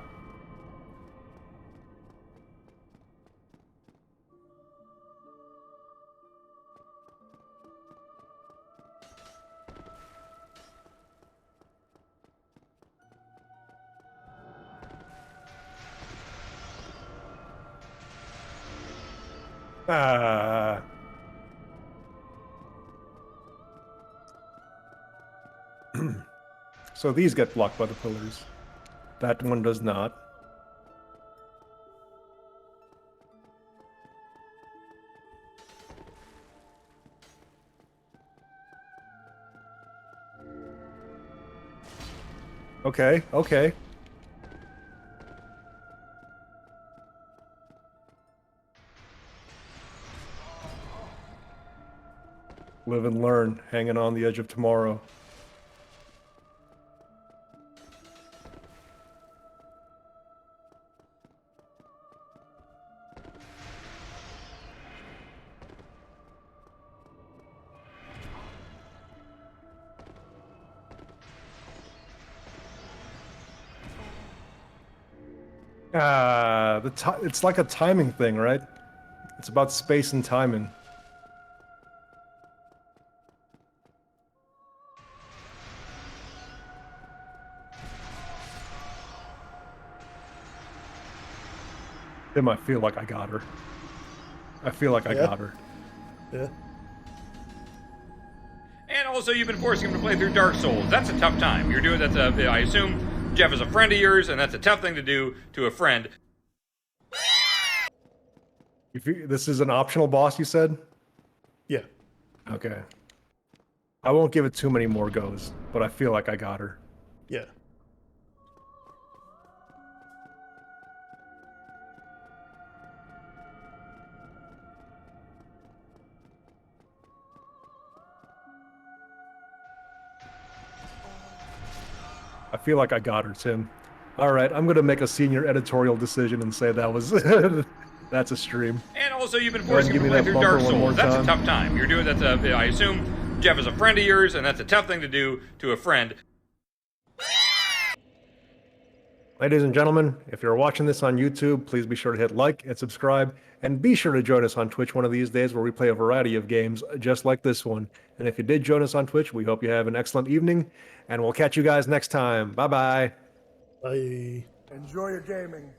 Ah. So these get blocked by the pillars. That one does not. Okay, okay. Live and learn, hanging on the edge of tomorrow. It's like a timing thing, right? It's about space and timing. Tim, I feel like I got her. I feel like I
Yeah.
got her.
Yeah.
And also, you've been forcing him to play through Dark Souls. That's a tough time. You're doing I assume Jeff is a friend of yours, and that's a tough thing to do to a friend.
This is an optional boss, you said?
Yeah.
Okay. I won't give it too many more goes, but I feel like I got her.
Yeah.
I feel like I got her, Tim. All right, I'm going to make a senior editorial decision and say that was that's a stream.
And also, you've been
Go ahead
forcing
and
him
give
to
me
play
that
through
bumper
Dark
one more
Souls. That's a
time.
tough time. You're doing I assume Jeff is a friend of yours, and that's a tough thing to do to a friend.
Ladies and gentlemen, if you're watching this on YouTube, please be sure to hit like and subscribe, and be sure to join us on Twitch one of these days where we play a variety of games just like this one. And if you did join us on Twitch, we hope you have an excellent evening, and we'll catch you guys next time. Bye-bye.
Bye.
Enjoy your gaming.